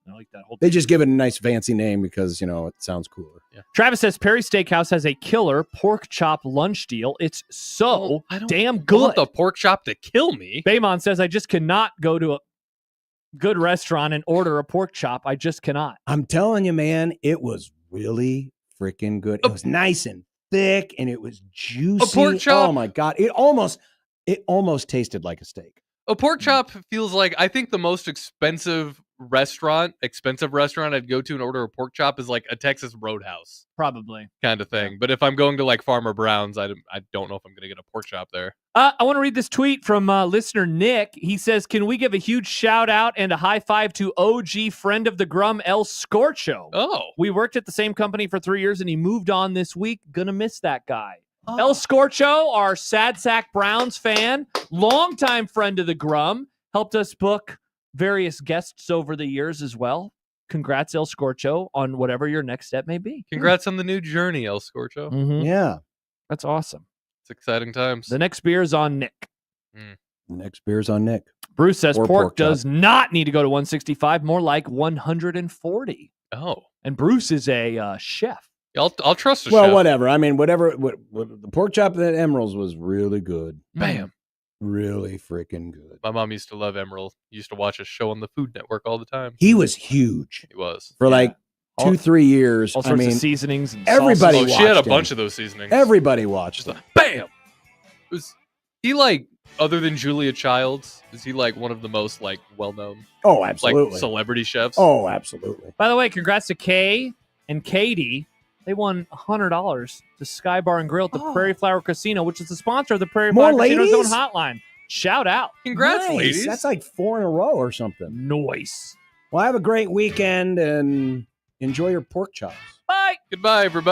I like that whole. They just give it a nice fancy name because it sounds cooler. Yeah. Travis says Perry Steakhouse has a killer pork chop lunch deal. It's so damn good. I want the pork chop to kill me. Baymon says I just cannot go to a good restaurant and order a pork chop. I just cannot. I'm telling you, man, it was really freaking good. It was nice and thick, and it was juicy. A pork chop. Oh my god! It almost tasted like a steak. A pork chop feels like, I think the most expensive restaurant I'd go to and order a pork chop is like a Texas Roadhouse Probably. kind of thing. But if I'm going to like Farmer Brown's, I don't know if I'm going to get a pork chop there. I want to read this tweet from listener Nick. He says, can we give a huge shout out and a high five to OG friend of the Grum, El Scorcho? Oh. We worked at the same company for 3 years and he moved on this week. Gonna miss that guy. El Scorcho, our Sad Sack Browns fan, longtime friend of the Grum, helped us book various guests over the years as well. Congrats, El Scorcho, on whatever your next step may be. Congrats on the new journey, El Scorcho. Mhm. Yeah, That's awesome. It's exciting times. The next beer is on Nick. Next beer's on Nick. Bruce says Or pork pork chop. does not need to go to 165, more like 140. Oh. And Bruce is a chef. I'll trust a Well, chef. whatever. I mean, whatever. What the pork chop at Emerald's was really good. Bam. Really freaking good. My mom used to love Emerald. Used to watch a show on the Food Network all the time. He was huge He was. for like All- 2-3 years. All sorts of seasonings. And everybody sauces. Oh, she had a watched bunch him. of those seasonings. Everybody watched it. Bam. Was he like, other than Julia Childs, is he like one of the most like well-known Oh, absolutely. like celebrity chefs? Oh, absolutely. By the way, congrats to Kay and Katie. They won $100 to Sky Bar and Grill at the Prairie Flower Casino, which is the sponsor of the Prairie More Flower Casino's own ladies? hotline. Shout out. Congrats, Nice. ladies. That's like 4 in a row or something. Noise. Well, have a great weekend and enjoy your pork chops. Bye. Goodbye, everybody.